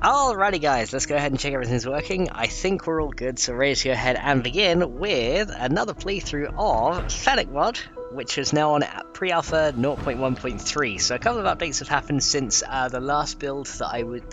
Alrighty guys, let's go ahead and check everything's working. I think we're all good, so ready to go ahead and begin with another playthrough of FennecMod, which is now on pre-alpha 0.1.3. So a couple of updates have happened since the last build that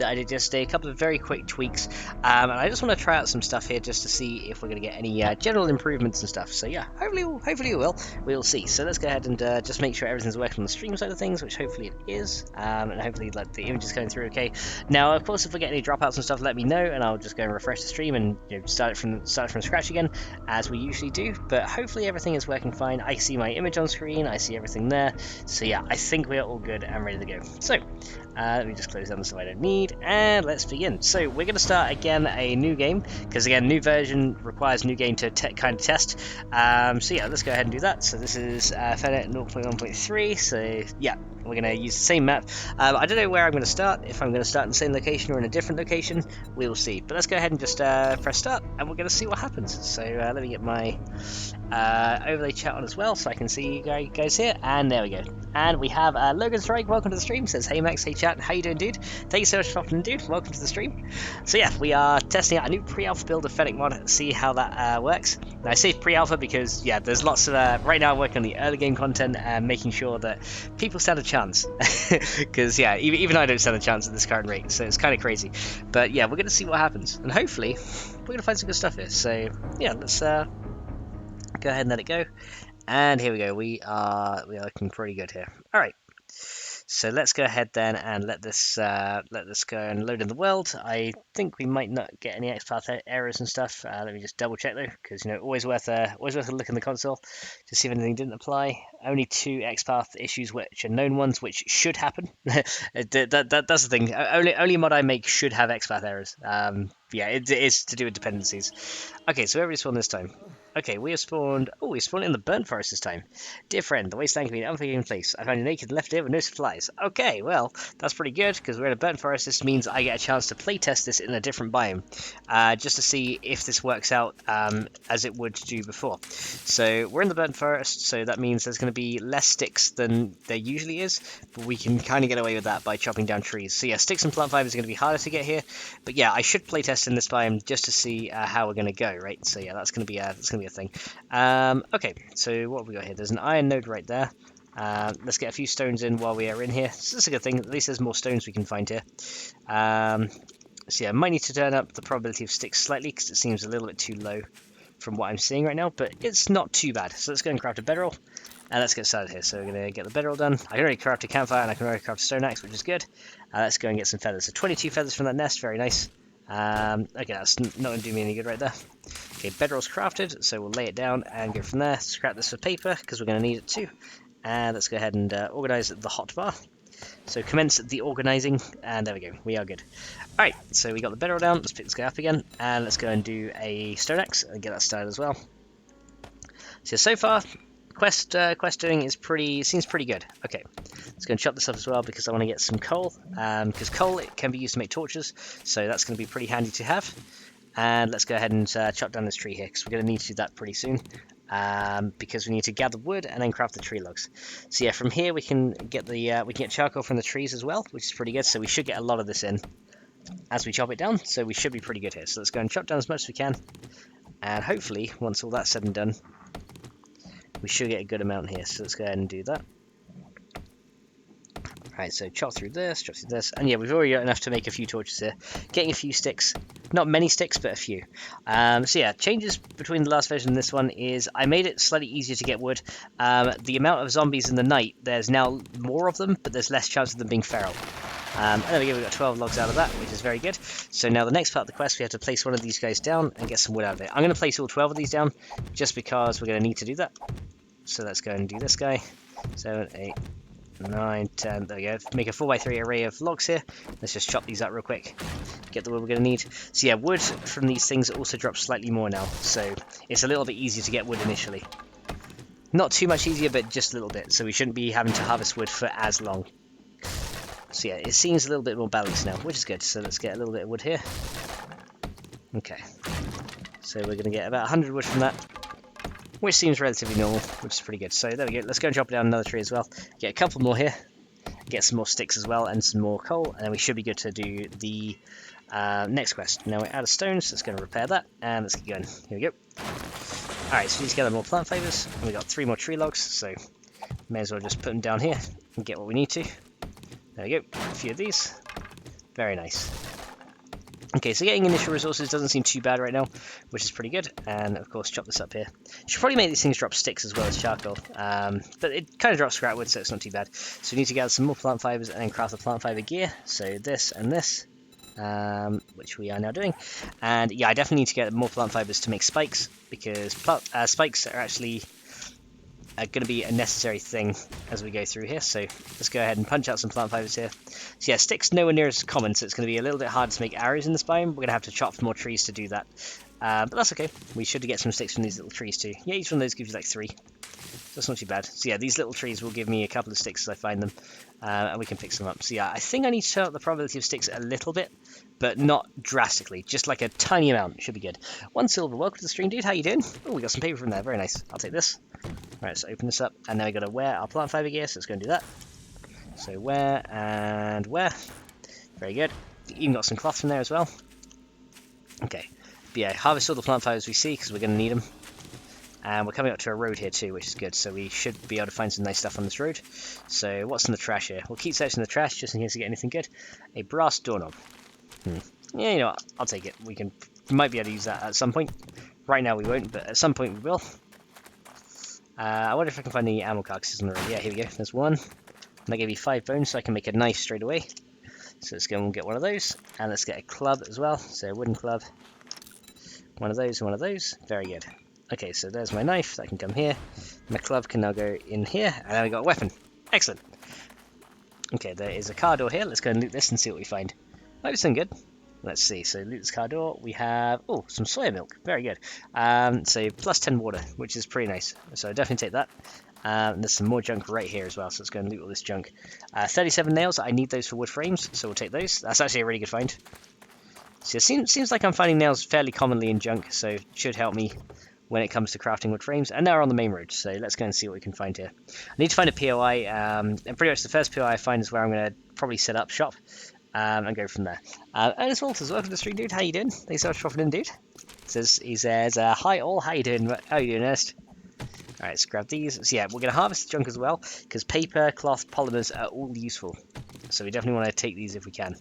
I did yesterday. A couple of very quick tweaks, and I just want to try out some stuff here just to see if we're going to get any general improvements and stuff. So yeah, hopefully we'll see. So let's go ahead and just make sure everything's working on the stream side of things, which hopefully it is, and hopefully like the image is going through okay. Now, of course, if we get any dropouts and stuff, let me know, and I'll just go and refresh the stream and start from scratch again, as we usually do. But hopefully everything is working fine. I see my image on screen, I see everything there. So yeah, I think we are all good and ready to go. So let me just close down the stuff I don't need, and let's begin. So we're going to start again a new game, because again, new version requires new game to kind of test. So yeah, let's go ahead and do that. So this is Fennec 0.1.3. So yeah, we're going to use the same map. I don't know where I'm going to start, if I'm going to start in the same location or in a different location, we'll see. But let's go ahead and just press start, and we're going to see what happens. So let me get my overlay chat on as well, so I can see you guys here, and there we go. And we have Logan Strike, welcome to the stream, says, hey Max, hey chat, how you doing, dude? Thank you so much for popping in, dude, welcome to the stream. So yeah, we are testing out a new pre-alpha build of FennecMod, see how that works. Now I say pre-alpha because, yeah, there's lots of, right now I'm working on the early game content and making sure that people stand a chance. Because, yeah, even I don't stand a chance at this current rate, so it's kind of crazy. But yeah, we're going to see what happens, and hopefully we're going to find some good stuff here. So yeah, let's go ahead and let it go. And here we go, we are looking pretty good here. Alright. So let's go ahead then and let this go and load in the world. I think we might not get any XPath errors and stuff. Let me just double check though, because always worth a look in the console to see if anything didn't apply. Only 2 XPath issues which are known ones, which should happen. That's the thing. Only mod I make should have XPath errors. Yeah, it is to do with dependencies. Okay, so where we spawned this time? Okay, we have spawned... Oh, we spawned in the burnt forest this time. Dear friend, the wasteland can be an unforgiving place. I found you naked and left here with no supplies. Okay, well, that's pretty good, because we're in a burnt forest. This means I get a chance to playtest this in a different biome, just to see if this works out as it would do before. So, we're in the burnt forest, so that means there's going to be less sticks than there usually is, but we can kind of get away with that by chopping down trees. So yeah, sticks and plant fibers are going to be harder to get here, but yeah, I should playtest in this biome just to see how we're going to go, right? So yeah, that's going to be a thing. Okay, so what have we got here? There's an iron node right there. Let's get a few stones in while we are in here. So this is a good thing. At least there's more stones we can find here. So yeah, I might need to turn up the probability of sticks slightly because it seems a little bit too low from what I'm seeing right now, but it's not too bad. So let's go and craft a bedroll, and let's get started here. So we're going to get the bedroll done. I can already craft a campfire, and I can already craft a stone axe, which is good. Let's go and get some feathers. So 22 feathers from that nest, very nice. Okay, that's not going to do me any good right there. Okay, bedroll's crafted, so we'll lay it down and go from there. Scrap this for paper, because we're going to need it too. And let's go ahead and organize the hotbar. So commence the organizing, and there we go, we are good. Alright, so we got the bedroll down, let's pick this guy up again, and let's go and do a stone axe and get that started as well. So far, quest doing is seems pretty good. Okay, let's go and chop this up as well because I want to get some coal, because coal it can be used to make torches, so that's going to be pretty handy to have. And let's go ahead and chop down this tree here because we're going to need to do that pretty soon, because we need to gather wood and then craft the tree logs. So yeah, from here we can get charcoal from the trees as well, which is pretty good. So we should get a lot of this in as we chop it down, so we should be pretty good here. So let's go and chop down as much as we can, and hopefully once all that's said and done, we should get a good amount here. So let's go ahead and do that. Right, so chop through this, and yeah, we've already got enough to make a few torches here. Getting a few sticks, not many sticks, but a few. So yeah, changes between the last version and this one is I made it slightly easier to get wood. The amount of zombies in the night, there's now more of them, but there's less chance of them being feral. And there we go, we got 12 logs out of that, which is very good. So now the next part of the quest, we have to place one of these guys down and get some wood out of it. I'm going to place all 12 of these down, just because we're going to need to do that. So let's go and do this guy. 7, 8, 9, 10, there we go. Make a 4x3 array of logs here. Let's just chop these up real quick. Get the wood we're going to need. So yeah, wood from these things also drops slightly more now. So it's a little bit easier to get wood initially. Not too much easier, but just a little bit. So we shouldn't be having to harvest wood for as long. So yeah, it seems a little bit more balanced now, which is good. So let's get a little bit of wood here. Okay. So we're going to get about 100 wood from that, which seems relatively normal, which is pretty good. So there we go, let's go and chop down another tree as well. Get a couple more here, get some more sticks as well, and some more coal, and then we should be good to do the Next quest. Now we're out of stones, so let's go and repair that, and let's keep going. Here we go. Alright, so we need to gather more plant fibers, and we got 3 more tree logs, so may as well just put them down here and get what we need to. There we go, a few of these. Very nice. Okay, so getting initial resources doesn't seem too bad right now, which is pretty good. And of course, chop this up here. Should probably make these things drop sticks as well as charcoal, but it kind of drops scrap wood, so it's not too bad. So we need to gather some more plant fibers and then craft the plant fiber gear. So this and this, which we are now doing. And yeah, I definitely need to get more plant fibers to make spikes, because spikes are actually going to be a necessary thing as we go through here. So let's go ahead and punch out some plant fibers here. So yeah, sticks nowhere near as common, so it's going to be a little bit hard to make arrows in this biome. We're going to have to chop more trees to do that, but that's okay. We should get some sticks from these little trees too. Yeah, each one of those gives you like 3. That's not too bad. So yeah, these little trees will give me a couple of sticks as I find them, and we can fix them up. So yeah, I think I need to turn up the probability of sticks a little bit, but not drastically, just like a tiny amount. Should be good. 1 silver, welcome to the stream, dude. How you doing? Oh, we got some paper from there. Very nice. I'll take this. Right, let's open this up, and now we got to wear our plant fiber gear, so let's go and do that. So wear and wear. Very good. Even got some cloth from there as well. Okay. But yeah, harvest all the plant fibers we see, because we're going to need them. And we're coming up to a road here too, which is good, so we should be able to find some nice stuff on this road. So what's in the trash here? We'll keep searching the trash just in case we get anything good. A brass doorknob. Yeah, you know what? I'll take it. We might be able to use that at some point. Right now we won't, but at some point we will. I wonder if I can find any animal carcasses on the road. Yeah, here we go. There's one. And that gave me 5 bones, so I can make a knife straight away. So let's go and get one of those. And let's get a club as well. So a wooden club. One of those and one of those. Very good. Okay, so there's my knife. That can come here. My club can now go in here. And then we got a weapon. Excellent. Okay, there is a car door here. Let's go and loot this and see what we find. Might be something good. Let's see. So loot this car door. We have, oh, some soya milk. Very good. So plus 10 water, which is pretty nice. So definitely take that. There's some more junk right here as well. So let's go and loot all this junk. 37 nails. I need those for wood frames, so we'll take those. That's actually a really good find. So it seems like I'm finding nails fairly commonly in junk, so it should help me when it comes to crafting wood frames. And now we're on the main road, so let's go and see what we can find here. I need to find a POI, and pretty much the first POI I find is where I'm going to probably set up shop. And go from there. Ernest Walters, welcome to the stream, dude. How you doing? Thanks so much for dropping in, dude. He says, hi all, how you doing? How you doing, Ernest? Alright, let's grab these. So yeah, we're going to harvest the junk as well, because paper, cloth, polymers are all useful. So we definitely want to take these if we can.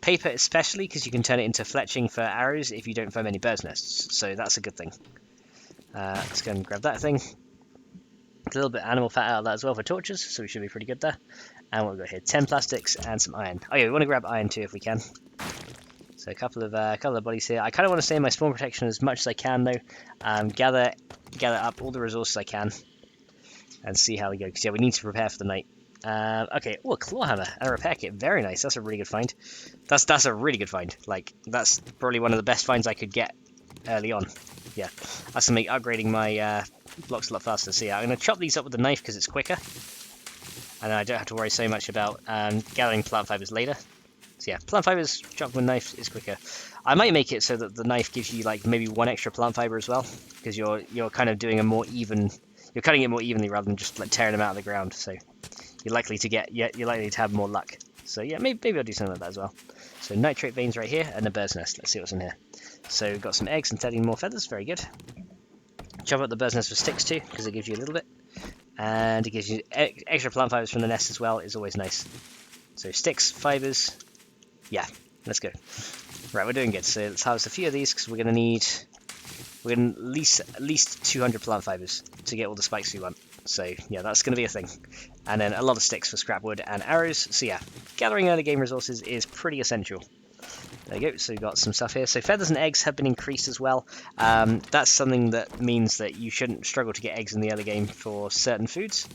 Paper especially, because you can turn it into fletching for arrows if you don't find many bird's nests. So that's a good thing. Let's go and grab that thing. A little bit of animal fat out of that as well for torches, so we should be pretty good there. And we'll go here, 10 plastics and some iron. Oh yeah, we want to grab iron too if we can. So a couple of bodies here. I kind of want to stay in my spawn protection as much as I can though. Gather up all the resources I can and see how we go. Because yeah, we need to prepare for the night. Okay, oh, a claw hammer and a repair kit. Very nice. That's a really good find. That's a really good find. Like, that's probably one of the best finds I could get early on. Yeah, that's gonna make upgrading my blocks a lot faster. So yeah, I'm gonna chop these up with the knife because it's quicker. And then I don't have to worry so much about gathering plant fibers later. So yeah, plant fibers chopped with a knife is quicker. I might make it so that the knife gives you like maybe 1 extra plant fiber as well, because you're kind of doing a more even. You're cutting it more evenly rather than just like tearing them out of the ground. So you're likely to have more luck. So yeah, maybe I'll do something like that as well. So nitrate veins right here and a bird's nest. Let's see what's in here. So we've got some eggs and 13 more feathers. Very good. Chop up the bird's nest for sticks too, because it gives you a little bit. And it gives you extra plant fibers from the nest as well. Is always nice. So sticks, fibers. Yeah, let's go. Right, we're doing good. So let's harvest a few of these because we're gonna need at least 200 plant fibers to get all the spikes we want. So yeah, that's gonna be a thing. And then a lot of sticks for scrap wood and arrows. So yeah, gathering early game resources is pretty essential. There you go, so we've got some stuff here. So feathers and eggs have been increased as well. That's something that means that you shouldn't struggle to get eggs in the early game for certain foods.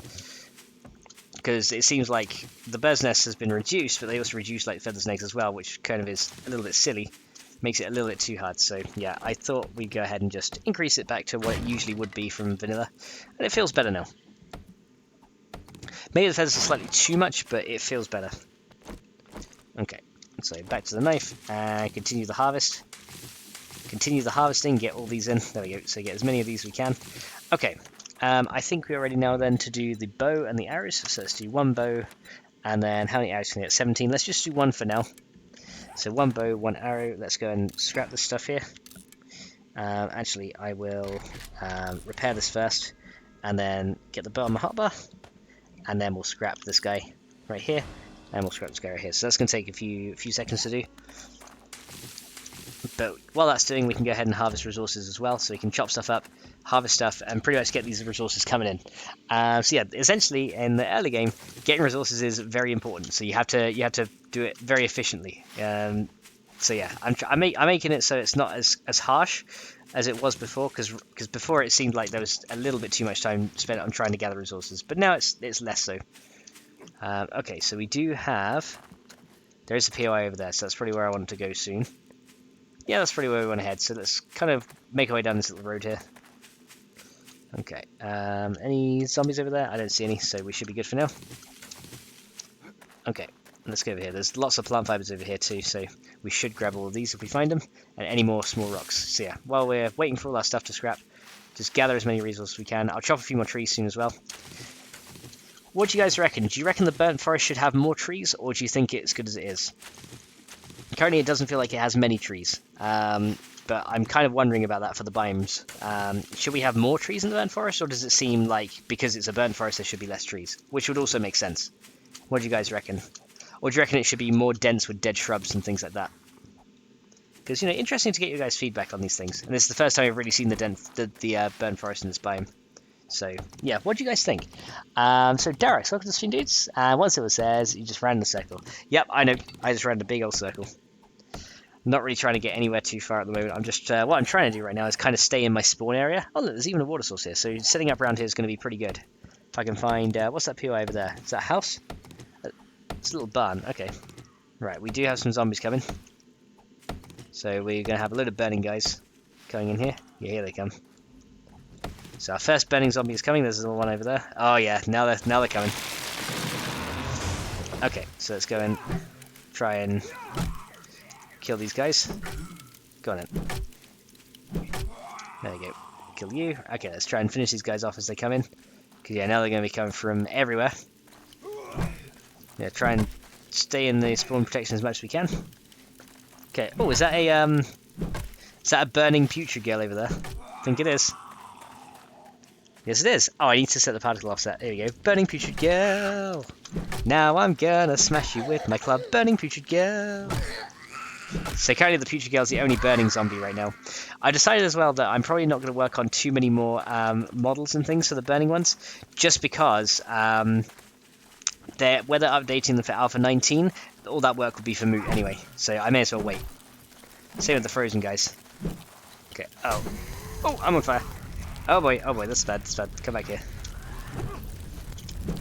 Because it seems like the bird's nest has been reduced, but they also reduce like feathers and eggs as well, which kind of is a little bit silly. Makes it a little bit too hard. So yeah, I thought we'd go ahead and just increase it back to what it usually would be from vanilla. And it feels better now. Maybe the feathers are slightly too much, but it feels better. Okay. So back to the knife and continue the harvest. Continue the harvesting, get all these in. There we go. So get as many of these as we can. Okay. I think we're ready now then to do the bow and the arrows. So let's do 1 bow. And then how many arrows can we get? 17. Let's just do 1 for now. So 1 bow, 1 arrow. Let's go and scrap this stuff here. Actually, I will repair this first, and then get the bow on my hotbar, and then we'll scrap this guy right here, and we'll scrap this guy right here. So that's going to take a few seconds to do. But while that's doing, we can go ahead and harvest resources as well, so we can chop stuff up, harvest stuff, and pretty much get these resources coming in. So yeah, essentially in the early game, getting resources is very important. So you have to do it very efficiently. So yeah, I'm making it so it's not as harsh as it was before, because before it seemed like there was a little bit too much time spent on trying to gather resources, but now it's less so. Okay, so we do have, there is a POI over there, so that's probably where I want to go soon. Yeah, that's probably where we want to head, so let's kind of make our way down this little road here. Okay, any zombies over there? I don't see any, so we should be good for now. Okay, let's go over here. There's lots of plant fibers over here too, so we should grab all of these if we find them, and any more small rocks. So yeah, while we're waiting for all our stuff to scrap, just gather as many resources as we can. I'll chop a few more trees soon as well. What do you guys reckon? Do you reckon the burnt forest should have more trees, or do you think it's good as it is? Currently, it doesn't feel like it has many trees, but I'm kind of wondering about that for the biomes. Should we have more trees in the burnt forest, or does it seem like because it's a burnt forest there should be less trees? Which would also make sense. What do you guys reckon? Or do you reckon it should be more dense with dead shrubs and things like that? Because, you know, interesting to get you guys' feedback on these things. And this is the first time I've really seen the burnt forest in this biome. So, yeah, what do you guys think? So, Derek, look at the stream, dudes. Once it says, you just ran in a circle. Yep, I know. I just ran a big old circle. Not really trying to get anywhere too far at the moment. I'm just, what I'm trying to do right now is kind of stay in my spawn area. Oh, look, there's even a water source here. So, setting up around here is going to be pretty good. If I can find, what's that POI over there? Is that a house? It's a little barn. Okay. Right, we do have some zombies coming. So, we're going to have a load of burning guys coming in here. Yeah, here they come. So our first burning zombie is coming. There's a little one over there. Oh yeah, now they're coming. Okay, so let's go and try and kill these guys. Go on in. There we go. Kill you. Okay, let's try and finish these guys off as they come in. Because yeah, now they're going to be coming from everywhere. Yeah, try and stay in the spawn protection as much as we can. Okay. Oh, is that a burning putrid girl over there? I think it is. Yes, it is. Oh, I need to set the particle offset. There we go. Burning putrid girl. Now I'm gonna smash you with my club. Burning putrid girl. So currently the putrid girl is the only burning zombie right now. I decided as well that I'm probably not going to work on too many more models and things for the burning ones, just because whether updating them for Alpha 19, all that work would be for moot anyway. So I may as well wait. Same with the frozen guys. Okay. Oh, I'm on fire. Oh boy, that's bad, Come back here.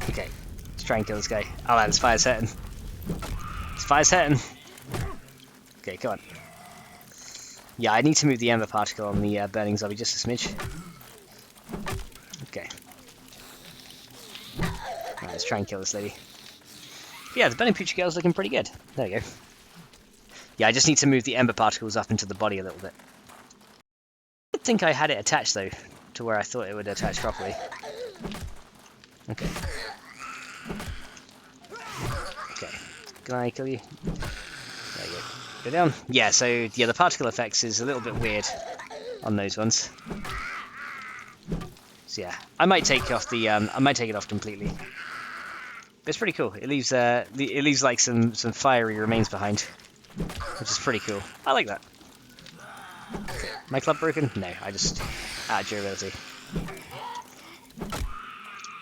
Okay, let's try and kill this guy. Oh man, this fire's hurting. Okay, come on. Yeah, I need to move the ember particle on the burning zombie just a smidge. Okay. Alright, let's try and kill this lady. But yeah, the burning putrid girl's looking pretty good. There we go. Yeah, I just need to move the ember particles up into the body a little bit. I think I had it attached though, to where I thought it would attach properly. Okay. Okay. Can I kill you? There you go. Go down. Yeah, so yeah, the particle effects is a little bit weird on those ones. So yeah, I might take off the I might take it off completely. But it's pretty cool. It leaves like some fiery remains behind, which is pretty cool. I like that. Okay. My club broken? No, I just out of durability.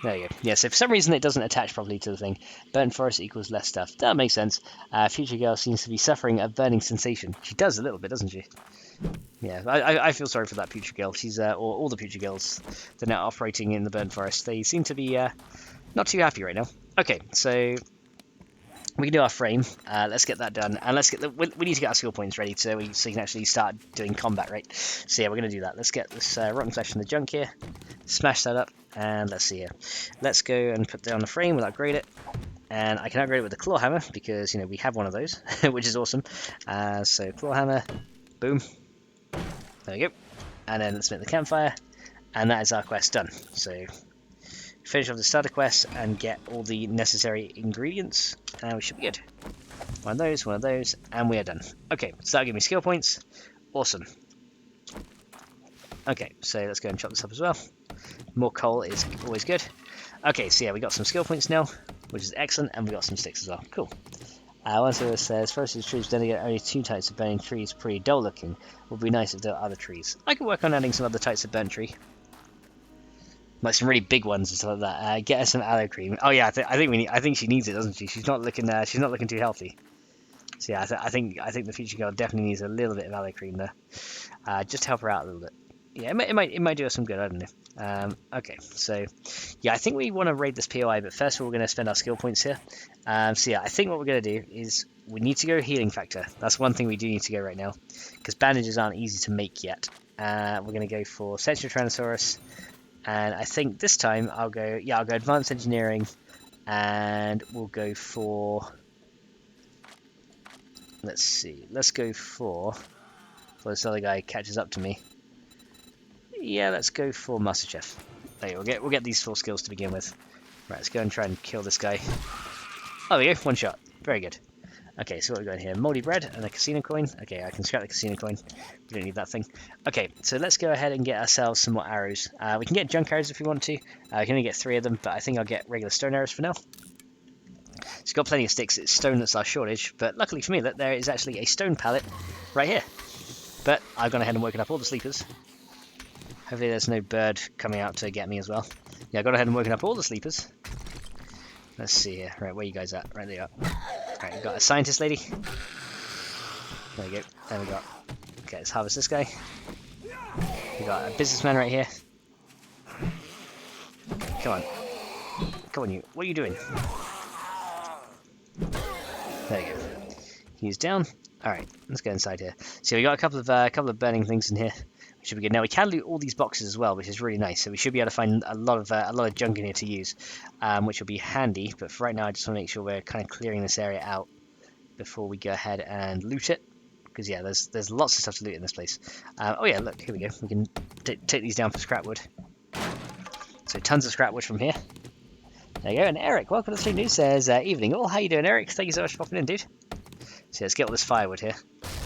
There you go. Yeah, so for some reason it doesn't attach properly to the thing. Burnt forest equals less stuff. That makes sense. Future girl seems to be suffering a burning sensation. She does a little bit, doesn't she? Yeah, I feel sorry for that future girl. She's or all the future girls that are now operating in the burnt forest. They seem to be not too happy right now. Okay, so we can do our frame. Let's get that done, and let's get we need to get our skill points ready so we can actually start doing combat, right? So yeah, we're gonna do that. Let's get this rotten flesh in the junk here, smash that up, and let's see here. Let's go and put down the frame. We'll upgrade it, and I can upgrade it with the claw hammer because we have one of those, which is awesome. So claw hammer, boom. There we go, and then let's make the campfire, and that is our quest done. So finish off the starter quest, and get all the necessary ingredients, and we should be good. One of those, and we are done. Okay, so that'll give me skill points. Awesome. Okay, so let's go and chop this up as well. More coal is always good. Okay, so yeah, we got some skill points now, which is excellent, and we got some sticks as well. Cool. One server says, forestry trees then again only 2 types of burning trees, pretty dull looking. Would be nice if there were other trees. I could work on adding some other types of burnt tree. Like some really big ones and stuff like that. Get her some aloe cream. Oh yeah, I think she needs it, doesn't she? She's not looking too healthy. So yeah, I think the future girl definitely needs a little bit of aloe cream there. Just to help her out a little bit. Yeah, it might do us some good. I don't know. Okay, so yeah, I think we want to raid this POI, but first of all, we're going to spend our skill points here. So yeah, I think what we're going to do is we need to go healing factor. That's one thing we do need to go right now, because bandages aren't easy to make yet. We're going to go for Sentinel Tyrannosaurus, and I think this time I'll go advanced engineering, and we'll go for. Let's see. Let's go for this other guy catches up to me. Yeah, let's go for Master Chef. There you go. We'll get these 4 skills to begin with. Right, let's go and try and kill this guy. Oh, there we go. 1 shot. Very good. Okay, so what we got here? Moldy bread and a casino coin. Okay, I can scrap the casino coin. We don't need that thing. Okay, so let's go ahead and get ourselves some more arrows. We can get junk arrows if we want to. We can only get 3 of them, but I think I'll get regular stone arrows for now. So we've got plenty of sticks. It's stone that's our shortage, but luckily for me, that there is actually a stone pallet right here. But I've gone ahead and woken up all the sleepers. Hopefully there's no bird coming out to get me as well. Yeah, I got ahead and woken up all the sleepers. Let's see here. Right, where you guys at? Right, there you are. Right, we've got a scientist lady. There we go. There we go. Okay, let's harvest this guy. We got a businessman right here. Come on. Come on, you. What are you doing? There you go. He's down. Alright, let's go inside here. So we got a couple of burning things in here. We should be good. Now we can loot all these boxes as well, which is really nice. So we should be able to find a lot of junk in here to use, which will be handy. But for right now, I just want to make sure we're kind of clearing this area out before we go ahead and loot it. Because yeah, there's lots of stuff to loot in this place. Oh yeah, look, here we go. We can take these down for scrap wood. So tons of scrap wood from here. There you go. And Eric, welcome to the stream. News says evening all. How you doing, Eric? Thank you so much for popping in, dude. So let's get all this firewood here,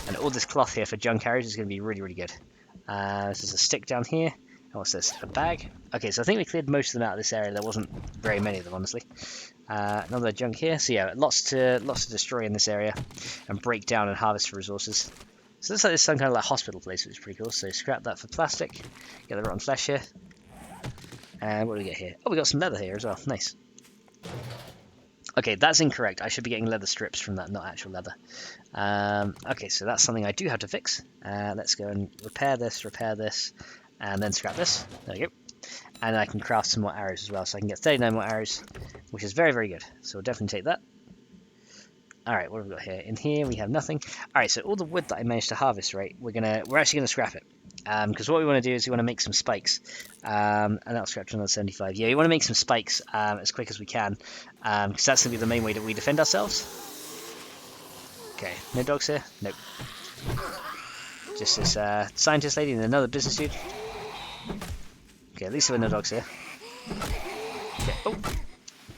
and all this cloth here for junk carriage is going to be really, really good. This is a stick down here. And what's this? A bag. Okay, so I think we cleared most of them out of this area. There wasn't very many of them, honestly. Another junk here. So yeah, lots to destroy in this area, and break down and harvest for resources. So this is some kind of like hospital place, which is pretty cool. So scrap that for plastic. Get the rotten flesh here. And what do we get here? Oh, we got some leather here as well. Nice. Okay, that's incorrect. I should be getting leather strips from that, not actual leather. Okay, so that's something I do have to fix. Let's go and repair this, and then scrap this. There we go. And I can craft some more arrows as well, so I can get 39 more arrows, which is very, very good. So we'll definitely take that. Alright, what have we got here? In here we have nothing. Alright, so all the wood that I managed to harvest, right, we're actually gonna scrap it. Because what we want to do is we want to make some spikes. And that'll scrap to another 75. Yeah, we want to make some spikes as quick as we can. Because that's gonna be the main way that we defend ourselves. Okay, no dogs here? Nope. Just this scientist lady and another business dude. Okay, at least there were no dogs here. Okay, oh!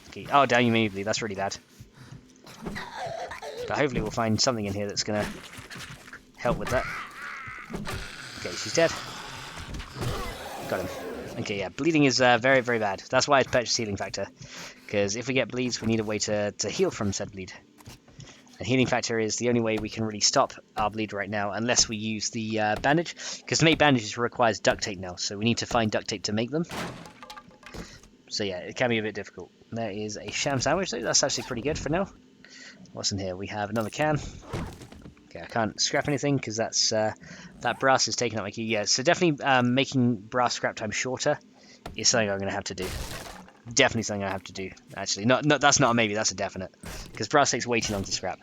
Okay, oh damn, you made me bleed, that's really bad. But hopefully we'll find something in here that's gonna help with that. Okay, she's dead. Got him. Okay, yeah, bleeding is very, very bad. That's why it's purchased healing factor. Because if we get bleeds, we need a way to heal from said bleed. And healing factor is the only way we can really stop our bleed right now, unless we use the bandage. Because to make bandages requires duct tape now, so we need to find duct tape to make them. So yeah, it can be a bit difficult. There is a sham sandwich though, that's actually pretty good for now. What's in here? We have another can. Okay, I can't scrap anything because that's that brass is taking up my key. Yeah, so definitely making brass scrap time shorter is something I'm going to have to do. Definitely something I have to do. Actually, no, that's not a maybe. That's a definite because brass takes way too long to scrap.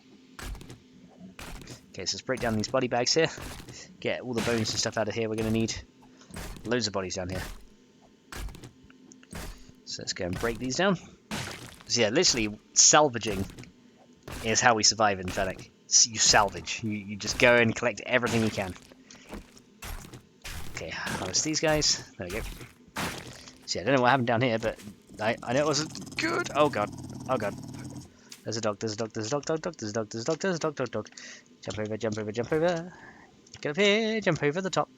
Okay, so let's break down these body bags here. Get all the bones and stuff out of here. We're going to need loads of bodies down here. So let's go and break these down. So yeah, literally salvaging is how we survive in Fennec. You salvage. You just go and collect everything you can. Okay, harvest these guys. There we go. So yeah, I don't know what happened down here, but I know it wasn't good. Oh god. Oh god. There's a dog, there's a dog, there's a dog, there's a dog, there's a dog, there's a dog, dog. Jump over, jump over, jump over. Get up here, jump over the top.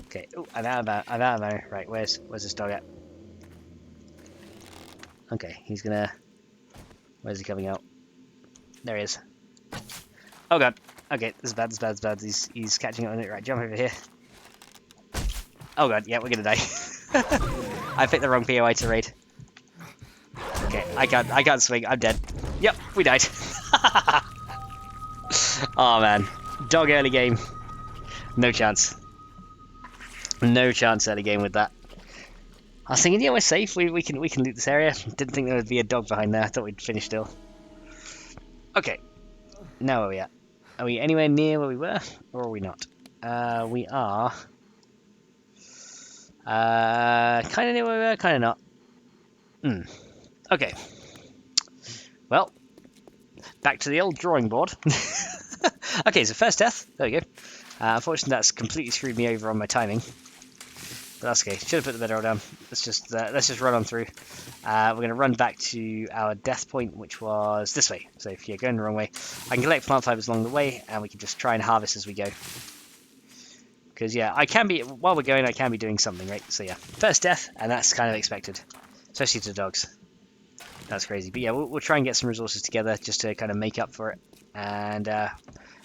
Okay, oh, I'm out of ammo. Right, where's this dog at? Okay, he's gonna... Where's he coming out? There he is. Oh god. Okay, this is bad, this is bad, this is bad. He's catching on it. Right, jump over here. Oh god, yeah, we're gonna die. I picked the wrong POI to raid. Okay, I can't swing, I'm dead. Yep, we died. Oh man. Dog early game. No chance. No chance early game with that. I was thinking, yeah, we're safe. We can loot this area. Didn't think there would be a dog behind there. I thought we'd finish still. Okay. Now where are we at? Are we anywhere near where we were, or are we not? We are. Kind of near where we were, kind of not. Okay. Well, back to the old drawing board. Okay, so first death. There we go. Unfortunately, that's completely screwed me over on my timing. But that's okay. Should have put the bedroll down. Let's just run on through. We're going to run back to our death point, which was this way. So if you're going the wrong way, I can collect plant fibers along the way, and we can just try and harvest as we go. Because yeah, while we're going, I can be doing something, right? So yeah, first death, and that's kind of expected, especially to dogs. That's crazy. But yeah, we'll try and get some resources together just to kind of make up for it, and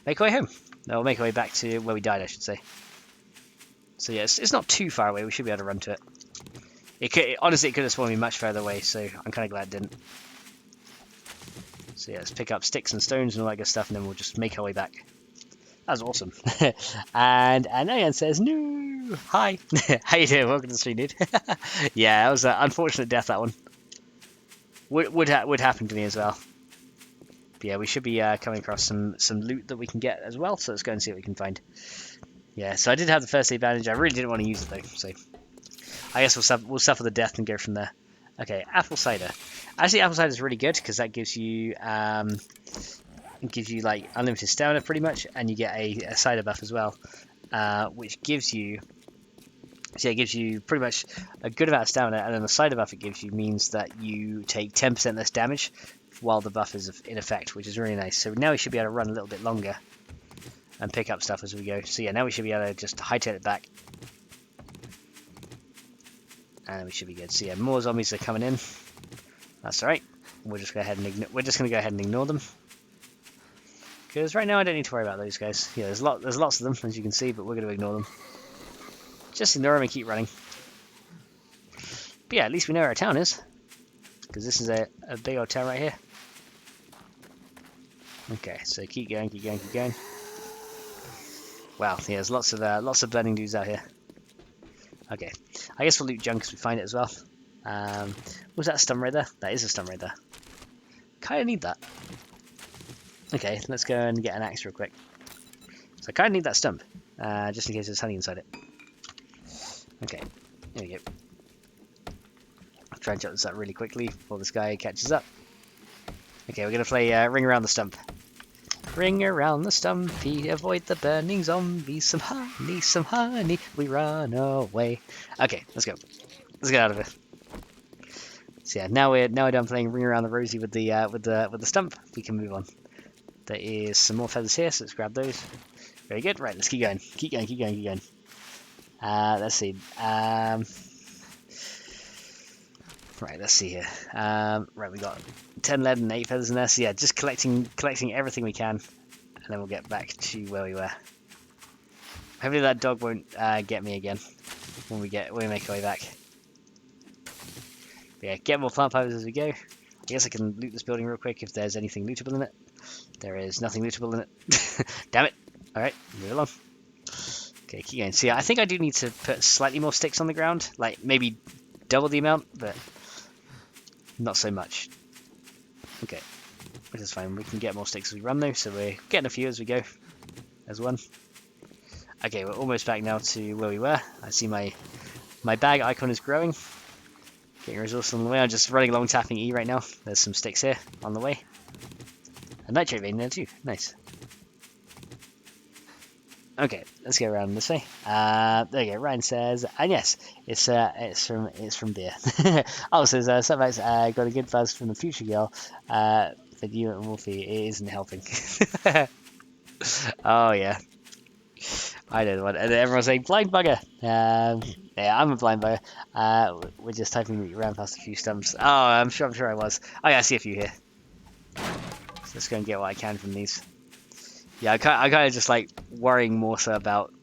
make our way home. No, we'll make our way back to where we died, I should say. So yeah, it's not too far away. We should be able to run to it. Honestly, it could have spawned me much further away, so I'm kind of glad it didn't. So yeah, let's pick up sticks and stones and all that good stuff, and then we'll just make our way back. That was awesome. And Nayan says, no! Hi! How you doing? Welcome to the stream, dude. Yeah, that was an unfortunate death, that one. Would happen to me as well. But yeah, we should be coming across some loot that we can get as well, so let's go and see what we can find. Yeah, so I did have the first aid bandage. I really didn't want to use it though, so I guess we'll suffer the death and go from there. Okay, apple cider. Actually, apple cider is really good because that gives you like unlimited stamina pretty much, and you get a cider buff as well, which gives you. So yeah, it gives you pretty much a good amount of stamina, and then the cider buff it gives you means that you take 10% less damage while the buff is in effect, which is really nice. So now we should be able to run a little bit longer and pick up stuff as we go. So yeah, now we should be able to just hightail it back. And we should be good. So yeah, more zombies are coming in. That's alright. We're just going to go ahead and ignore them. Because right now I don't need to worry about those guys. Yeah, there's lots of them, as you can see, but we're going to ignore them. Just ignore them and keep running. But yeah, at least we know where our town is. Because this is a big old town right here. Okay, so keep going, keep going, keep going. Wow, yeah, there's lots of burning dudes out here. Okay, I guess we'll loot junk as we find it as well. Was that a stun raider? That is a stun raider. Kinda need that. Okay, let's go and get an axe real quick. So I kinda need that stump, just in case there's honey inside it. Okay, here we go. I'll try and jump this up really quickly before this guy catches up. Okay, we're gonna play Ring Around the Stump. Ring around the stumpy, avoid the burning zombies. Some honey, we run away. Okay, let's go. Let's get out of here. So yeah, now we're done playing Ring Around the Rosie with the stump. We can move on. There is some more feathers here, so let's grab those. Very good. Right, let's keep going. Keep going. Keep going. Keep going. Let's see. Right, let's see here. Right, we got 10 lead and 8 feathers in there. So yeah, just collecting everything we can, and then we'll get back to where we were. Hopefully that dog won't get me again when we make our way back. But yeah, get more plant fibers as we go. I guess I can loot this building real quick if there's anything lootable in it. There is nothing lootable in it. Damn it! All right, move along. Okay, keep going. So yeah, I think I do need to put slightly more sticks on the ground, like maybe double the amount, but not so much. Okay, which is fine. We can get more sticks as we run though, so we're getting a few as we go. There's one. Okay, we're almost back now to where we were. I see my bag icon is growing. Getting resources on the way. I'm just running along tapping E right now. There's some sticks here on the way. A nitrate vein there too. Nice. Okay, let's go around this way. There you go. Ryan says, and yes, it's from beer. Oh, says Sunmax got a good buzz from the future girl. But you and Wolfie, it isn't helping. Oh yeah, I know the one. And everyone's saying blind bugger. Yeah, I'm a blind bugger. We're just typing that you ran past a few stumps. Oh, I'm sure I was. Oh yeah, I see a few here. So let's go and get what I can from these. Yeah, I kind of just like worrying more so about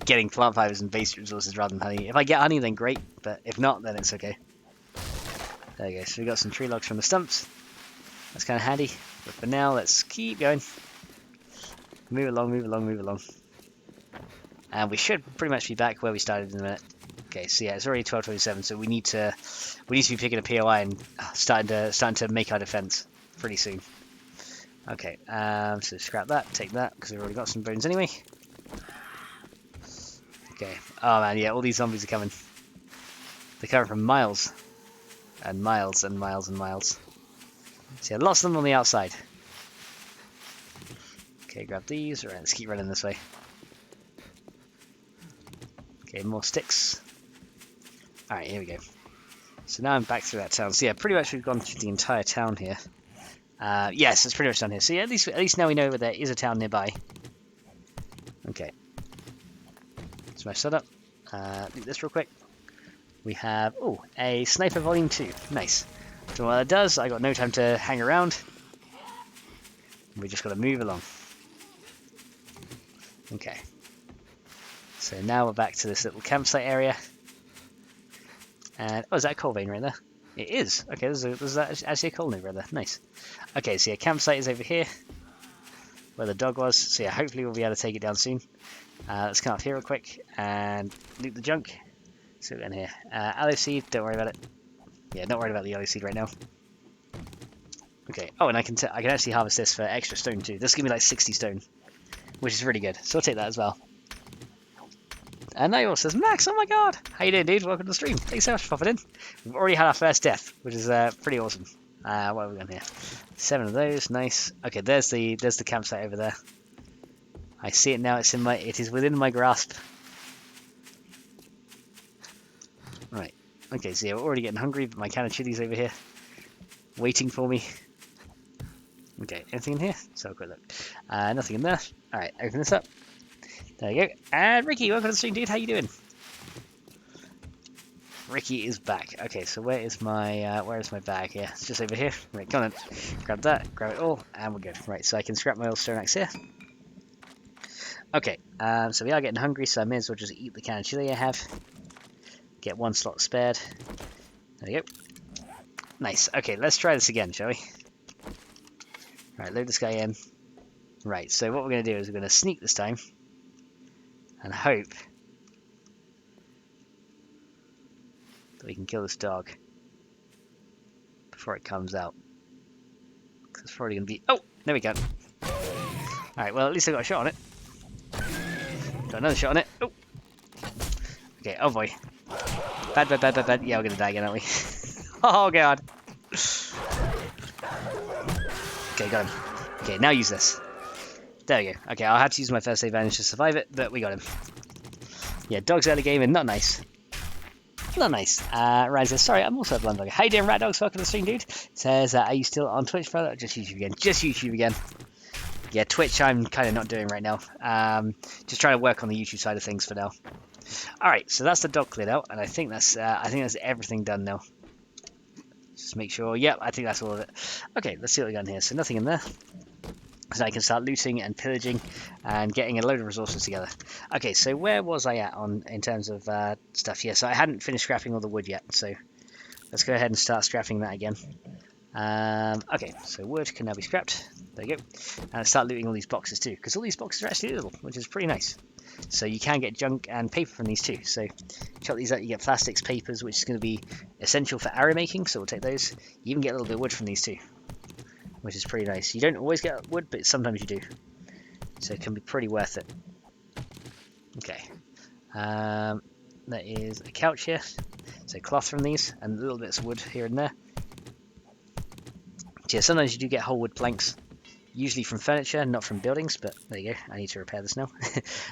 getting plant fibers and base resources rather than honey. If I get honey, then great, but if not, then it's okay. There you go. So we got some tree logs from the stumps. That's kind of handy. But for now, let's keep going. Move along, move along, move along. And we should pretty much be back where we started in a minute. Okay, so yeah, it's already 12:27, so we need to be picking a POI and starting to make our defense pretty soon. Okay, so scrap that, take that, because we've already got some bones anyway. Okay, oh man, yeah, all these zombies are coming. They're coming from miles, and miles, and miles, and miles. So yeah, lots of them on the outside. Okay, grab these, alright, let's keep running this way. Okay, more sticks. Alright, here we go. So now I'm back through that town. So yeah, pretty much we've gone through the entire town here. Yes, it's pretty much done here. So yeah, at least now we know there is a town nearby. Okay. Smash that up. Do this real quick. We have, oh, a Sniper Volume 2. Nice. So what that does, I got no time to hang around. We just got to move along. Okay. So now we're back to this little campsite area. And, oh, is that a coal vein right there? It is. Okay, there's actually a coal node right there. Nice. Okay, so yeah, campsite is over here. Where the dog was. So yeah, hopefully we'll be able to take it down soon. Let's come up here real quick and loot the junk. So we're in here. Aloe seed, don't worry about it. Yeah, not worried about the aloe seed right now. Okay. Oh, and I can actually harvest this for extra stone too. This will give me like 60 stone, which is really good. So I'll take that as well. And now also says Max. Oh my god, how you doing, dude? Welcome to the stream. Thanks so much for popping in. We've already had our first death, which is pretty awesome. What have we got here? 7 of those. Nice. Okay, there's the campsite over there. I see it now. It is within my grasp. Right. Okay, so yeah, we're already getting hungry, but my can of chili's over here, waiting for me. Okay, anything in here? So a quick look. Nothing in there. All right, open this up. There you go. And Ricky, welcome to the stream, dude. How you doing? Ricky is back. Okay, so where is my bag here? It's just over here. Right, come on. Grab that, grab it all, and we're good. Right, so I can scrap my old stone axe here. Okay, so we are getting hungry, so I may as well just eat the can of chili I have. Get 1 slot spared. There we go. Nice. Okay, let's try this again, shall we? Right, load this guy in. Right, so what we're going to do is we're going to sneak this time. And hope that we can kill this dog before it comes out. Because it's probably going to be... Oh, there we go. Alright, well, at least I got a shot on it. Got another shot on it. Oh. Okay, oh boy. Bad. Yeah, we're going to die again, aren't we? Oh, God. Okay, got him. Okay, now use this. There we go. Okay, I'll have to use my first advantage to survive it, but we got him. Yeah, dogs early game and not nice. Not nice. Ryan says, sorry, I'm also a blind bugger. How you doing, Rat Dogs? Welcome to the stream, dude. Says, are you still on Twitch, brother? Just YouTube again. Just YouTube again. Yeah, Twitch I'm kind of not doing right now. Just trying to work on the YouTube side of things for now. Alright, so that's the dog cleared out, and I think that's everything done now. Just make sure. Yep, I think that's all of it. Okay, let's see what we got in here. So nothing in there. So I can start looting and pillaging and getting a load of resources together. Okay, so where was I at in terms of stuff? Yeah, so I hadn't finished scrapping all the wood yet, so let's go ahead and start scrapping that again. Okay, so wood can now be scrapped. There you go. And start looting all these boxes too, because all these boxes are actually little, which is pretty nice. So you can get junk and paper from these too. So chop these out, you get plastics, papers, which is going to be essential for arrow making, so we'll take those. You even get a little bit of wood from these too, which is pretty nice. You don't always get wood, but sometimes you do. So it can be pretty worth it. Okay. There is a couch here. So cloth from these, and little bits of wood here and there. So yeah, sometimes you do get whole wood planks, usually from furniture, not from buildings, but there you go. I need to repair this now.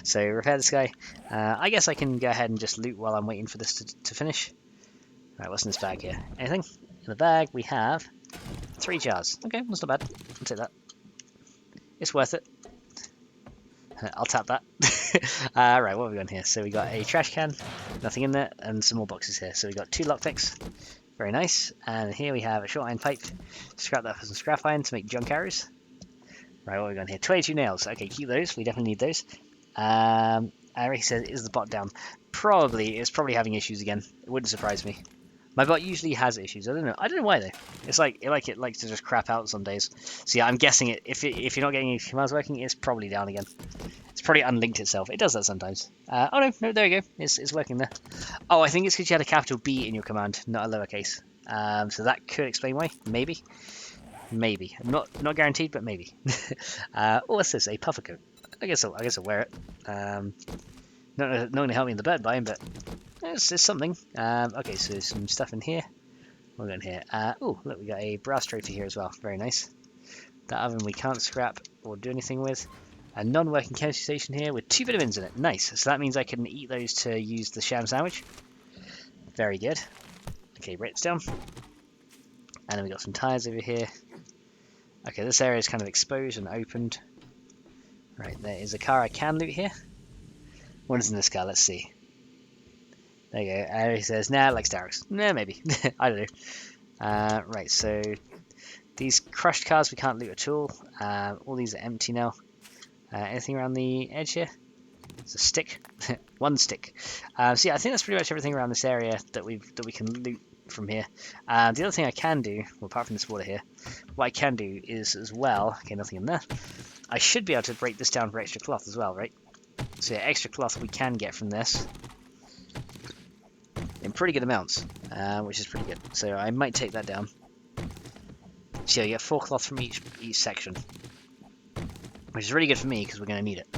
So repair this guy. I guess I can go ahead and just loot while I'm waiting for this to finish. Right, what's in this bag here? Anything? In the bag we have 3 jars. Okay, that's not bad. I'll take that. It's worth it. I'll tap that. Right, what have we got here? So we got a trash can, nothing in there, and some more boxes here. So we got 2 lockpicks. Very nice. And here we have a short iron pipe. Scrap that for some scrap iron to make junk arrows. Right, what have we got here? 22 nails. Okay, keep those. We definitely need those. Eric says, is the bot down? Probably. It's probably having issues again. It wouldn't surprise me. My bot usually has issues. I don't know. I don't know why though. It's like it likes to just crap out some days. So yeah, I'm guessing if you're not getting any commands working, it's probably down again. It's probably unlinked itself. It does that sometimes. Oh no, there we go. It's working there. Oh, I think it's because you had a capital B in your command, not a lowercase. So that could explain why. Maybe. I'm not guaranteed, but maybe. Oh, what's this? A puffer coat. I guess I'll wear it. Not going to help me in the bird biome, but it's something. Okay, so there's some stuff in here. What we got in here? Oh, look, we got a brass trophy here as well. Very nice. That oven we can't scrap or do anything with. A non-working chemistry station here with 2 vitamins in it. Nice. So that means I can eat those to use the sham sandwich. Very good. Okay, write this down. And then we got some tires over here. Okay, this area is kind of exposed and opened. Right, there is a car I can loot here. What is in this car? Let's see. There you go. He says, nah, like Starks. Nah, maybe. I don't know. Right, so these crushed cars we can't loot at all. All these are empty now. Anything around the edge here? It's a stick. 1 stick. So yeah, I think that's pretty much everything around this area that we can loot from here. The other thing I can do, well, apart from this water here, what I can do is as well, okay, nothing in there. I should be able to break this down for extra cloth as well, right? So yeah, extra cloth we can get from this in pretty good amounts, which is pretty good. So I might take that down. So yeah, you get 4 cloth from each section, which is really good for me because we're going to need it.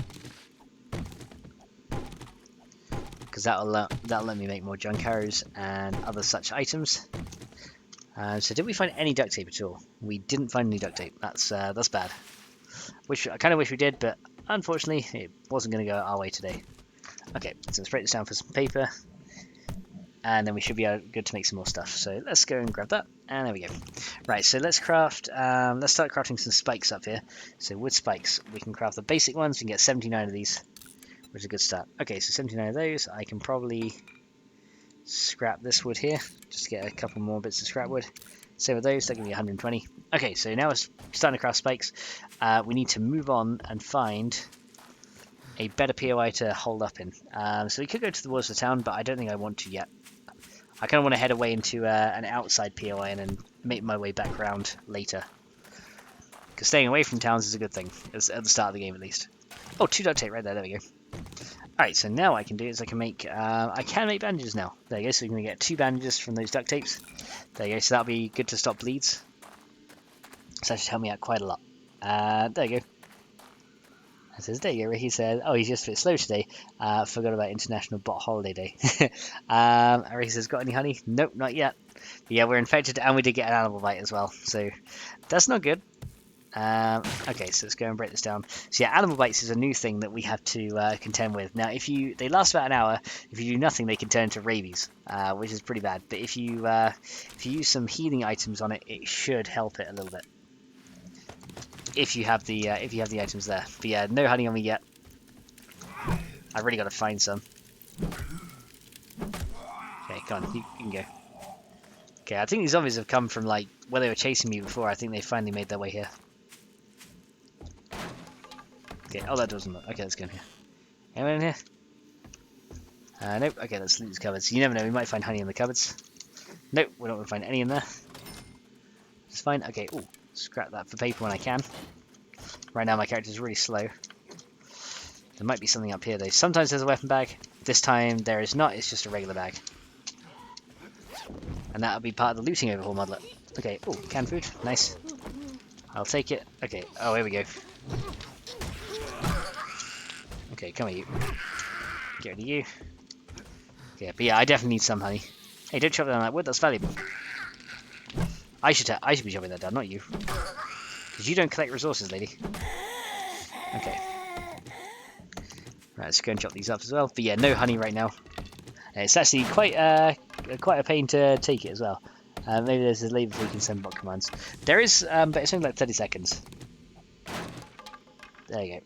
Because that'll let me make more junk arrows and other such items. So did we find any duct tape at all? We didn't find any duct tape. That's bad. I kind of wish we did, but unfortunately it wasn't going to go our way today. Okay, so let's break this down for some paper, and then we should be good to make some more stuff. So let's go and grab that, and there we go. Right, so let's craft. Let's start crafting some spikes up here. So wood spikes, we can craft the basic ones. We can get 79 of these, which is a good start. Okay, so 79 of those. I can probably scrap this wood here, just to get a couple more bits of scrap wood. Same with those, that can be 120. Okay, so now we're starting to craft spikes. We need to move on and find a better POI to hold up in. So we could go to the walls of the town, but I don't think I want to yet. I kind of want to head away into an outside POI and then make my way back around later. Because staying away from towns is a good thing, at the start of the game at least. Oh, 2 duct tape right there, there we go. Alright, so now what I can do is I can make bandages now. There you go, so we can get 2 bandages from those duct tapes. There you go, so that'll be good to stop bleeds. So that should help me out quite a lot. There you go. That says, there you go. He said, oh, he's just a bit slow today. Forgot about International Bot Holiday Day. Ricky says, got any honey? Nope, not yet. But yeah, we're infected and we did get an animal bite as well. So that's not good. Okay, so let's go and break this down. So yeah, animal bites is a new thing that we have to contend with. Now, they last about an hour. If you do nothing, they can turn into rabies, which is pretty bad. But if you use some healing items on it, it should help it a little bit. If you have the items there. But yeah, no honey on me yet. I've really got to find some. Okay, come on, you can go. Okay, I think these zombies have come from like where they were chasing me before. I think they finally made their way here. Okay, oh, that doesn't look. Okay, let's go in here. Anyone in here? Nope. Okay, let's loot these cupboards. You never know, we might find honey in the cupboards. Nope, we're not going to find any in there. It's fine. Okay, ooh, scrap that for paper when I can. Right now my character's really slow. There might be something up here though. Sometimes there's a weapon bag. This time there is not, it's just a regular bag. And that'll be part of the looting overhaul modlet. Okay, ooh, canned food. Nice. I'll take it. Okay, oh, here we go. Okay, come here, you. Get rid of you. Okay, but yeah, I definitely need some honey. Hey, don't chop down that wood, that's valuable. I should be chopping that down, not you. Because you don't collect resources, lady. Okay. Right, let's go and chop these up as well. But yeah, no honey right now. It's actually quite a pain to take it as well. Maybe there's a label before you can send bot commands. There is, but it's only like 30 seconds. There you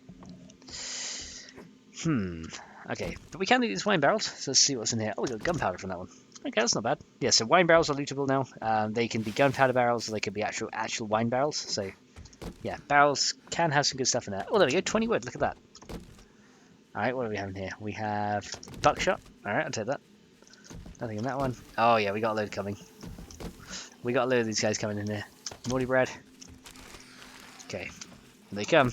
go. Okay, but we can loot these wine barrels, so let's see what's in here. Oh, we got gunpowder from that one. Okay, that's not bad. Yeah, so wine barrels are lootable now. They can be gunpowder barrels, or they could be actual wine barrels. So, yeah, barrels can have some good stuff in there. Oh, there we go, 20 wood, look at that. Alright, what do we have in here? We have buckshot. Alright, I'll take that. Nothing in that one. Oh, yeah, we got a load coming. We got a load of these guys coming in here. Morty bread. Okay, here they come.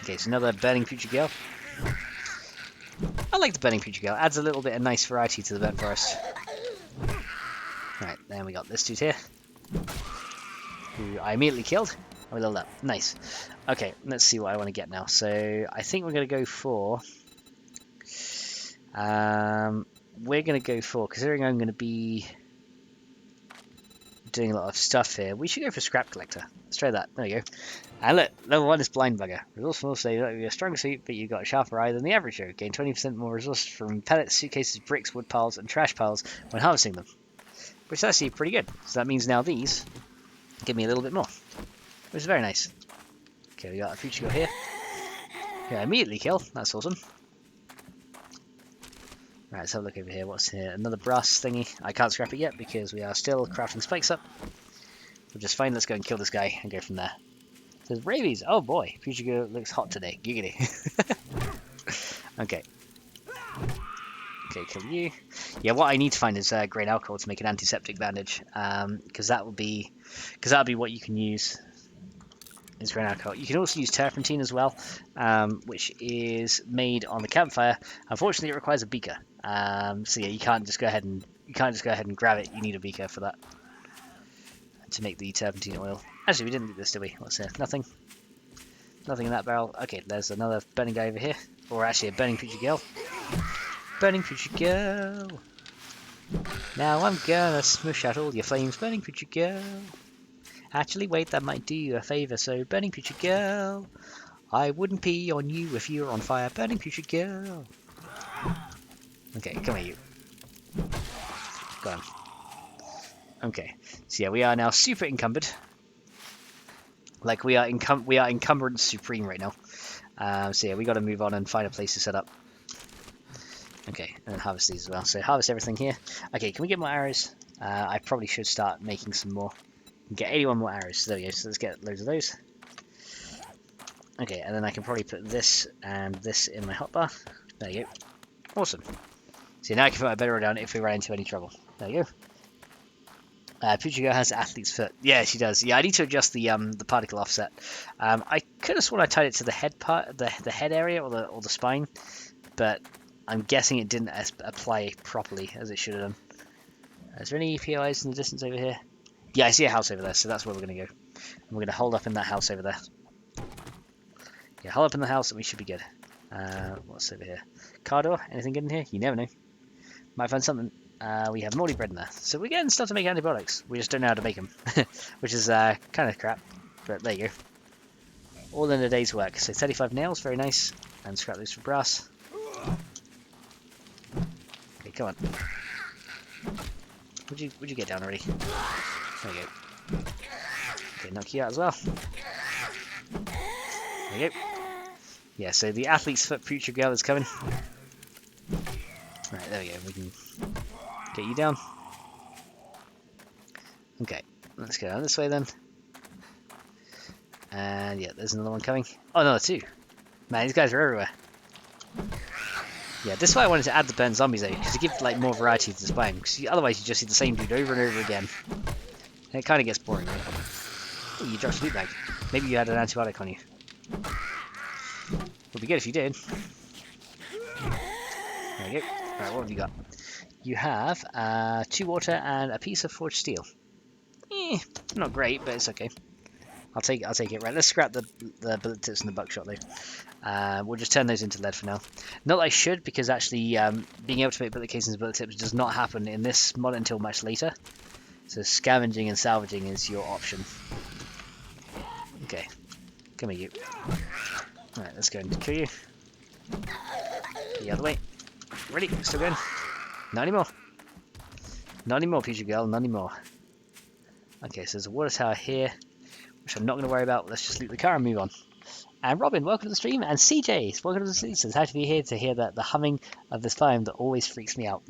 Okay, so another burning future girl. I like the burning future girl. Adds a little bit of nice variety to the burnt forest. Right, then we got this dude here, who I immediately killed. Oh, we leveled up. Nice. Okay, let's see what I want to get now. So I think we're going to go for. We're going to go for, considering I'm going to be doing a lot of stuff here, we should go for scrap collector. Let's try that. There we go. And look, level 1 is blind bugger. Resourceful, so you're a stronger suit, but you've got a sharper eye than the average Joe. Gain 20% more resources from pellets, suitcases, bricks, wood piles, and trash piles when harvesting them. Which is actually pretty good. So that means now these give me a little bit more. Which is very nice. Okay, we got a future girl here. Yeah, immediately kill. That's awesome. Right, let's have a look over here. What's here? Another brass thingy. I can't scrap it yet because we are still crafting spikes up. We're just fine. Let's go and kill this guy and go from there. There's rabies. Oh boy, future girl looks hot today. Giggity. Okay. Okay, kill you. Yeah, what I need to find is grain alcohol to make an antiseptic bandage. Because that'll be what you can use. Is grain alcohol. You can also use turpentine as well, which is made on the campfire. Unfortunately, it requires a beaker. So yeah, you can't just go ahead and grab it. You need a beaker for that to make the turpentine oil. Actually, we didn't do this, did we? What's here? Nothing. Nothing in that barrel. Okay, there's another burning guy over here, or actually a burning future girl. Burning future girl. Now I'm gonna smush out all your flames, burning future girl. Actually, wait, that might do you a favour, so burning future girl. I wouldn't pee on you if you were on fire, burning future girl. Okay, come here, you. Go on. Okay, so yeah, we are now super encumbered. Like, we are encumbrance supreme right now. So yeah, we got to move on and find a place to set up. Okay, and then harvest these as well. So harvest everything here. Okay, can we get more arrows? I probably should start making some more. Get 81 more arrows. So there we go. So let's get loads of those. Okay, and then I can probably put this and this in my hotbar. There you go. Awesome. So now I can put my bedroll down if we run into any trouble. There you go. Future Girl has athlete's foot. Yeah, she does. Yeah, I need to adjust the particle offset. I could have sworn I tied it to the head part, the head area or the spine, but I'm guessing it didn't apply properly as it should have done. Is there any POIs in the distance over here? Yeah, I see a house over there, so that's where we're going to go. And we're going to hold up in that house over there. Yeah, hold up in the house and we should be good. What's over here? Car door? Anything good in here? You never know. Might find something. We have moldy bread in there. So we're getting stuff to make antibiotics. We just don't know how to make them. Which is kind of crap. But there you go. All in a day's work. So 35 nails, very nice. And scrap those for brass. Okay, come on. Would you get down already? There you go. Okay, knock you out as well. There you go. Yeah, so the athlete's foot future girl is coming. Right, there we go. We can get you down. Okay, let's go down this way then. And yeah, there's another one coming. Oh no, two. Man, these guys are everywhere. Yeah, this is why I wanted to add the burnt zombies though, because it gives like more variety to the spine. Because otherwise you just see the same dude over and over again. And it kind of gets boring, right? Oh, you dropped a loot bag. Maybe you had an antibiotic on you. Would be good if you did. There you go. Right, what have you got? You have 2 water and a piece of forged steel. Not great, but it's okay. I'll take it. Right, let's scrap the bullet tips and the buckshot though. We'll just turn those into lead for now. Not that I should, because actually being able to make bullet casings and bullet tips does not happen in this mod until much later. So scavenging and salvaging is your option. Okay. Come here, you. Alright, let's go and kill you. Get the other way. Ready? Still going? Not anymore. Not anymore, Future Girl. Not anymore. Okay, so there's a water tower here, which I'm not going to worry about. Let's just loot the car and move on. And Robin, welcome to the stream. And CJ, welcome to the stream. Says, happy to be here to hear that the humming of this biome that always freaks me out.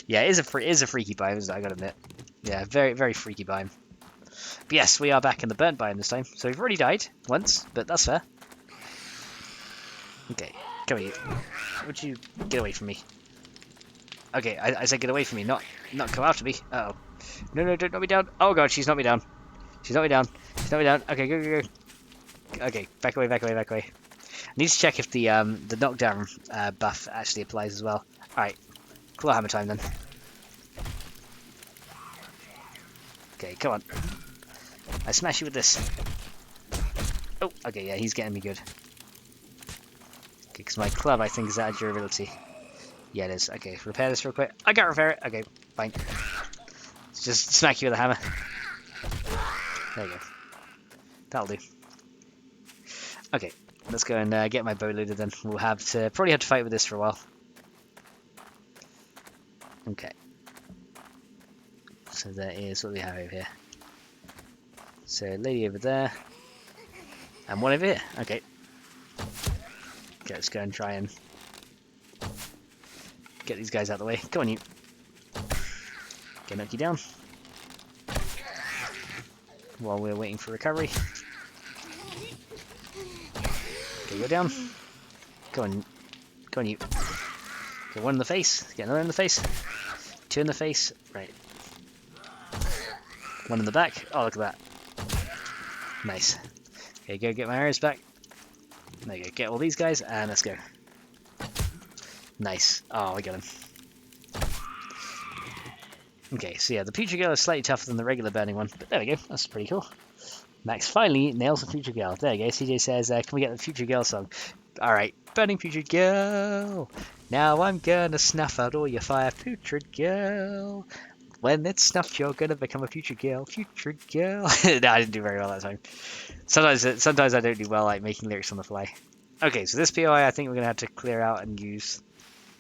Yeah, it is a freaky biome, isn't it? I gotta admit. Yeah, very, very freaky biome. But yes, we are back in the burnt biome this time. So we've already died once, but that's fair. Okay, come here. Would you get away from me? Okay, I said get away from me, not come after me. Uh oh. No, don't knock me down. Oh god, she's knocked me down. She's knocked me down. She's knocked me down. Okay, go. Okay, back away. I need to check if the knockdown buff actually applies as well. Alright, claw hammer time then. Okay, come on. I smash you with this. Oh, okay, yeah, he's getting me good. Okay, because my club, I think, is out of durability. Yeah, it is. Okay, repair this real quick. I can't repair it. Okay, fine. Let's just smack you with a hammer. There you go. That'll do. Okay, let's go and get my bow loaded then. We'll probably have to fight with this for a while. Okay. So there is what we have over here. So lady over there. And one over here. Okay. Okay, let's go and try and get these guys out of the way. Come on, you. Okay, knock you down. While we're waiting for recovery. Okay, go down. Go on, you. Okay, one in the face. Get another in the face. Two in the face. Right. One in the back. Oh, look at that. Nice. Okay, go get my arrows back. There you go. Get all these guys, and let's go. Nice. Oh, we got him. Okay, so yeah, the Future Girl is slightly tougher than the regular burning one, but there we go. That's pretty cool. Max finally nails the Future Girl. There you go. CJ says, can we get the Future Girl song? Alright, burning Future Girl. Now I'm gonna snuff out all your fire, Future Girl. When it's snuffed, you're gonna become a Future Girl. Future Girl. No, I didn't do very well that time. Sometimes I don't do well like making lyrics on the fly. Okay, so this POI I think we're gonna have to clear out and use,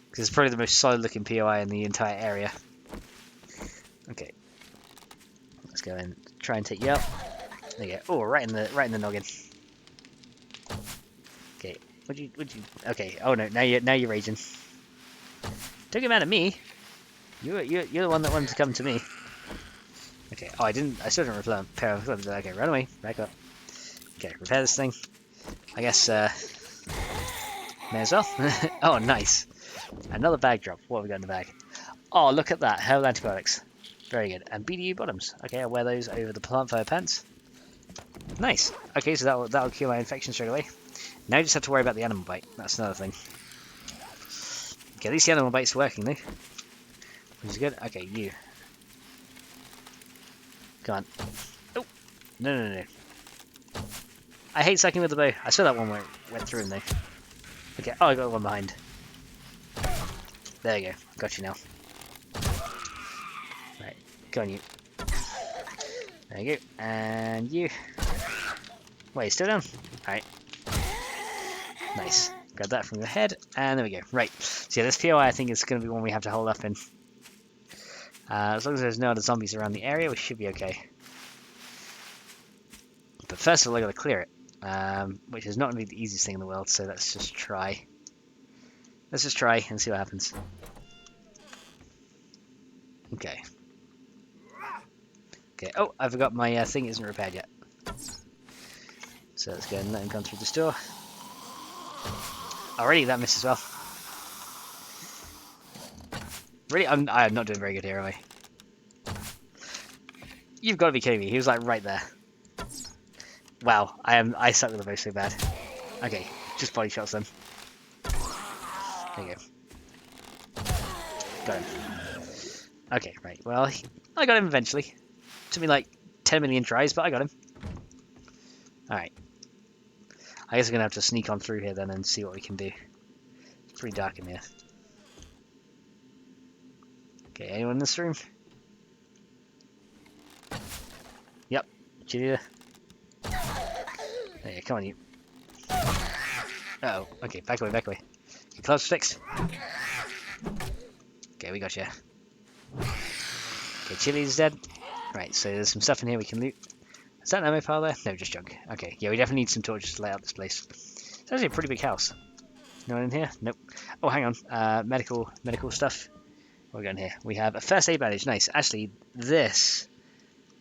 because it's probably the most solid looking POI in the entire area. Okay, let's go and try and take you out. There you go. Oh, right in the noggin. Okay, would you? Okay. Oh no, now you're raging. Don't get mad at me. You're the one that wanted to come to me. Okay. Oh, I still didn't repair. Okay, run away. Back up. Okay, repair this thing. I guess may as well. Oh, nice. Another bag drop. What have we got in the bag? Oh, look at that. Herbal antibiotics. Very good. And BDU bottoms. Okay, I'll wear those over the plant fire pants. Nice. Okay, so that'll cure my infection straight away. Now you just have to worry about the animal bite. That's another thing. Okay, at least the animal bite's working though. Which is good. Okay, you. Come on. Oh! No. I hate sucking with the bow. I saw that one went through him though. Okay, oh, I got one behind. There you go. Got you now. Right, go on you. There you go. And you. Wait, still down? Alright. Nice. Grab that from your head, and there we go. Right. So yeah, this POI I think is going to be one we have to hold up in. As long as there's no other zombies around the area, we should be okay. But first of all, I got to clear it, which is not going to be the easiest thing in the world. So let's just try. Let's just try and see what happens. Okay. Okay. Oh, I forgot my thing isn't repaired yet. So let's go and let him come through this door. Already that missed as well. Really? I'm not doing very good here, am I? You've got to be kidding me. He was like right there. Wow, I suck with the bow so bad. Okay, just body shots then. There you go. Got him. Okay, right. Well, I got him eventually. Took me like 10 million tries, but I got him. Alright. I guess we're going to have to sneak on through here then and see what we can do. It's pretty dark in here. Okay, anyone in this room? Yep. Cheetah. There you go, come on, you. Uh oh, okay, back away, back away. Your club's fixed. Okay, we got you. Okay, Chili's dead. Right, so there's some stuff in here we can loot. Is that an ammo pile there? No, just junk. Okay, yeah, we definitely need some torches to lay out this place. It's actually a pretty big house. No one in here? Nope. Oh, hang on. Medical stuff. What we got in here? We have a first aid bandage. Nice. Actually, this,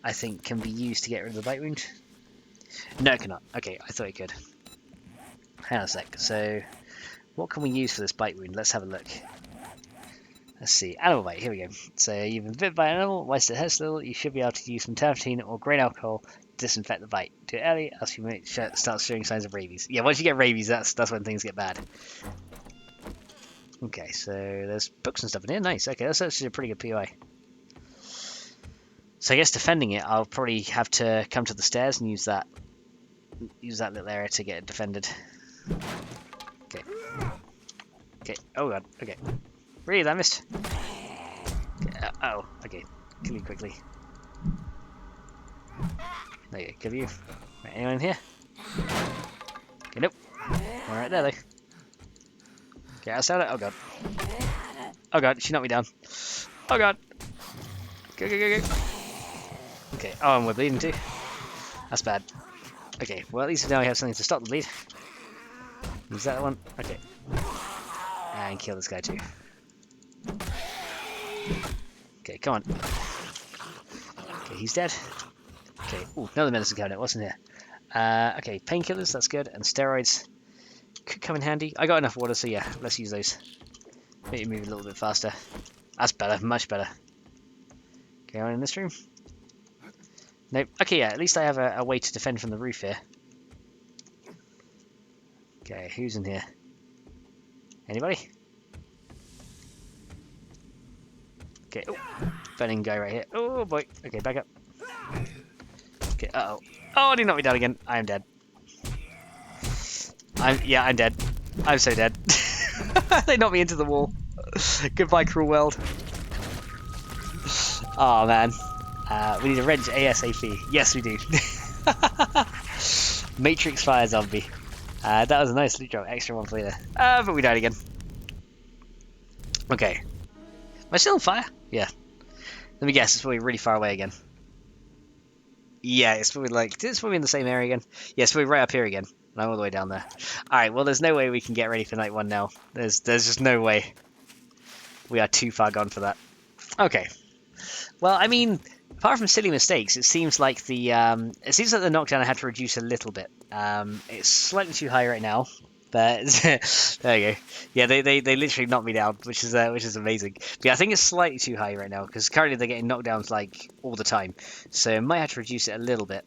I think, can be used to get rid of the bite wound. No, it cannot. Okay, I thought it could. Hang on a sec. So, what can we use for this bite wound? Let's have a look. Let's see. Animal bite. Here we go. So, you've been bitten by an animal. Whilst it hurts a little, you should be able to use some terpentine or grain alcohol to disinfect the bite. Do it early, else you might start showing signs of rabies. Yeah, once you get rabies, that's when things get bad. Okay, so there's books and stuff in here. Nice. Okay, that's actually a pretty good POI. So I guess defending it, I'll probably have to come to the stairs and use that little area to get it defended. Okay. Okay. Oh god. Okay. Really, that missed. Okay. Oh. Okay. Kill you quickly. There you go. Kill you. Right, anyone in here? Okay. Nope. All right there though. Okay, outside it. Oh god. Oh god. She knocked me down. Oh god. Go go go go. Okay. Oh, and we're bleeding too. That's bad. Okay. Well, at least now we have something to stop the bleed. Is that the one? Okay. And kill this guy too. Okay, come on. Okay, he's dead. Okay, ooh, another medicine cabinet, wasn't here? Okay, painkillers, that's good, and steroids could come in handy. I got enough water, so yeah, let's use those. Make it move a little bit faster. That's better, much better. Okay, on in this room. Nope. Okay, yeah, at least I have a way to defend from the roof here. Okay, who's in here? Anybody? Okay, oh, burning guy right here. Oh boy. Okay, back up. Okay, uh-oh. Oh, he knocked me down again. I am dead. I'm dead. I'm so dead. They knocked me into the wall. Goodbye, cruel world. Oh man. We need a wrench ASAP. Yes, we do. Matrix fire zombie. That was a nice loot drop. Extra one for you there. But we died again. Okay. Am I still on fire? Yeah. Let me guess, it's probably really far away again. Yeah, it's probably in the same area again. Yeah, it's probably right up here again. And I'm all the way down there. Alright, well there's no way we can get ready for night one now. There's just no way. We are too far gone for that. Okay. Well, I mean, apart from silly mistakes, it seems like the knockdown I had to reduce a little bit. It's slightly too high right now. But there you go. Yeah, they literally knocked me down, which is amazing. But yeah, I think it's slightly too high right now because currently they're getting knockdowns like all the time, so I might have to reduce it a little bit.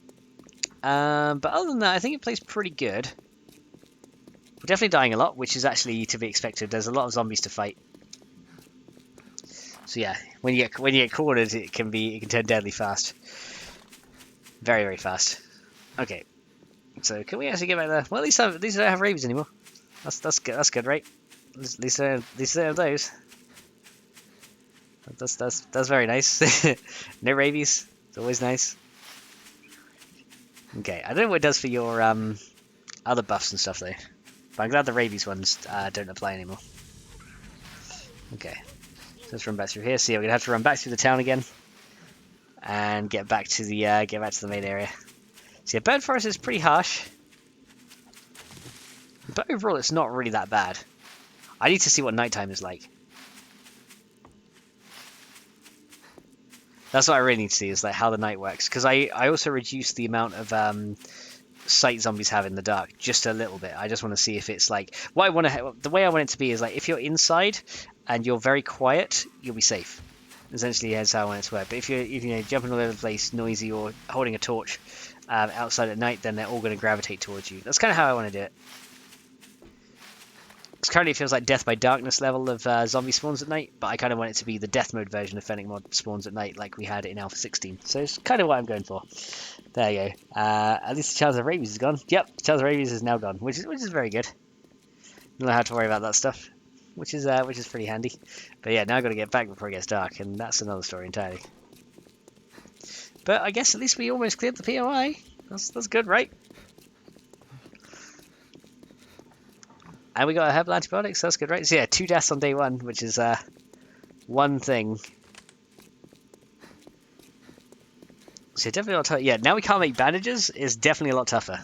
But other than that, I think it plays pretty good. We're definitely dying a lot, which is actually to be expected. There's a lot of zombies to fight. So yeah, when you get cornered, it can turn deadly fast. Very, very fast. Okay. So can we actually get back there? Well, at least I don't have rabies anymore. That's good. That's good, right? At least I don't have those. That's very nice. No rabies. It's always nice. Okay, I don't know what it does for your other buffs and stuff though, but I'm glad the rabies ones don't apply anymore. Okay, so let's run back through here. So yeah, we're gonna have to run back through the town again and get back to the main area. So yeah, bird forest is pretty harsh, but overall it's not really that bad. I need to see what nighttime is like. That's what I really need to see, is like how the night works, because I also reduced the amount of sight zombies have in the dark just a little bit. I just want to see if it's like the way I want it to be is like if you're inside and you're very quiet, you'll be safe. Essentially, that's how I want it to work. But if you're jumping all over the place, noisy, or holding a torch outside at night, then they're all going to gravitate towards you. That's kind of how I want to do it. Because currently it feels like Death by Darkness level of zombie spawns at night, but I kind of want it to be the Death Mode version of FennecMod spawns at night like we had it in Alpha 16. So it's kind of what I'm going for. There you go. At least the chance of rabies is gone. Yep, the chance of rabies is now gone, which is very good. Don't have to worry about that stuff, which is pretty handy. But yeah, now I've got to get back before it gets dark, and that's another story entirely. But I guess at least we almost cleared the POI. That's good, right? And we got a herbal antibiotics, that's good, right? So yeah, 2 deaths on day 1, which is one thing. So definitely a lot tougher. Yeah, now we can't make bandages is definitely a lot tougher.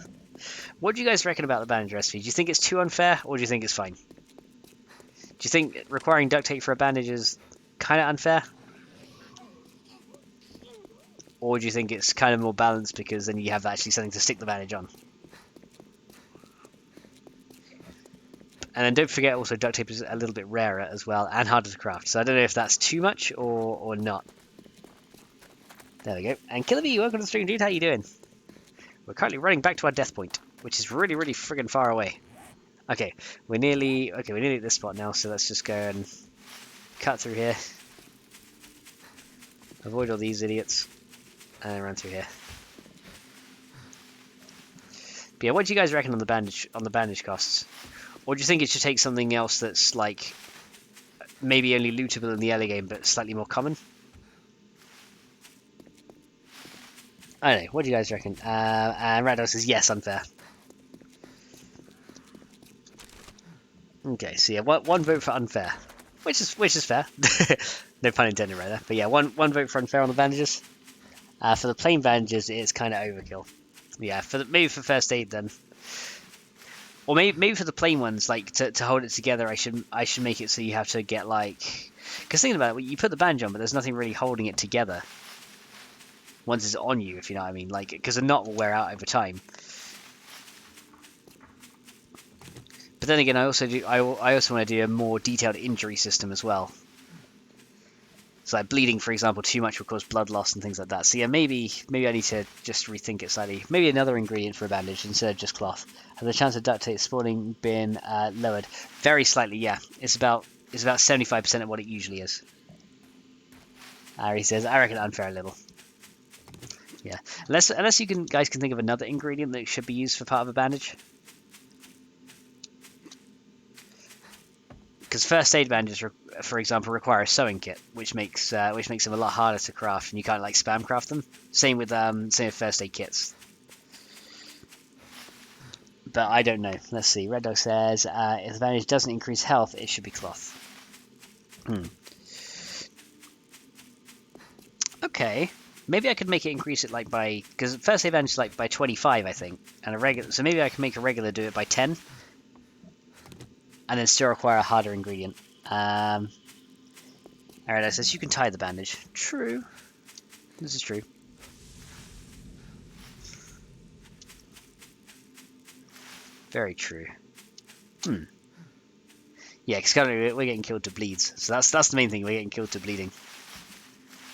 What do you guys reckon about the bandage recipe? Do you think it's too unfair, or do you think it's fine? Do you think requiring duct tape for a bandage is kind of unfair? Or do you think it's kind of more balanced because then you have actually something to stick the bandage on? And then don't forget also duct tape is a little bit rarer as well and harder to craft. So I don't know if that's too much or not. There we go. And Killer Bee, welcome to the stream, dude. How you doing? We're currently running back to our death point, which is really, really friggin' far away. Okay, we're nearly at this spot now, so let's just go and cut through here. Avoid all these idiots. And run through here. But yeah, what do you guys reckon on the bandage costs? Or do you think it should take something else that's like maybe only lootable in the early game but slightly more common? I don't know, what do you guys reckon? And Rados says yes, unfair. Okay, so yeah, one vote for unfair. Which is fair. No pun intended right there. But yeah, one vote for unfair on the bandages. For the plain bandages, it's kind of overkill. Yeah, maybe for first aid then, or maybe for the plain ones, like to hold it together, I should make it so you have to get like, because thinking about it, you put the bandage on, but there's nothing really holding it together once it's on you, if you know what I mean, like because the knot will wear out over time. But then again, I also want to do a more detailed injury system as well. So like bleeding, for example, too much will cause blood loss and things like that. So yeah, maybe I need to just rethink it slightly. Maybe another ingredient for a bandage instead of just cloth. Have the chance of duct tape spawning been lowered? Very slightly, yeah. It's about 75% of what it usually is. He says, I reckon unfair a little. Yeah, unless you guys can think of another ingredient that should be used for part of a bandage. Because first aid bandages, for example, require a sewing kit, which makes them a lot harder to craft, and you can't like spam craft them. Same with first aid kits. But I don't know. Let's see. Red Dog says if the bandage doesn't increase health, it should be cloth. Okay, maybe I could make it increase it like by, because first aid bandage is like by 25, I think, and a regular. So maybe I can make a regular do it by 10. And then still require a harder ingredient. Alright, it says you can tie the bandage. True. This is true. Very true. Yeah, because currently we're getting killed to bleeds. So that's the main thing, we're getting killed to bleeding.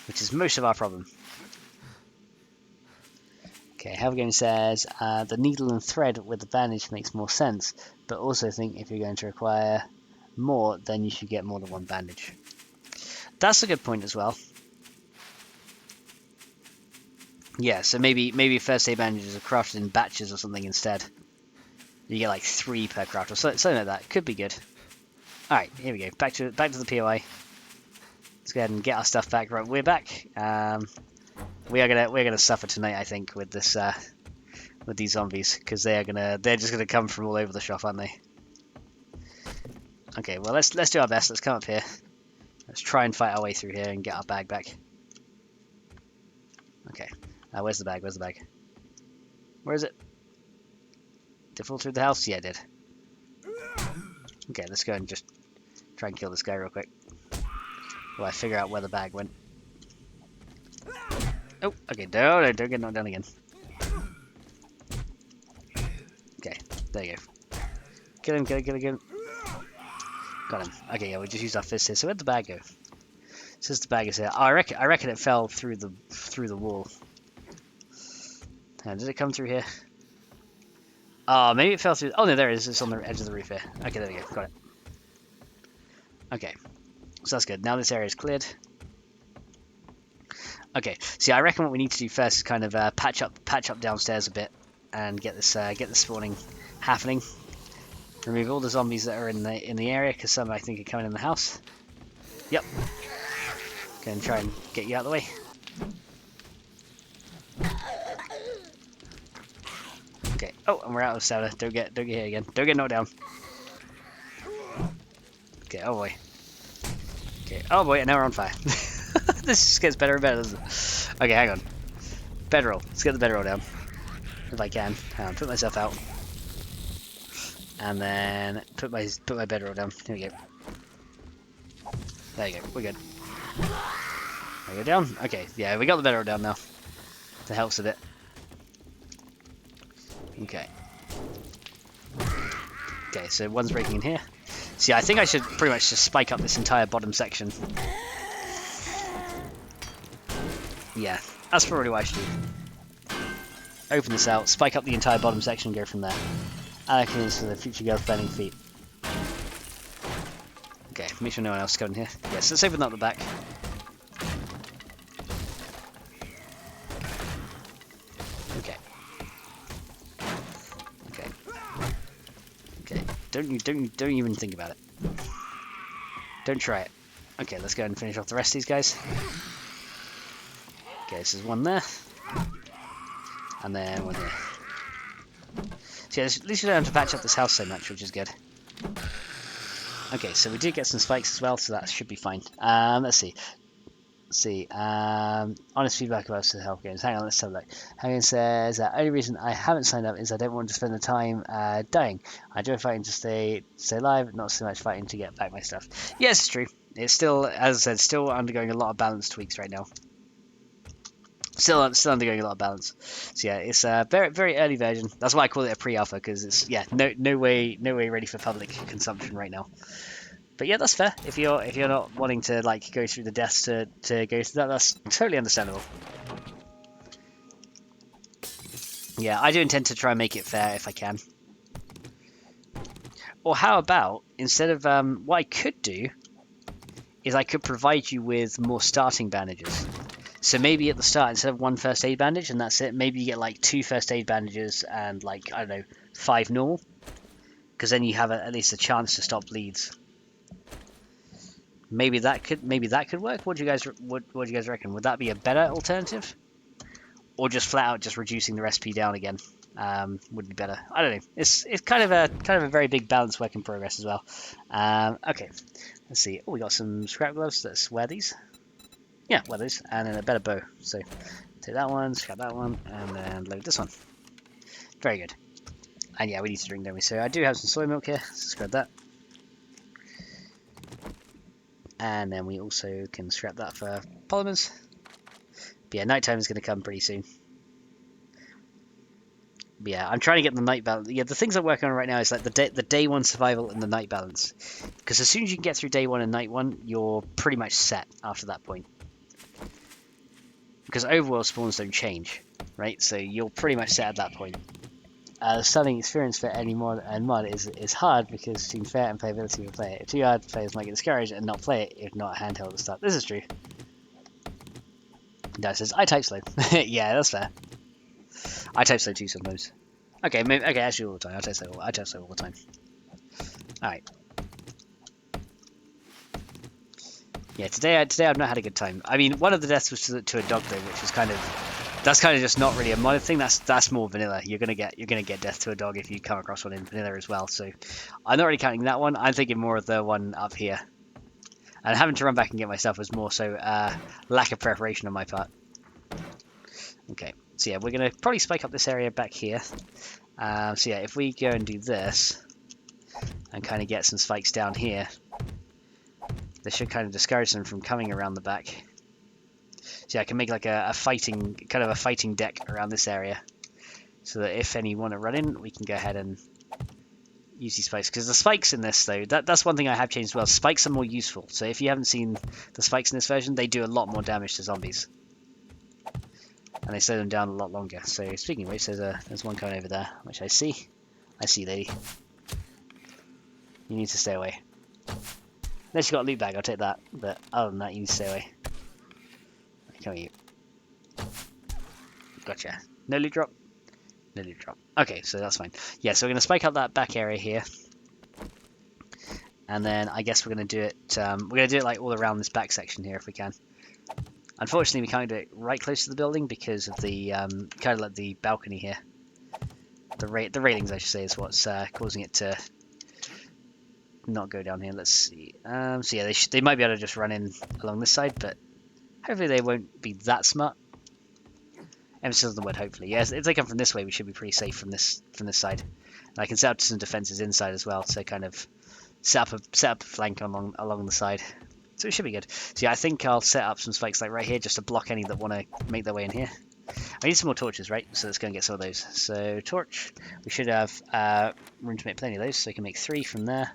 Which is most of our problem. Okay, Helvgame says, the needle and thread with the bandage makes more sense, but also think if you're going to require more, then you should get more than one bandage. That's a good point as well. Yeah, so maybe first aid bandages are crafted in batches or something instead. You get like 3 per craft or something like that. Could be good. Alright, here we go. Back to the POI. Let's go ahead and get our stuff back. Right, we're back. We're gonna suffer tonight, I think, with this with these zombies, because they're just gonna come from all over the shop, aren't they? Okay, well let's do our best. Let's come up here. Let's try and fight our way through here and get our bag back. Okay, where's the bag? Where's the bag? Where is it? Did it fall through the house? Yeah, it did. Okay, let's go and just try and kill this guy real quick while I figure out where the bag went. Oh, okay, don't get knocked down again. Okay, there you go. Kill him. Got him. Okay, yeah, we just used our fist here. So where'd the bag go? It says the bag is here. Oh, I reckon it fell through the wall. Did it come through here? Oh, maybe it fell through. Oh no, there it is. It's on the edge of the roof here. Okay, there we go. Got it. Okay, so that's good. Now this area is cleared. Okay, see, I reckon what we need to do first is kind of patch up downstairs a bit and get this spawning happening. Remove all the zombies that are in the area, because some I think are coming in the house. Yep. Go and try and get you out of the way. Okay. Oh, and we're out of stamina. Don't get hit again. Don't get knocked down. oh boy. Okay, oh boy, and now we're on fire. This just gets better and better, doesn't it? Okay, hang on. Bedroll. Let's get the bedroll down. If I can. Hang on, put myself out. And then put my bedroll down. Here we go. There you go, we're good. There we go down. Okay, yeah, we got the bedroll down now. That helps a bit. Okay. Okay, so one's breaking in here. See, I think I should pretty much just spike up this entire bottom section. Yeah, that's probably what I should do. Open this out, spike up the entire bottom section, and go from there. Allocate to the future girl's burning feet. Okay, make sure no one else is going here. Yes, let's open up the back. Okay. Okay. Okay. Don't even think about it. Don't try it. Okay, let's go ahead and finish off the rest of these guys. Okay, this is one there. And then one here. So yeah, at least we don't have to patch up this house so much, which is good. Okay, so we did get some spikes as well, so that should be fine. Let's see. Honest feedback about the health games. Hang on, let's have a look. Hagen says, the only reason I haven't signed up is I don't want to spend the time dying. I enjoy fighting to stay alive, not so much fighting to get back my stuff. Yes, it's true. It's still, as I said, still undergoing a lot of balance tweaks right now. Still undergoing a lot of balance. So yeah, it's a very early version. That's why I call it a pre-alpha, because it's no way ready for public consumption right now. But yeah, that's fair. If you're not wanting to like go through the deaths to go through that, that's totally understandable. Yeah, I do intend to try and make it fair if I can. Or how about, instead of what I could do is I could provide you with more starting bandages. So maybe at the start, instead of one first aid bandage and that's it, maybe you get like 2 first aid bandages and like, I don't know, 5 normal. Because then you have at least a chance to stop bleeds. Maybe that could work. What do you guys reckon? Would that be a better alternative? Or just flat out just reducing the recipe down again would be better. I don't know. It's kind of a very big balance work in progress as well. Okay, let's see. Oh, we got some scrap gloves. Let's wear these. Yeah, wear those, and then a better bow. So take that one, scrap that one, and then load this one. Very good. And yeah, we need to drink, don't we? So I do have some soy milk here. So scrap that. And then we also can scrap that for polymers. But yeah, nighttime is going to come pretty soon. But yeah, I'm trying to get the night balance. Yeah, the things I'm working on right now is like the day 1 survival and the night balance. Because as soon as you can get through day 1 and night 1, you're pretty much set after that point. Because overworld spawns don't change, right? So you're pretty much set at that point. The starting experience for any mod is hard because between fair and playability of play it. If too hard, players might get discouraged and not play it if not handheld at the start. This is true. Dad says, I type slow. Yeah, that's fair. I type slow too sometimes. Okay, maybe, okay, actually all the time. I type slow all the time. Alright. Yeah, today I've not had a good time. I mean, one of the deaths was to a dog though, which was kind of just not really a modded thing. That's more vanilla. You're gonna get death to a dog if you come across one in vanilla as well. So I'm not really counting that one. I'm thinking more of the one up here. And having to run back and get my stuff was more so lack of preparation on my part. Okay, so yeah, we're gonna probably spike up this area back here. So yeah, if we go and do this and kind of get some spikes down here. This should kind of discourage them from coming around the back. So yeah, I can make like a fighting deck around this area, so that if any want to run in, we can go ahead and use these spikes. Because the spikes in this though, that's one thing I have changed as well. Spikes are more useful. So if you haven't seen the spikes in this version, they do a lot more damage to zombies, and they slow them down a lot longer. So speaking of which, there's one coming over there, which I see. I see, lady. You need to stay away. Unless you've got a loot bag, I'll take that. But other than that, you need to stay away. Come here. Gotcha. No loot drop? No loot drop. Okay, so that's fine. Yeah, so we're going to spike up that back area here. And then I guess we're going to do it... we're going to do it like all around this back section here if we can. Unfortunately, we can't do it right close to the building because of the... kind of like the balcony here. The railings, I should say, is what's causing it to... not go down here. Let's see. So yeah, they might be able to just run in along this side, but hopefully they won't be that smart. Emphasis on the word hopefully. Yes, if they come from this way, we should be pretty safe from this side. And I can set up some defenses inside as well to kind of set up a flank along the side. So it should be good. So yeah, I think I'll set up some spikes like right here just to block any that want to make their way in here. I need some more torches, right? So let's go and get some of those. So torch, we should have room to make plenty of those. So we can make 3 from there,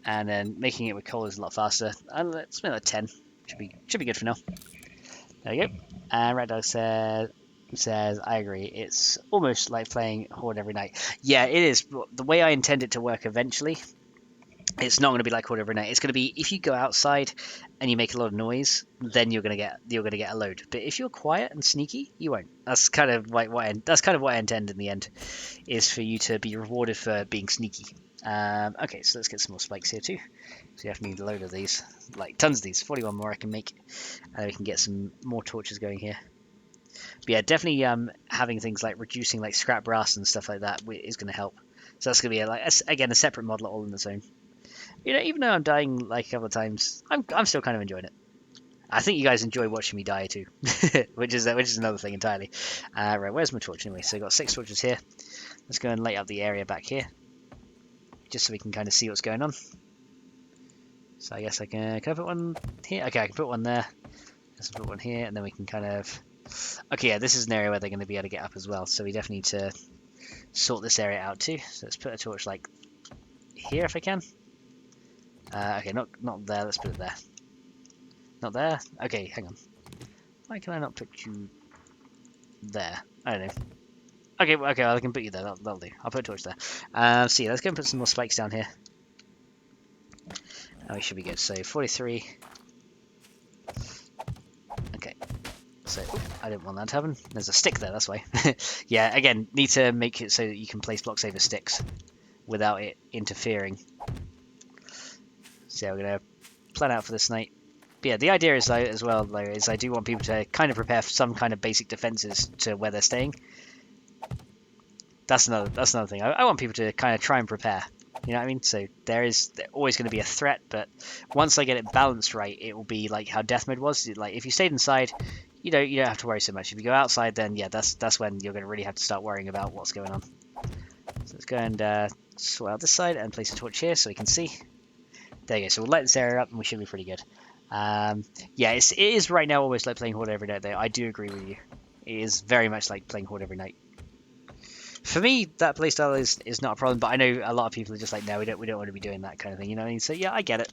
and then making it with coal is a lot faster. And let's make that 10. Should be good for now. There we go. And Red Dog says I agree. It's almost like playing Horde every night. Yeah, it is. The way I intend it to work eventually, it's not going to be like Horde every night. It's going to be if you go outside and you make a lot of noise, then you're going to get a load. But if you're quiet and sneaky, you won't. That's kind of what I intend in the end, is for you to be rewarded for being sneaky. Okay, so let's get some more spikes here too. So you have to need a load of these, like tons of these. 41 more I can make, and we can get some more torches going here. But yeah, definitely having things like reducing like scrap brass and stuff like that is going to help. So that's going to be again a separate model all in its own. You know, even though I'm dying like a couple of times, I'm still kind of enjoying it. I think you guys enjoy watching me die too, which is another thing entirely. Right, where's my torch anyway? So I've got 6 torches here. Let's go and light up the area back here, just so we can kind of see what's going on. So I guess can I put one here? Okay, I can put one there. Let's put one here, and then we can kind of... Okay, yeah, this is an area where they're going to be able to get up as well, so we definitely need to sort this area out too. So let's put a torch like here if I can. Okay, not there, let's put it there. Not there? Okay, hang on. Why can I not put you there? I don't know. Okay, well, I can put you there, that'll do. I'll put a torch there. So yeah, let's go and put some more spikes down here. Oh, we should be good. So 43. Okay. So I didn't want that to happen. There's a stick there, that's why. Yeah, again, need to make it so that you can place blocks over sticks without it interfering. So yeah, we're going to plan out for this night. But yeah, the idea is as well, though, is I do want people to kind of prepare for some kind of basic defenses to where they're staying. That's another thing. I want people to kind of try and prepare. You know what I mean? So there's always going to be a threat, but once I get it balanced right, it will be like how death mode was. Like if you stayed inside, you don't have to worry so much. If you go outside, then yeah, that's when you're going to really have to start worrying about what's going on. So let's go and sort out this side and place a torch here so we can see. There you go. So we'll light this area up and we should be pretty good. Yeah, it is right now almost like playing Horde every night though. I do agree with you. It is very much like playing Horde every night. For me, that playstyle is not a problem, but I know a lot of people are just like, no, we don't want to be doing that kind of thing, you know what I mean? So yeah, I get it.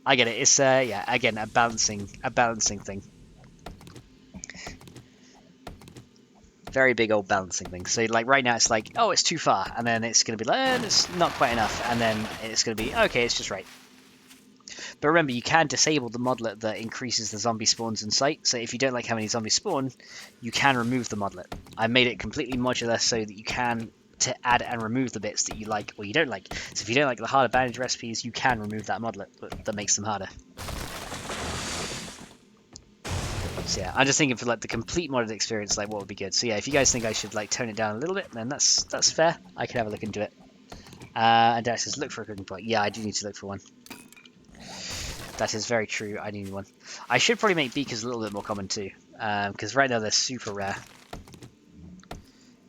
It's yeah, again, a balancing thing. Very big old balancing thing. So like right now, it's like, oh, it's too far, and then it's gonna be like, it's not quite enough, and then it's gonna be okay, it's just right. But remember, you can disable the modlet that increases the zombie spawns in sight. So if you don't like how many zombies spawn, you can remove the modlet. I made it completely modular so that you can add and remove the bits that you like or you don't like. So if you don't like the harder bandage recipes, you can remove that modlet that makes them harder. So yeah, I'm just thinking for like the complete modded experience, like what would be good. So yeah, if you guys think I should like tone it down a little bit, then that's fair. I can have a look into it. And Dash says, look for a cooking pot. Yeah, I do need to look for one. That is very true. I need one. I should probably make beakers a little bit more common too, because right now they're super rare,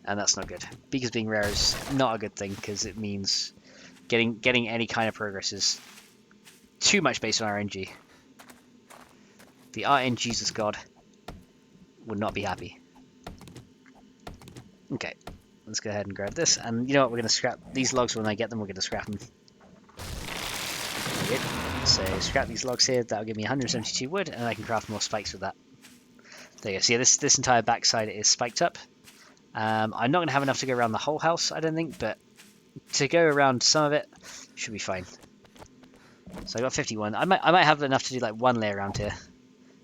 and that's not good. Beakers being rare is not a good thing because it means getting any kind of progress is too much based on RNG. The RNGesus God would not be happy. Okay, let's go ahead and grab this, and you know what? We're going to scrap these logs when I get them. We're going to scrap them. Yep. So scrap these logs here, that'll give me 172 wood, and I can craft more spikes with that. There you go. So yeah, this entire backside is spiked up. I'm not going to have enough to go around the whole house, I don't think, but to go around some of it, should be fine. So I got 51. I might have enough to do like one layer around here.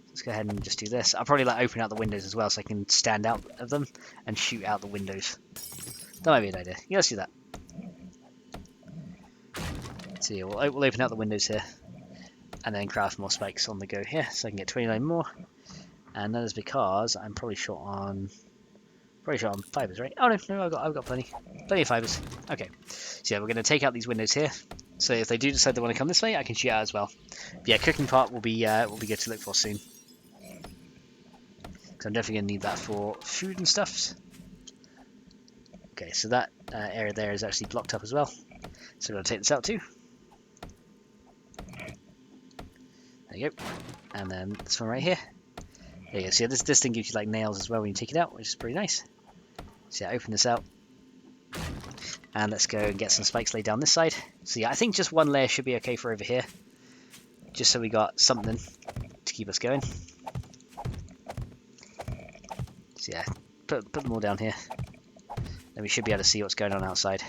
Let's go ahead and just do this. I'll probably like open out the windows as well, so I can stand out of them and shoot out the windows. That might be an idea. Yeah, let's do that. So yeah, we'll open out the windows here, and then craft more spikes on the go here, so I can get 29 more. And that is because I'm probably short on fibers, right? Oh no, I've got plenty of fibers. Okay, so yeah, we're going to take out these windows here, So if they do decide they want to come this way, I can shoot out as well. But yeah, cooking part will be good to look for soon. So I'm definitely going to need that for food and stuff. Okay, so that area there is actually blocked up as well. So we're going to take this out too. There you go. And then this one right here. There you go. So yeah, this thing gives you like nails as well when you take it out, which is pretty nice. So yeah, open this out. And let's go and get some spikes laid down this side. So yeah, I think just one layer should be okay for over here. Just so we got something to keep us going. So yeah, put them all down here. Then we should be able to see what's going on outside.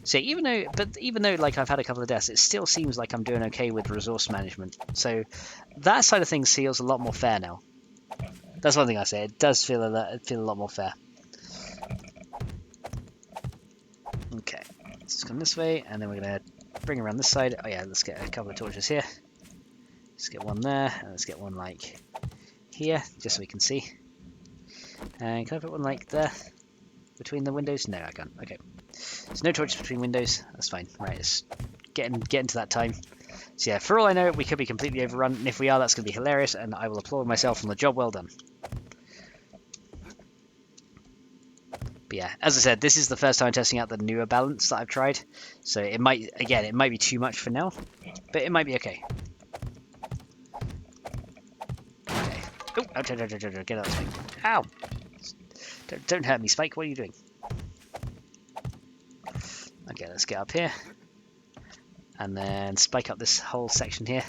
So even though like I've had a couple of deaths, it still seems like I'm doing okay with resource management. So that side of things feels a lot more fair now. That's one thing I say. It does feel a lot more fair. Okay, let's come this way, and then we're gonna bring around this side. Oh yeah, let's get a couple of torches here. Let's get one there, and let's get one like here, just so we can see. And can I put one like there between the windows? No, I can't. Okay, so no torches between windows. That's fine. Right, it's getting to that time. So yeah, for all I know, we could be completely overrun, and if we are, that's going to be hilarious, and I will applaud myself on the job well done. But yeah, as I said, this is the first time testing out the newer balance that I've tried, so it might be too much for now, but it might be okay. Okay. Oh, get out, Spike. Ow! Don't hurt me, Spike. What are you doing? Okay, let's get up here. And then spike up this whole section here.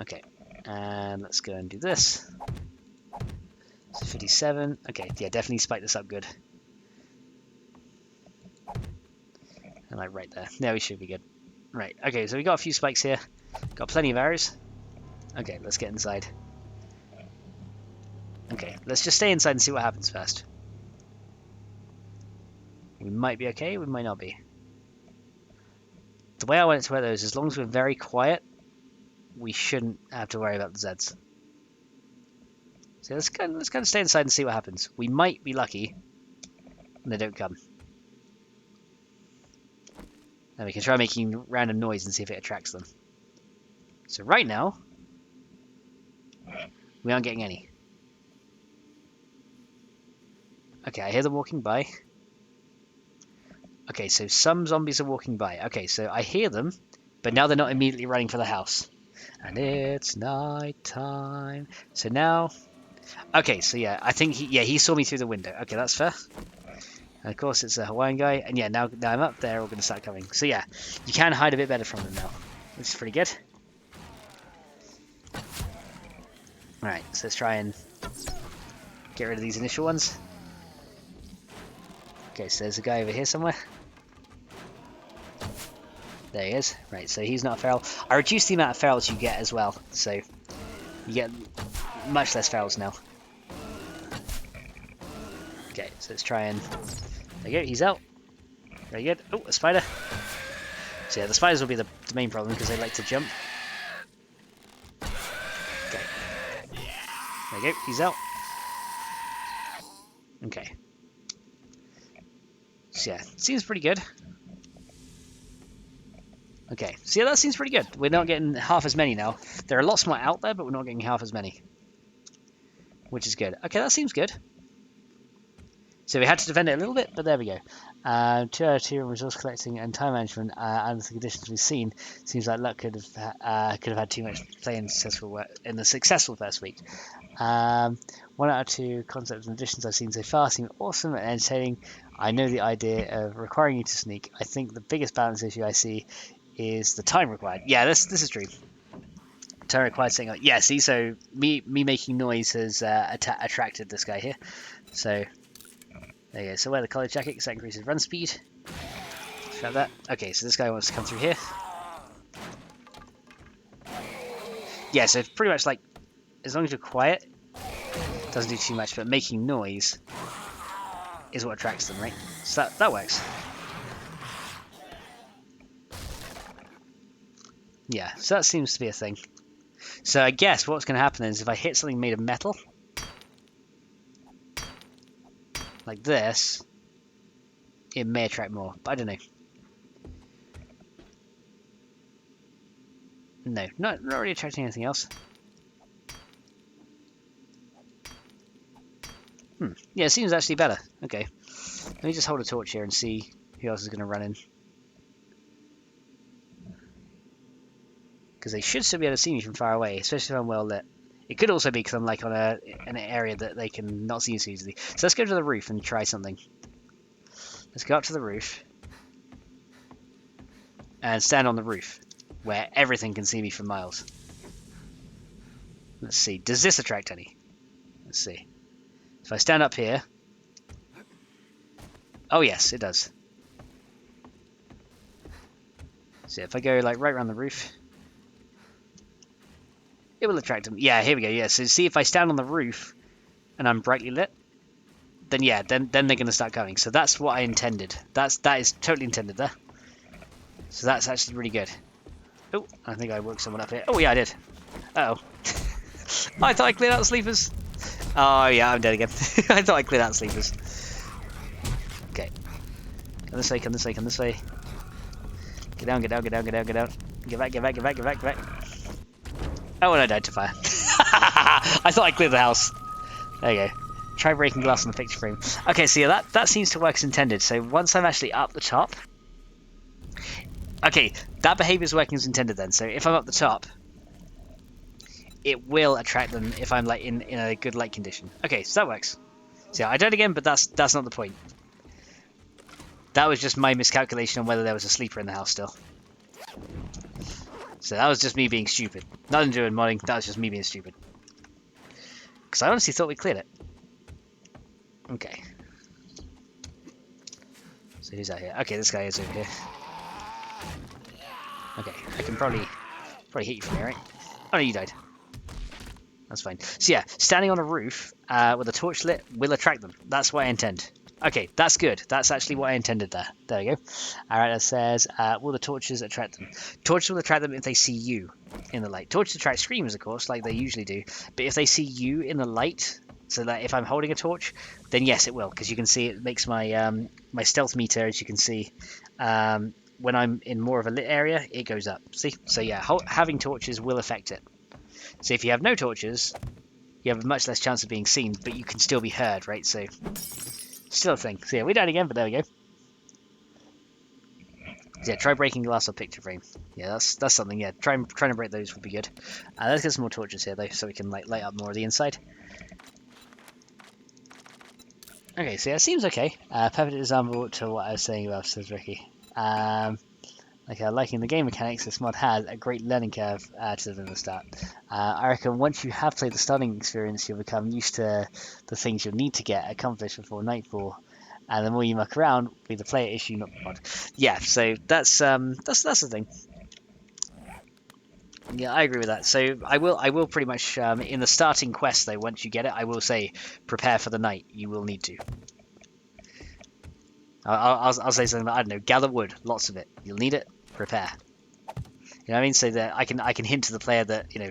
Okay, and let's go and do this. So 57. Okay, yeah, definitely spike this up good. And like right there. There we should be good. Right, okay, so we got a few spikes here. Got plenty of arrows. Okay, let's get inside. Okay, let's just stay inside and see what happens first. We might be okay, we might not be. The way I want it to work though is as long as we're very quiet, we shouldn't have to worry about the Zeds. So let's kind of stay inside and see what happens. We might be lucky and they don't come. And we can try making random noise and see if it attracts them. So right now, we aren't getting any. Okay, I hear them walking by. Okay, so some zombies are walking by. Okay, so I hear them, but now they're not immediately running for the house. And it's night time. So now... Okay, so yeah, I think he saw me through the window. Okay, that's fair. And of course, it's a Hawaiian guy. And yeah, now I'm up there, we're going to start coming. So yeah, you can hide a bit better from them now. Which is pretty good. Alright, so let's try and get rid of these initial ones. Okay, so there's a guy over here somewhere. There he is. Right, so he's not a feral. I reduced the amount of ferals you get as well, so you get much less ferals now. Okay, so let's try and... There you go, he's out. Very good. Oh, a spider. So yeah, the spiders will be the main problem because they like to jump. Okay. There you go, he's out. Okay. So yeah, seems pretty good. Okay, so yeah, that seems pretty good. We're not getting half as many now. There are lots more out there, but we're not getting half as many. Which is good. Okay, that seems good. So we had to defend it a little bit, but there we go. 2 out of 2 in resource collecting and time management, and the conditions we've seen, seems like luck could have had too much play in the successful first week. 1 out of 2 concepts and additions I've seen so far seem awesome and entertaining. I know the idea of requiring you to sneak. I think the biggest balance issue I see is the time required. Yeah, this is true. Time required saying, like, yeah, see, so me making noise has attracted this guy here. So there you go. So wear the collar jacket because that increases run speed. Let's grab that. Okay, so this guy wants to come through here. Yeah, so pretty much like, as long as you're quiet, it doesn't do too much, but making noise is what attracts them, right? So that works. Yeah, so that seems to be a thing. So I guess what's going to happen is if I hit something made of metal, like this, it may attract more, but I don't know. No, not really attracting anything else. Yeah, it seems actually better. Okay. Let me just hold a torch here and see who else is going to run in. Because they should still be able to see me from far away, especially if I'm well lit. It could also be because I'm like on an area that they can not see me so easily. So let's go to the roof and try something. Let's go up to the roof. And stand on the roof, where everything can see me for miles. Let's see. Does this attract any? Let's see. If I stand up here... Oh yes, it does. So if I go like right around the roof... It will attract them. Yeah, here we go. Yeah, so see if I stand on the roof and I'm brightly lit, then yeah, then they're going to start coming. So that's what I intended. That is totally intended there. So that's actually really good. Oh, I think I woke someone up here. Oh yeah, I did. Uh-oh. I thought I cleared out the sleepers. Oh yeah, I'm dead again. I thought I cleared out the sleepers. Okay. Come this way, come this way, come this way. Get down, get down, get down, get down, get down. Get back, get back, get back, get back, get back. Oh, and I died to fire. I thought I cleared the house. There you go. Try breaking glass on the picture frame. Okay, so yeah, that seems to work as intended. So once I'm actually up the top... Okay, that behavior is working as intended then. So if I'm up the top, it will attract them if I'm like in a good light condition. Okay, so that works. So yeah, I died again, but that's not the point. That was just my miscalculation on whether there was a sleeper in the house still. So that was just me being stupid. Nothing to do with modding, that was just me being stupid. Because I honestly thought we cleared it. Okay. So who's out here? Okay, this guy is over here. Okay, I can probably hit you from here, right? Oh no, you died. That's fine. So yeah, standing on a roof with a torch lit will attract them. That's what I intend. Okay, that's good. That's actually what I intended there. There we go. Alright, that says, will the torches attract them? Torches will attract them if they see you in the light. Torches attract screamers, of course, like they usually do. But if they see you in the light, so that if I'm holding a torch, then yes, it will. Because you can see it makes my my stealth meter, as you can see, when I'm in more of a lit area, it goes up. See? So yeah, having torches will affect it. So if you have no torches, you have a much less chance of being seen, but you can still be heard, right? So... Still a thing. So yeah, we died again, but there we go. So yeah, try breaking glass or picture frame. Yeah, that's something. Yeah, trying to break those would be good. Let's get some more torches here though, so we can like light up more of the inside. Okay, so yeah, it seems okay. Perfect example to what I was saying about, says Ricky. Liking the game mechanics, this mod has a great learning curve to the start. I reckon once you have played the starting experience, you'll become used to the things you'll need to get accomplished before nightfall, and the more you muck around, will be the player issue, not the mod. Yeah, so that's the thing. Yeah, I agree with that. So I will pretty much in the starting quest though, once you get it, I will say prepare for the night. You will need to. I'll say something like, I don't know, gather wood, lots of it. You'll need it, prepare. You know what I mean? So that I can hint to the player that, you know,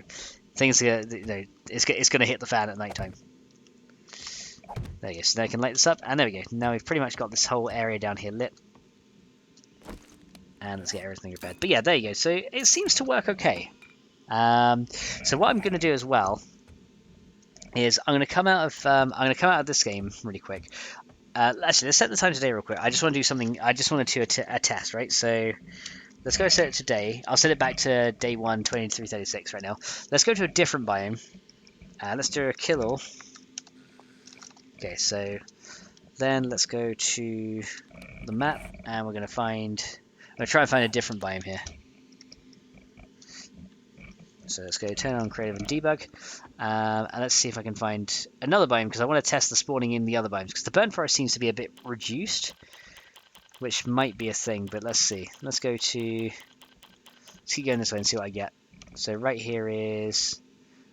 things are, you know, it's going to hit the fan at night time. There you go. So now I can light this up, and there we go. Now we've pretty much got this whole area down here lit. And let's get everything repaired. But yeah, there you go. So it seems to work okay. So what I'm going to do as well is I'm going to come out of this game really quick. Actually, let's set the time today real quick. I just want to do something. I just want to do a test, right? So let's go set it today. I'll set it back to day 1, 23:36 right now. Let's go to a different biome. Let's do a kill all. Okay, so then let's go to the map, and we're going to find... I'm going to try and find a different biome here. So let's go turn on creative and debug, and let's see if I can find another biome, because I want to test the spawning in the other biomes, because the burnt forest seems to be a bit reduced, which might be a thing, but let's see. Let's go to... Let's keep going this way and see what I get. So right here is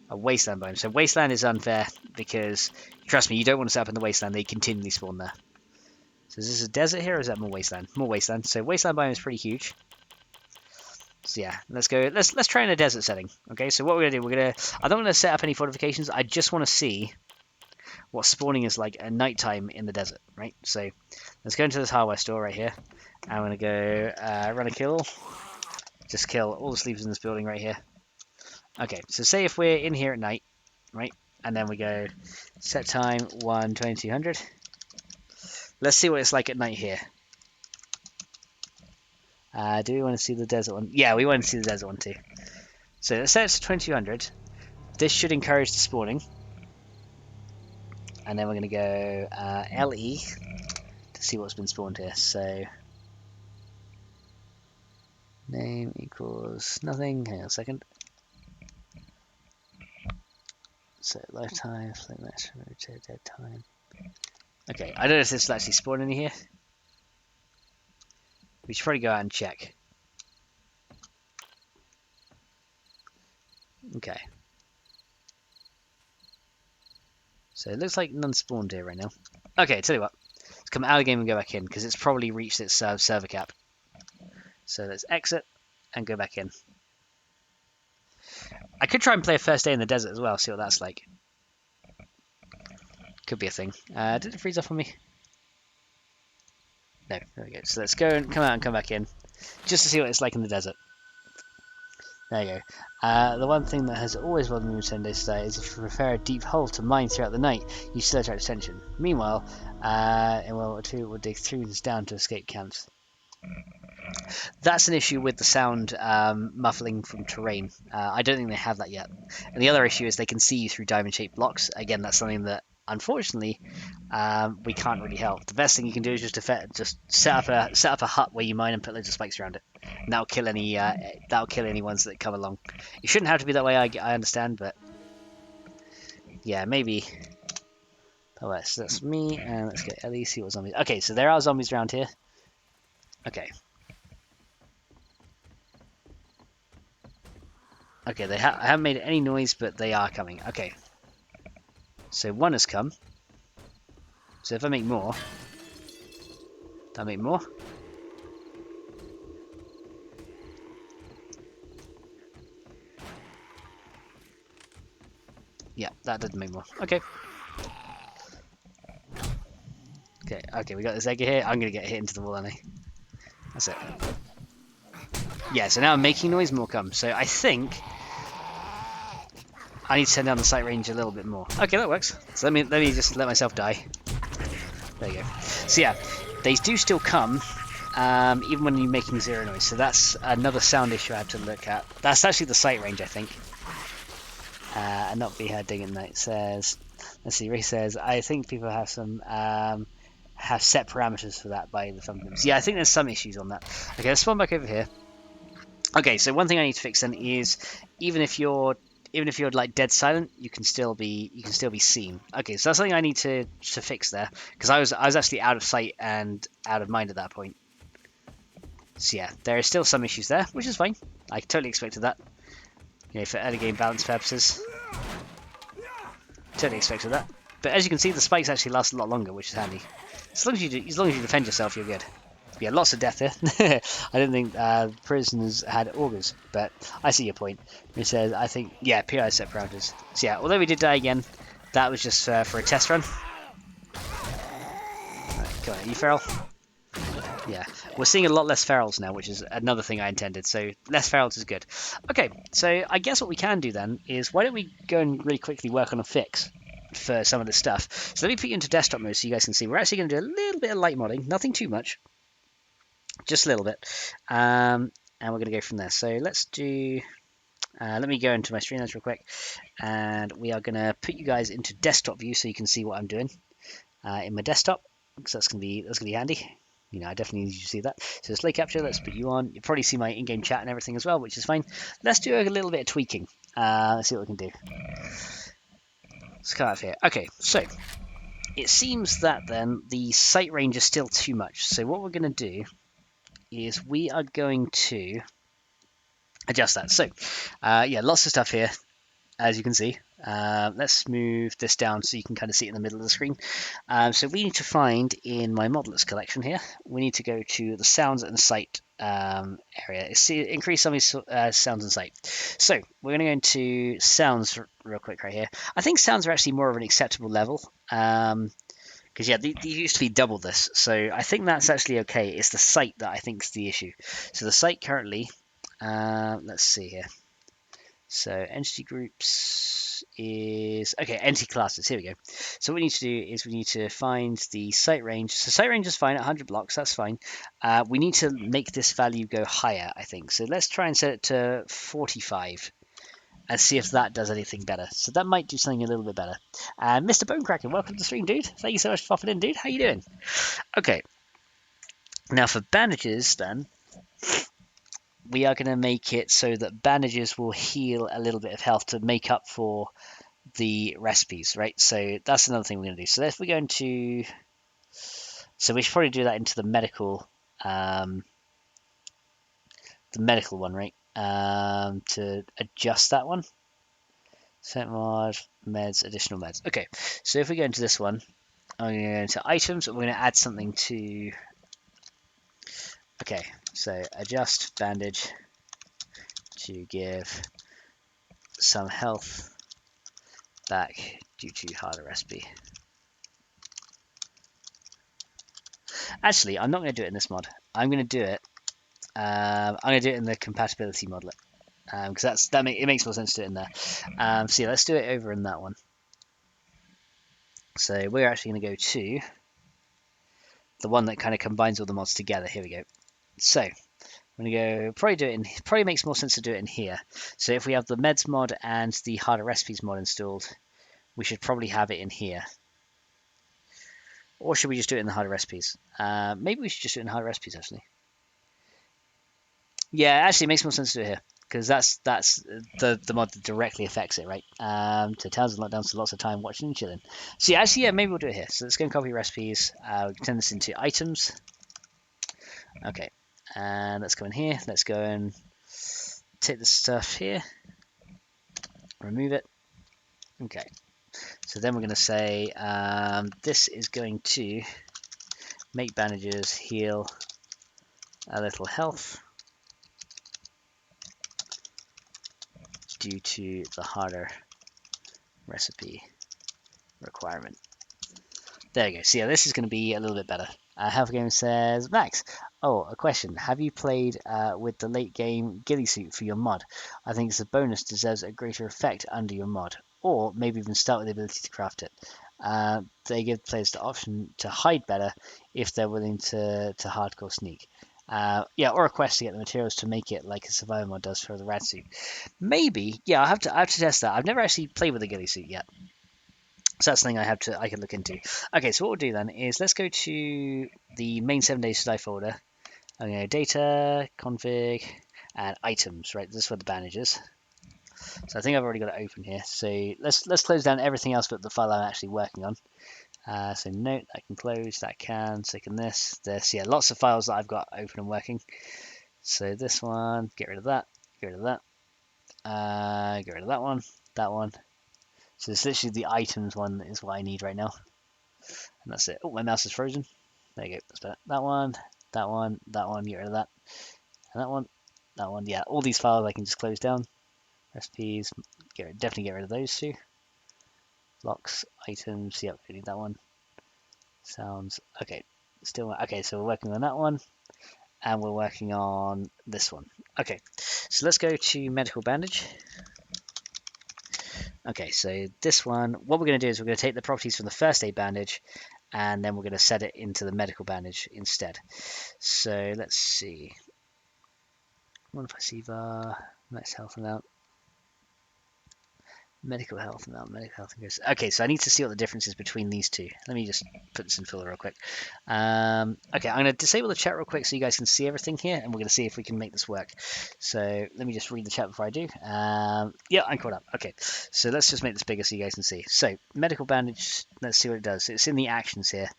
a wasteland biome. So wasteland is unfair, because, trust me, you don't want to set up in the wasteland, they continually spawn there. So is this a desert here, or is that more wasteland? More wasteland. So wasteland biome is pretty huge. So yeah, let's go. Let's try in a desert setting. Okay, so what we're gonna do, I don't want to set up any fortifications. I just want to see what spawning is like at nighttime in the desert, right? So let's go into this hardware store right here. I'm going to go run a kill. Just kill all the sleepers in this building right here. Okay, so say if we're in here at night, right? And then we go set time 1:2200. Let's see what it's like at night here. Do we want to see the desert one? Yeah, we want to see the desert one too. So let's set it to 2200. This should encourage the spawning. And then we're going to go LE to see what's been spawned here. So name equals nothing. Hang on a second. So lifetime, flame match, rotate dead time. Okay, I don't know if this will actually spawn in here. We should probably go out and check. Okay. So it looks like none spawned here right now. Okay, tell you what. Let's come out of the game and go back in, because it's probably reached its server cap. So let's exit and go back in. I could try and play a first day in the desert as well, see what that's like. Could be a thing. Did it freeze off on me? No, there we go. So let's go and come out and come back in, just to see what it's like in the desert. There you go. The one thing that has always bothered me with 10 days today is if you prefer a deep hole to mine throughout the night, you still attract attention. Meanwhile, in World War II, it would dig through this down to escape camps. That's an issue with the sound muffling from terrain. I don't think they have that yet. And the other issue is they can see you through diamond-shaped blocks. Again, that's something that, unfortunately, we can't really help. The best thing you can do is just set up a hut where you mine and put loads of spikes around it. And that'll kill any ones that come along. It shouldn't have to be that way, I understand, but yeah, maybe. Alright, so that's me, and let's get Ellie, see what zombies. Okay, so there are zombies around here. Okay. Okay, they haven't made any noise, but they are coming. Okay. So one has come. So if I make more, that'll make more. Yeah, that didn't make more. Okay. Okay, we got this egg here. I'm gonna get hit into the wall, aren't I? That's it. Yeah, so now I'm making noise, more come. So I think I need to turn down the sight range a little bit more. Okay, that works. So let me just let myself die. There you go. So yeah, they do still come, even when you're making zero noise. So that's another sound issue I have to look at. That's actually the sight range, I think. And not be heard digging night says. Let's see. Ray says I think people have some have set parameters for that by the thumbnails. Yeah, I think there's some issues on that. Okay, let's spawn back over here. Okay, so one thing I need to fix then is even if you're like dead silent, you can still be seen. Okay, so that's something I need to fix there, because I was actually out of sight and out of mind at that point. So yeah, there are still some issues there, which is fine. I totally expected that. You know, for early game balance purposes. Totally expected that. But as you can see, the spikes actually last a lot longer, which is handy. As long as you defend yourself, you're good. Yeah, lots of death here. I didn't think prisoners had augers, but I see your point. It says, I think, yeah, PI set parameters. So yeah, although we did die again, that was just for a test run. Right, come on, are you feral? Yeah, we're seeing a lot less ferals now, which is another thing I intended, so less ferals is good. Okay, so I guess what we can do then is, why don't we go and really quickly work on a fix for some of this stuff. So let me put you into desktop mode so you guys can see. We're actually going to do a little bit of light modding, nothing too much. Just a little bit, and we're going to go from there. So let's do, let me go into my Streamlabs real quick, and we are going to put you guys into desktop view so you can see what I'm doing in my desktop, because that's going to be handy. You know, I definitely need you to see that. So display capture, let's put you on. You'll probably see my in-game chat and everything as well, which is fine. Let's do a little bit of tweaking. Let's see what we can do. Let's come out of here. Okay, so it seems that then the sight range is still too much. So what we're going to do is we are going to adjust that. So yeah, lots of stuff here, as you can see. Let's move this down so you can kind of see it in the middle of the screen. So we need to find in my modlets collection here, we need to go to the sounds and sight area. It's increase zombie sounds and sight. So we're going to go into sounds real quick right here. I think sounds are actually more of an acceptable level. Because yeah, they used to be double this, so I think that's actually okay. It's the sight that I think is the issue. So the sight currently, let's see here. So entity groups is okay. Entity classes. Here we go. So what we need to do is we need to find the sight range. So sight range is fine at 100 blocks. That's fine. We need to make this value go higher, I think. So let's try and set it to 45 and see if that does anything better. So that might do something a little bit better. And Mr. Bonecracker, welcome to the stream, dude. Thank you so much for popping in, dude. How you doing? Okay. Now for bandages, then, we are going to make it so that bandages will heal a little bit of health to make up for the recipes, right? So that's another thing we're going to do. So if we go into... So we should probably do that into the medical one, right? To adjust that one. FennecMod, meds, additional meds. Okay, so if we go into this one, I'm going to go into items, and we're going to add something to... Okay, so adjust bandage to give some health back due to harder recipe. Actually, I'm not going to do it in this mod. I'm going to do it. I'm going to do it in the compatibility modlet because it makes more sense to do it in there. So yeah, let's do it over in that one. So we're actually going to go to the one that kind of combines all the mods together. Here we go. So I'm going to go probably do it in. Probably makes more sense to do it in here. So if we have the meds mod and the harder recipes mod installed, we should probably have it in here. Or should we just do it in the harder recipes? Maybe we should just do it in harder recipes, actually. Yeah, actually, it makes more sense to do it here. Because that's the mod that directly affects it, right? To towns and lockdowns, so lots of time watching and chilling. So yeah, actually, yeah, maybe we'll do it here. So let's go and copy recipes. We can turn this into items. Okay, and let's go in here. Let's go and take this stuff here. Remove it. Okay. So then we're going to say this is going to make bandages heal a little health due to the harder recipe requirement. There you go. So yeah, this is going to be a little bit better. Health Game says, Max, oh, a question. Have you played with the late game ghillie suit for your mod? I think it's a bonus, deserves a greater effect under your mod. Or maybe even start with the ability to craft it. They give players the option to hide better if they're willing to hardcore sneak. Yeah, or a quest to get the materials to make it like a survival mod does for the rad suit. Maybe, yeah, I have to test that. I've never actually played with a ghillie suit yet. So that's something I can look into. Okay, so what we'll do then is let's go to the main 7 days to die folder. I'm going to go data, config, and items, right? This is where the bandage is. So I think I've already got it open here. So let's close down everything else but the file I'm actually working on. So note, that can close, that can, so can this. Yeah, lots of files that I've got open and working. So this one, get rid of that, get rid of that, get rid of that one. So it's literally the items one is what I need right now. And that's it. Oh, my mouse is frozen. There you go. That's better. That one, that one, that one, get rid of that. And that one. Yeah, all these files I can just close down. Recipes, definitely get rid of those two. Locks, items, yep, we need that one. Sounds, okay. Still, okay, so we're working on that one. And we're working on this one. Okay, so let's go to medical bandage. Okay, so this one, what we're going to do is we're going to take the properties from the first aid bandage and then we're going to set it into the medical bandage instead. So let's see. Modify CVAR, max health amount, medical health amount, medical health increase. Okay, so I need to see what the difference is between these two. Let me just put this in filler real quick. Okay, I'm going to disable the chat real quick so you guys can see everything here, and we're going to see if we can make this work. So let me just read the chat before I do. Yeah, I'm caught up. Okay, so let's just make this bigger so you guys can see. So medical bandage, let's see what it does. It's in the actions here.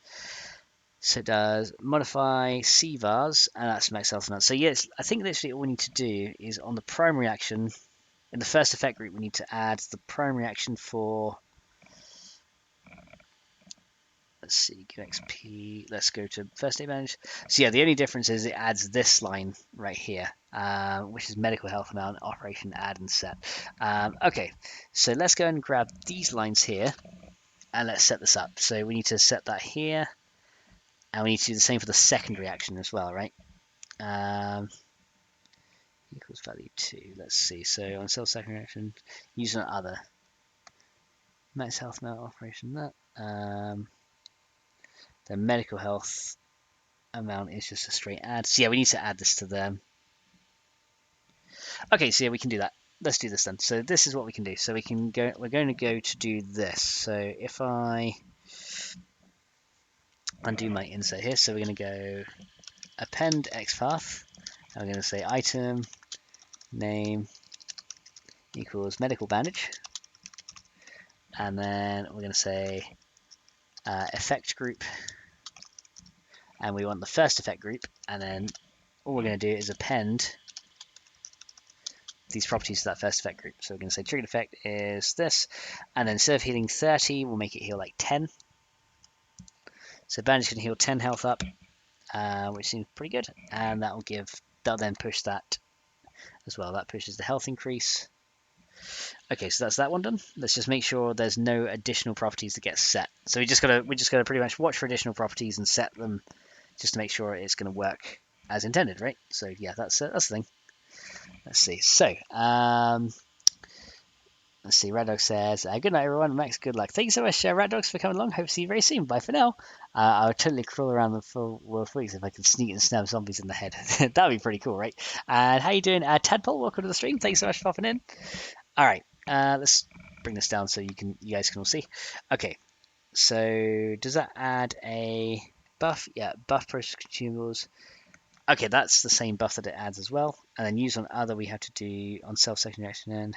So it does modify CVARs, and that's max health amount. So yes, I think literally all we need to do is on the primary action, in the first effect group, we need to add the primary action for Let's see, QXP. Let's go to first aid manage. So yeah, the only difference is it adds this line right here, which is medical health amount, operation, add, and set. Okay, so let's go and grab these lines here, and let's set this up. So we need to set that here, and we need to do the same for the secondary action as well, right? Equals value 2. Let's see. So on self secondary action, use an other. Max health amount, operation, that. The medical health amount is just a straight add. So yeah, we need to add this to them. Okay, so yeah, we can do that. Let's do this then. So this is what we can do. So we can go. We're going to go to do this. So if I undo my insert here, so we're going to go append xpath. And we're going to say item name equals medical bandage, and then we're going to say effect group, and we want the first effect group, and then all we're going to do is append these properties to that first effect group. So we're going to say triggered effect is this, and then instead of healing 30, we'll make it heal like 10. So bandage can heal 10 health up, which seems pretty good, and that'll then push that as well. That pushes the health increase. Okay, so that's that one done. Let's just make sure there's no additional properties that get set. So we just gotta pretty much watch for additional properties and set them just to make sure it's going to work as intended, right? So yeah, that's the thing. Let's see. So let's see. Rat Dog says, "Good night, everyone. Max, good luck. Thank you so much, Rat Dogs, for coming along. Hope to see you very soon. Bye for now. I would totally crawl around the full world for weeks if I could sneak and snap zombies in the head. That'd be pretty cocool, right? And how you doing, Tadpole? Welcome to the stream. Thanks so much for popping in. All right, let's bring this down so you guys can all see. Okay, so does that add a buff? Yeah, buff process consumables. Okay, that's the same buff that it adds as well. And then use on other we have to do on self secondary action end.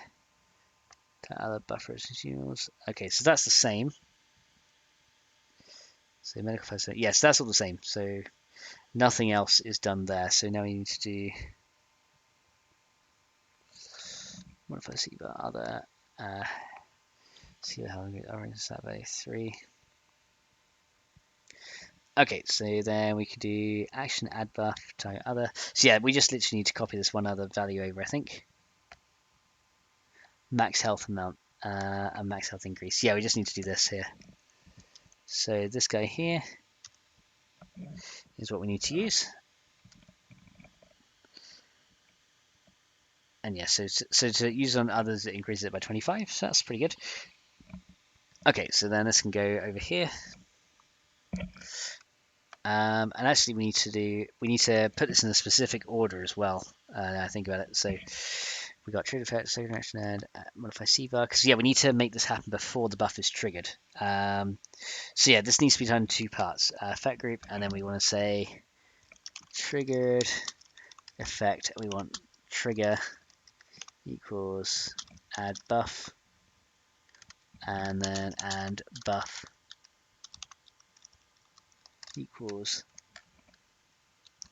Other buff process consumables. Okay, so that's the same. So medical first aid. Yes, that's all the same. So nothing else is done there. So now we need to do modify C bar other see how orange is that by 3. Okay, so then we can do action add buff to other. So yeah, we just literally need to copy this one other value over, I think. Max health amount and max health increase. Yeah, we just need to do this here. So this guy here is what we need to use. And yeah, so to use on others, it increases it by 25, so that's pretty good. Okay, so then this can go over here. And actually we need to put this in a specific order as well. I think about it. So we got trigger effect, second action, and modify C bar. Because yeah, we need to make this happen before the buff is triggered. So yeah, this needs to be done in 2 parts. Effect group, and then we want to say triggered effect. We want trigger equals add buff, and then add buff equals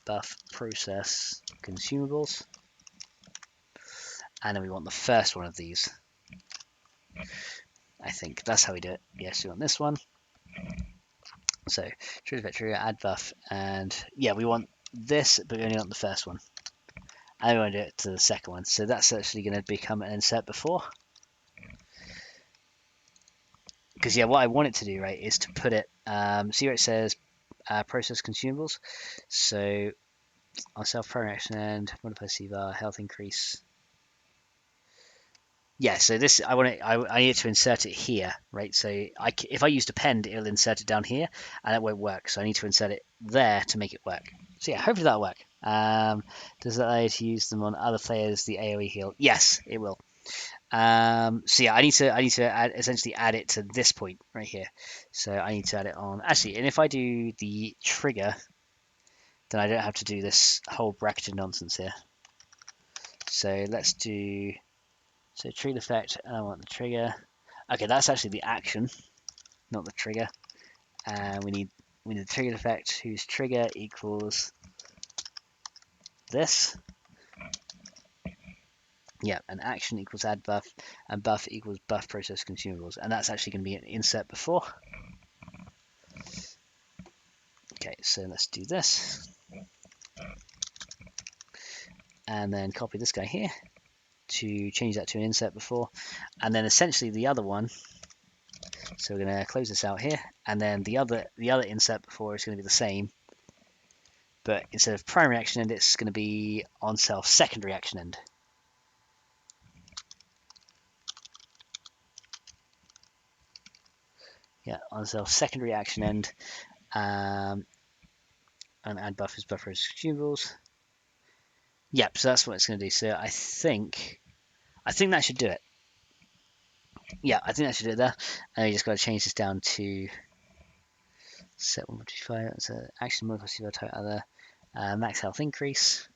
buff process consumables, and then we want the first one of these. I think that's how we do it. Yes, we want this one. So trigger effect, trigger, add buff, and yeah, we want this, but we only want the first one. I want to do it to the second one, so that's actually going to become an insert before. Because yeah, what I want it to do, right, is to put it, see where it says process consumables. So on self-primary action end, modify C bar, health increase. Yeah, so this I need to insert it here, right? So if I used append, it'll insert it down here, and it won't work. So I need to insert it there to make it work. So yeah, hopefully that'll work. Does that allow you to use them on other players? The AOE heal? Yes, it will. So yeah, I need to essentially add it to this point right here. So I need to add it on. Actually, and if I do the trigger, then I don't have to do this whole bracketed nonsense here. So let's do trigger effect, and I want the trigger. Okay, that's actually the action, not the trigger. And we need the trigger effect whose trigger equals this. Yeah, and action equals add buff, and buff equals buff process consumables, and that's actually going to be an insert before. so let's do this. And then copy this guy here to change that to an insert before. And then essentially the other one, so we're going to close this out here. And then the other insert before is going to be the same. But instead of primary action end, it's going to be on self secondary action end. Yeah, on self secondary action end. And add buffers, consumables. Yep, so that's what it's going to do. So I think that should do it. Yeah, I think that should do it there. And you just got to change this down to set 1.25. That's an action mode plus type other. Max health increase.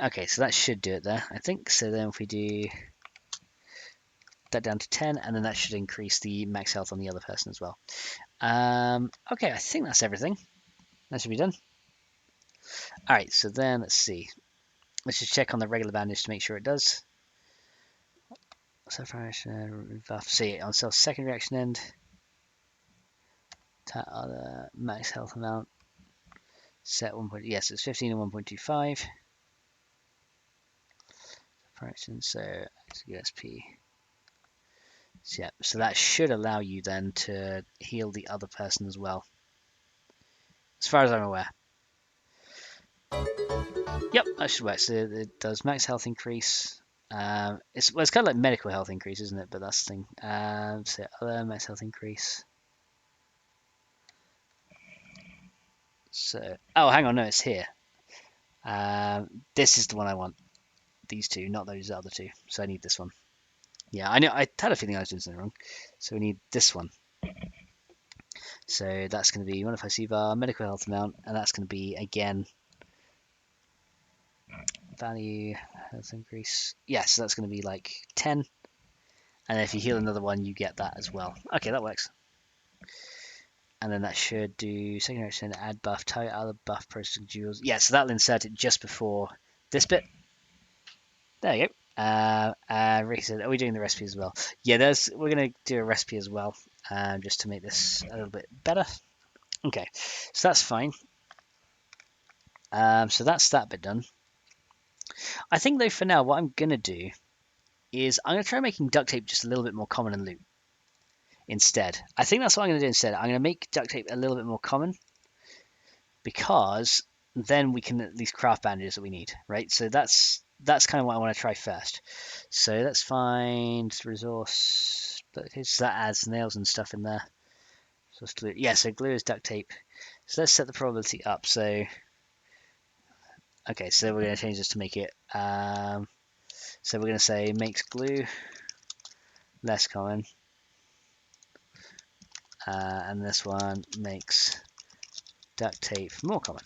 Okay, so that should do it there, I think. So then if we do that down to 10, and then that should increase the max health on the other person as well. Okay, I think that's everything. That should be done. All right, so then let's see. Let's just check on the regular bandage to make sure it does. Buff. See on self second reaction end. Other max health amount. Set 1. Yes, it's 15 and 1.25. Fraction. So USP. So, yeah, so that should allow you then to heal the other person as well, as far as I'm aware. Yep, that should work. So it does max health increase. It's kind of like medical health increase, isn't it? But that's the thing. So other max health increase. So hang on, no, it's here. This is the one I want. These two, not those other two. So I need this one. Yeah, I know. I had a feeling I was doing something wrong. So we need this one. So that's going to be modify C-bar, medical health amount, and that's going to be again value health increase. Yeah, so that's going to be like 10. And then if you heal another one, you get that as well. Okay, that works. And then that should do secondary action, add buff, tie other buff processing jewels. Yeah, so that'll insert it just before this bit. There you go. Ricky said, are we doing the recipe as well? Yeah, we're going to do a recipe as well, just to make this a little bit better. Okay, so that's fine. So that's that bit done. I think, though, for now, what I'm going to do is I'm going to try making duct tape just a little bit more common in loot instead. I think that's what I'm going to do instead. I'm going to make duct tape a little bit more common because then we can at least craft bandages that we need, right? So that's kind of what I want to try first. So let's find resource. So that adds nails and stuff in there. So glue. Yeah, so glue is duct tape. So let's set the probability up. So okay, so we're going to change this to make it. So we're going to say makes glue less common, and this one makes duct tape more common.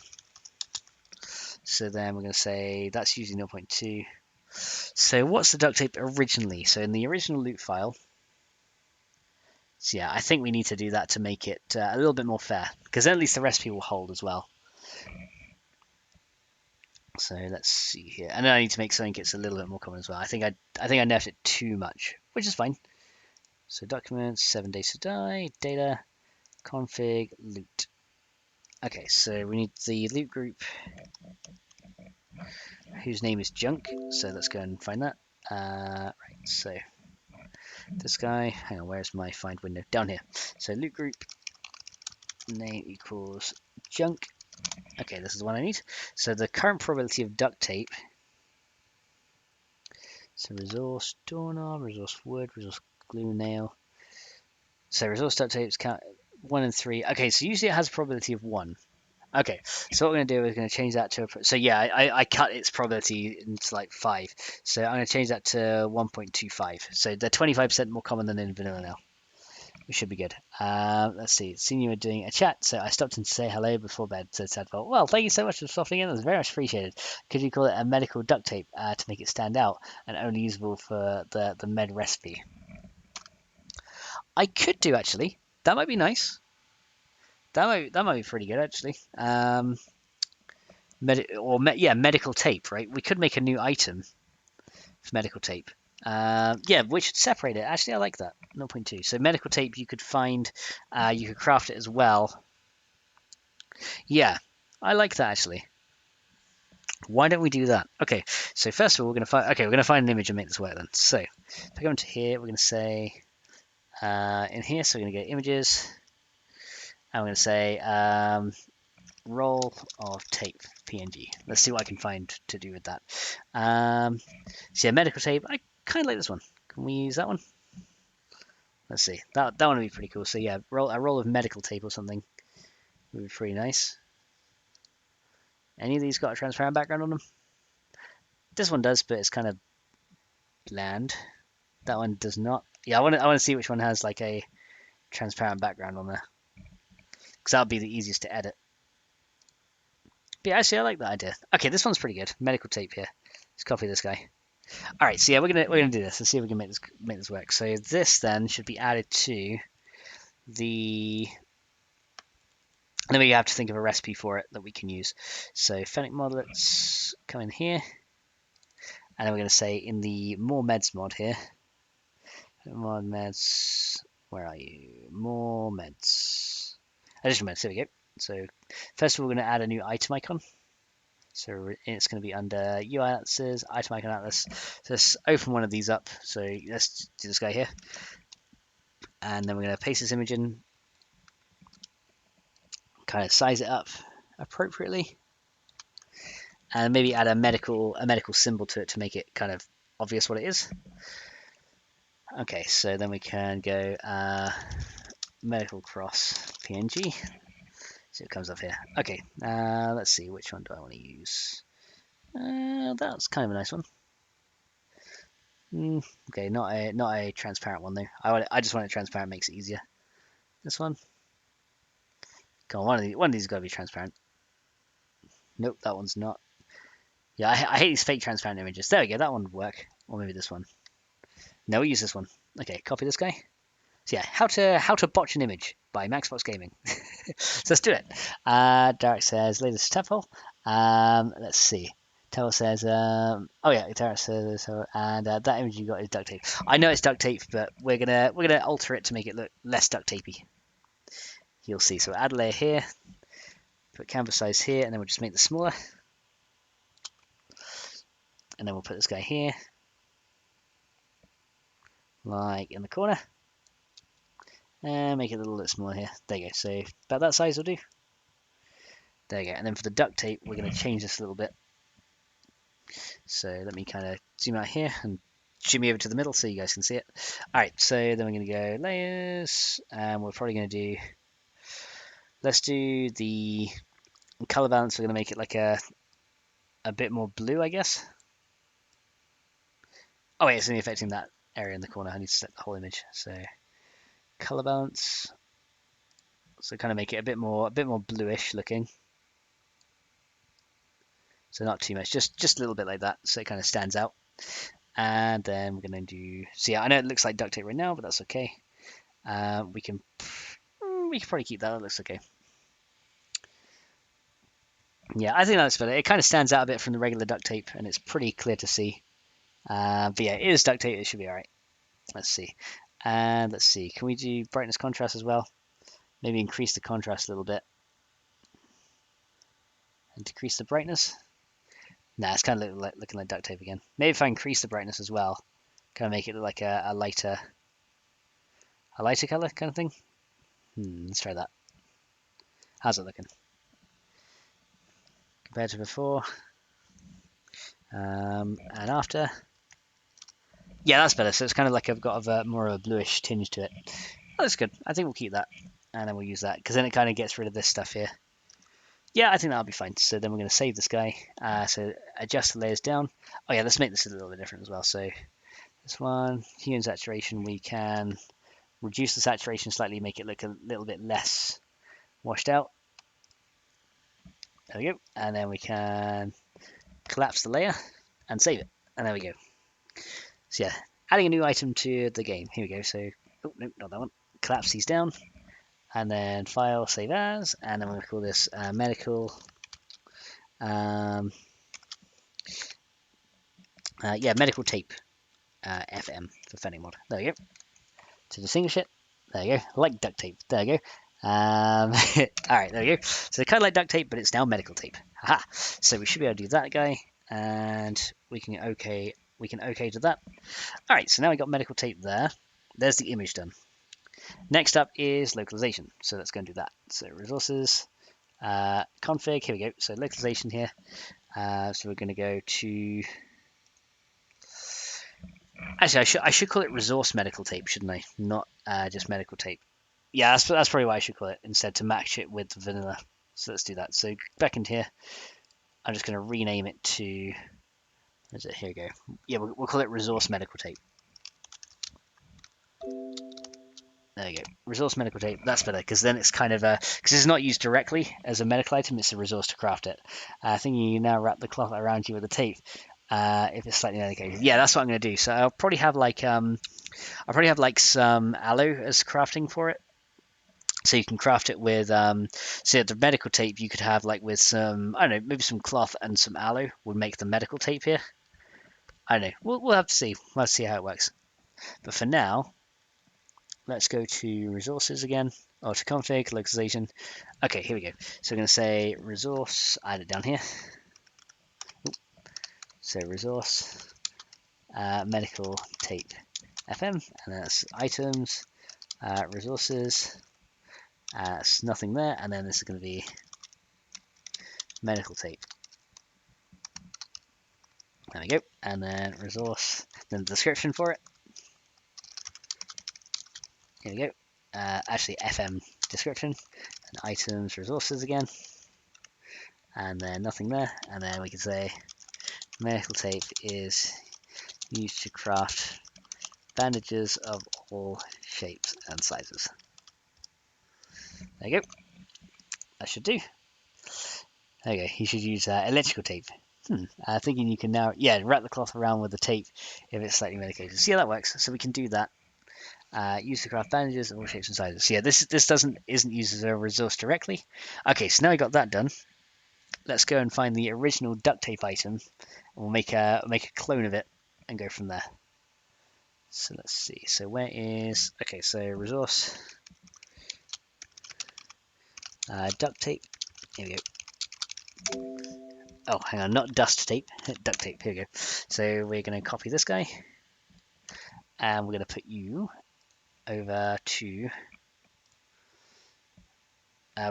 So then we're going to say that's using 0.2. So what's the duct tape originally? So in the original loot file, so yeah, I think we need to do that to make it a little bit more fair, because at least the recipe will hold as well. So let's see here, and then I need to make something that's a little bit more common as well. I think I nerfed it too much, which is fine. So documents, 7 days to die, data, config, loot. Okay, so we need the loot group whose name is junk. So let's go and find that. Right, so this guy, hang on, where's my find window? Down here. So loot group name equals junk. Okay, this is the one I need. So the current probability of duct tape. So resource doorknob, resource wood, resource glue nail. So resource duct tape is count 1 and 3. Okay, so usually it has a probability of 1. Okay, so what we're going to do is going to change that to so yeah, I cut its probability into like 5. So I'm going to change that to 1.25. So they're 25% more common than in vanilla now. We should be good. Let's see. Seen you were doing a chat, so I stopped in to say hello before bed. So Tadpole, well, thank you so much for stopping in. That's very much appreciated. Could you call it a medical duct tape to make it stand out and only usable for the med recipe? I could do actually. That might be nice. That might be pretty good actually. Medical tape, right? We could make a new item for medical tape. Yeah, we should separate it. Actually, I like that. 0.2. So medical tape you could find, you could craft it as well. Yeah, I like that actually. Why don't we do that? Okay, so first of all, we're gonna find. Okay, we're gonna find an image and make this work then. So if I go into here, we're gonna say in here. So we're gonna go images, and we're gonna say roll of tape PNG. Let's see what I can find to do with that. So yeah, medical tape. I kind of like this one. Can we use that one? Let's see. That one would be pretty cool. So yeah, a roll of medical tape or something would be pretty nice. Any of these got a transparent background on them? This one does, but it's kind of bland. That one does not. Yeah, I want to see which one has like a transparent background on there, because that'll be the easiest to edit. But yeah, actually, I like that idea. Okay, this one's pretty good. Medical tape here. Let's copy this guy. All right, so yeah, we're gonna do this and see if we can make this work. So this then should be added to the. And then we have to think of a recipe for it that we can use. So FennecMod, let's come in here. And then we're going to say in the more meds mod here. More meds. Where are you? More meds. Additional meds. There we go. So first of all, we're going to add a new item icon. So it's going to be under UI atlases, item icon atlas. So let's open one of these up. So let's do this guy here. And then we're going to paste this image in. Kind of size it up appropriately. And maybe add a medical symbol to it to make it kind of obvious what it is. Okay, so then we can go medical cross PNG. So it comes up here. Okay, let's see, which one do I want to use? That's kind of a nice one. Okay, not a transparent one though. I just want it transparent, makes it easier. This one. Come on, one of these has got to be transparent. Nope, that one's not. Yeah, I hate these fake transparent images. There we go, that one would work. Or maybe this one. No, we'll use this one. Okay, copy this guy. So yeah, how to botch an image by Maxbox Gaming. So let's do it. Derek says latest temple. Let's see. Temple says, oh yeah, Derek says, and that image you got is duct tape. I know it's duct tape, but we're gonna alter it to make it look less duct tapey. You'll see. So add a layer here, put canvas size here, and then we'll just make this smaller. And then we'll put this guy here, like in the corner. And make it a little bit smaller here. There you go. So about that size will do. There you go. And then for the duct tape, we're going to change this a little bit. So let me kind of zoom out here and shimmy over to the middle so you guys can see it. All right. So then we're going to go layers, and we're probably going to do. Let's do the color balance. We're going to make it like a bit more blue, I guess. Oh wait, it's only affecting that area in the corner. I need to select the whole image. So color balance. So kind of make it a bit more bluish looking. So not too much, just a little bit like that, so it kind of stands out. And then we're going to do. So yeah, I know it looks like duct tape right now, but that's okay. We can probably keep that. That looks okay. Yeah, I think that looks better. It kind of stands out a bit from the regular duct tape, and it's pretty clear to see. But yeah, it is duct tape. It should be all right. Let's see. And let's see. Can we do brightness contrast as well? Maybe increase the contrast a little bit and decrease the brightness. Nah, it's kind of looking like duct tape again. Maybe if I increase the brightness as well, kind of make it look like a lighter color kind of thing. Let's try that. How's it looking compared to before and after? Yeah, that's better. So it's kind of like I've got more of a bluish tinge to it. Oh, that's good. I think we'll keep that, and then we'll use that because then it kind of gets rid of this stuff here. Yeah, I think that'll be fine. So then we're going to save this guy. So adjust the layers down. Oh yeah, let's make this a little bit different as well. So this one, hue and saturation, we can reduce the saturation slightly, make it look a little bit less washed out. There we go. And then we can collapse the layer and save it. And there we go. So yeah, adding a new item to the game. Here we go. So, oh, no, not that one. Collapse these down. And then file, save as, and then we're going to call this medical. Yeah, medical tape. FM for FennecMod. There you go. To distinguish it, there you go. Like duct tape. There you go. All right, there you go. So kind of like duct tape, but it's now medical tape. Haha. So we should be able to do that guy, and we can OK to that. All right, so now we got medical tape there. There's the image done. Next up is localization. So let's go and do that. So resources, config. Here we go. So localization here. So we're going to go to. Actually, I should call it resource medical tape, shouldn't I? Not just medical tape. Yeah, that's probably what I should call it instead, to match it with vanilla. So let's do that. So back into here, I'm just going to rename it to. Where's it? Here we go. Yeah, we'll call it resource medical tape. There you go. Resource medical tape. That's better because then it's kind of because it's not used directly as a medical item. It's a resource to craft it. I think you now wrap the cloth around you with the tape. If it's slightly indicated. Yeah, that's what I'm going to do. So I'll probably have like some aloe as crafting for it. So you can craft it with so the medical tape you could have like with some, I don't know, maybe some cloth and some aloe would make the medical tape here. I don't know. We'll have to see. We'll have to see how it works. But for now, let's go to resources again, or to config, localization. Okay, here we go. So we're going to say resource, add it down here. So resource, medical tape FM, and that's items, resources, it's nothing there, and then this is going to be medical tape. There we go, and then resource, then the description for it. Here we go. Actually, FM description, and items, resources again, and then nothing there, and then we can say medical tape is used to craft bandages of all shapes and sizes. There you go. That should do. There you go. You should use electrical tape. Thinking you can now, wrap the cloth around with the tape if it's slightly medicated. See how that works? So we can do that. Use to craft bandages of all shapes and sizes. So yeah, this isn't used as a resource directly. Okay, so now we got that done. Let's go and find the original duct tape item, and we'll make a clone of it and go from there. So let's see. So where is so resource duct tape. Here we go. Oh, hang on, not dust tape, duct tape. Here we go. So we're going to copy this guy, and we're going to put you over to.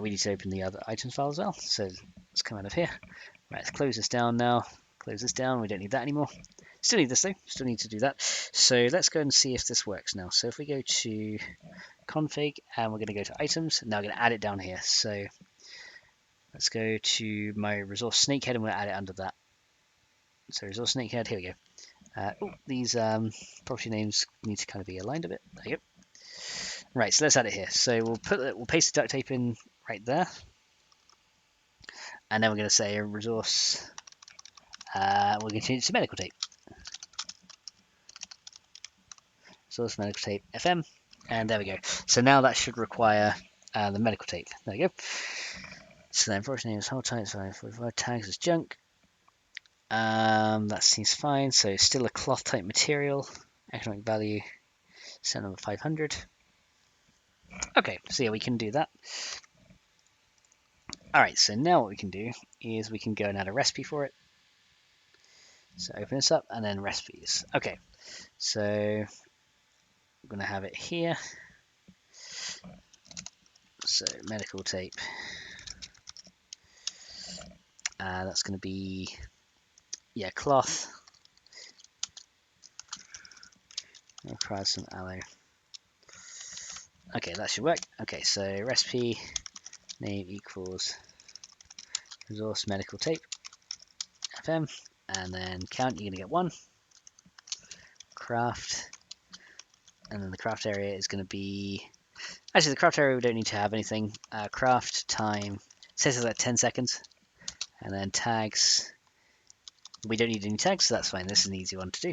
We need to open the other items file as well. So let's come out of here. Right, let's close this down now. Close this down. We don't need that anymore. Still need this though. Still need to do that. So let's go and see if this works now. So if we go to config, and we're going to go to items. Now we're going to add it down here. So let's go to my resource snakehead, and we'll add it under that. So resource snakehead, here we go. These property names need to kind of be aligned a bit. There you go. Right, so let's add it here. So we'll paste the duct tape in right there, and then we're going to say a resource. We're going to change it to medical tape. Resource medical tape FM, and there we go. So now that should require the medical tape. There you go. So then property names, hold tight, 45 tags is junk. That seems fine. So still a cloth type material. Economic value, set number 500. Okay, so yeah, we can do that. Alright, so now what we can do is we can go and add a recipe for it. So open this up, and then recipes. Okay, so I'm going to have it here. So medical tape. That's going to be, cloth. I'll try some aloe. Okay, that should work. Okay, so recipe name equals resource medical tape FM, and then count, you're going to get 1. Craft, and then the craft area is going to be, actually the craft area we don't need to have anything. Craft time, says it's like 10 seconds, and then tags, we don't need any tags, so that's fine. This is an easy one to do.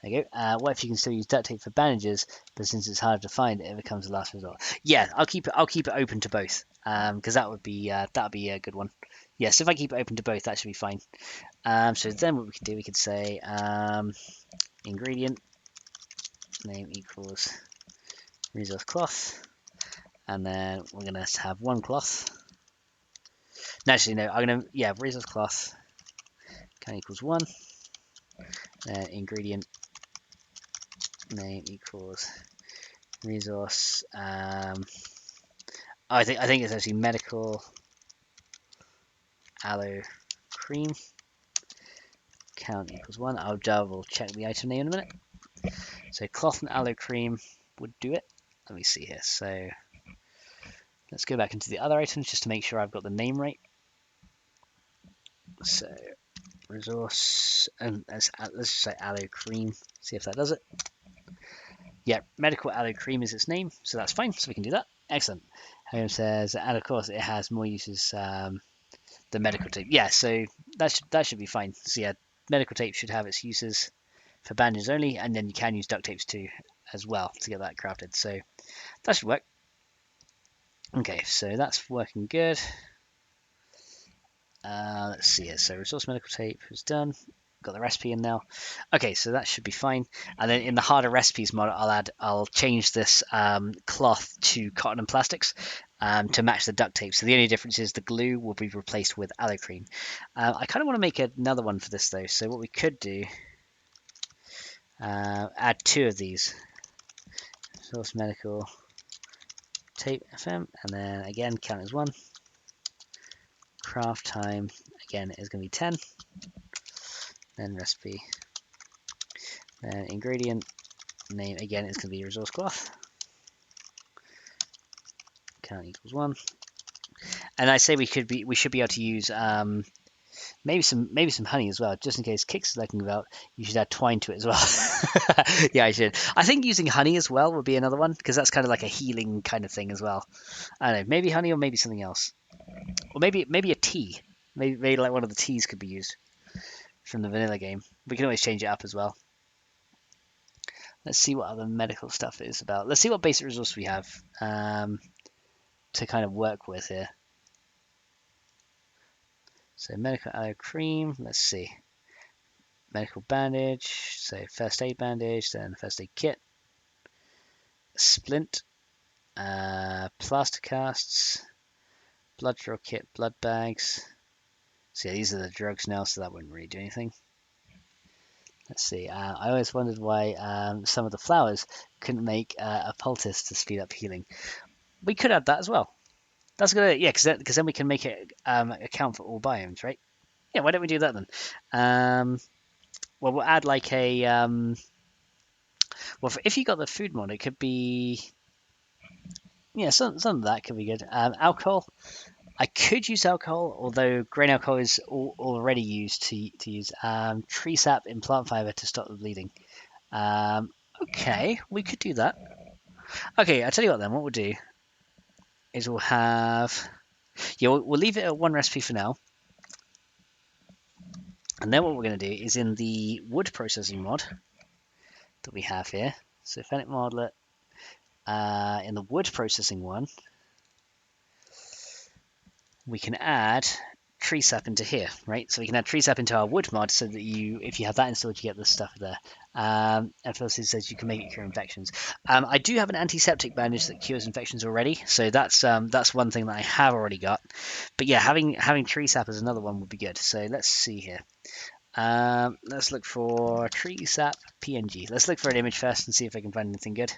There you go. What if you can still use duct tape for bandages, but since it's harder to find, it becomes the last resort? Yeah, I'll keep it open to both, because that would be a good one. Yes, if I keep it open to both, that should be fine. So then what we could do, we could say ingredient name equals resource cloth, and then we're gonna have one cloth. No, actually, no, I'm gonna, yeah, resource cloth can equals one, then ingredient name equals resource. I think it's actually medical aloe cream. Count equals one. I'll double check the item name in a minute. So cloth and aloe cream would do it. Let me see here. So let's go back into the other items just to make sure I've got the name right. So resource, and let's just say aloe cream. See if that does it. Yeah, medical aloe cream is its name, so that's fine. So we can do that. Excellent. Home says, and of course it has more uses than medical tape. Yeah, so that should be fine. So yeah, medical tape should have its uses for bandages only, and then you can use duct tapes too as well to get that crafted. So that should work. Okay, so that's working good. Let's see here. So resource medical tape is done. Got the recipe in now. Okay, so that should be fine. And then in the harder recipes mod, I'll change this cloth to cotton and plastics to match the duct tape. So the only difference is the glue will be replaced with aloe cream. I kind of want to make another one for this though. So what we could do, add two of these. Resource medical tape FM, and then again count as one. Craft time again is going to be 10. Then recipe. Then ingredient name again is going to be resource cloth. Count equals 1. And I say we should be able to use maybe some honey as well, just in case Kix is looking about. You should add twine to it as well. Yeah, I should. I think using honey as well would be another one because that's kind of like a healing kind of thing as well. I don't know, maybe honey or maybe something else, or maybe a tea. Maybe like one of the teas could be used from the vanilla game. We can always change it up as well. Let's see what other medical stuff is about. Let's see what basic resource we have to kind of work with here. So medical aloe cream, let's see. Medical bandage, so first aid bandage, then first aid kit. Splint, plaster casts, blood draw kit, blood bags. So yeah, these are the drugs now, so that wouldn't really do anything. Let's see. I always wondered why some of the flowers couldn't make a poultice to speed up healing. We could add that as well. That's good. Yeah, because then we can make it account for all biomes, right? Yeah, why don't we do that then? Well, we'll add like a well, if you got the food mod, it could be some of that could be good. Alcohol. I could use alcohol, although grain alcohol is already used to use tree sap in plant fiber to stop the bleeding. Okay, we could do that. Okay, I'll tell you what then. What we'll do is we'll have we'll leave it at one recipe for now. And then what we're going to do is in the wood processing mod that we have here, so FennecMod in the wood processing one, we can add tree sap into here, right? So we can add tree sap into our wood mod so that if you have that installed, you get this stuff there. And first it says you can make it cure infections. I do have an antiseptic bandage that cures infections already, so that's one thing that I have already got. But yeah, having tree sap as another one would be good. So let's see here. Let's look for tree sap PNG. Let's look for an image first and see if I can find anything good.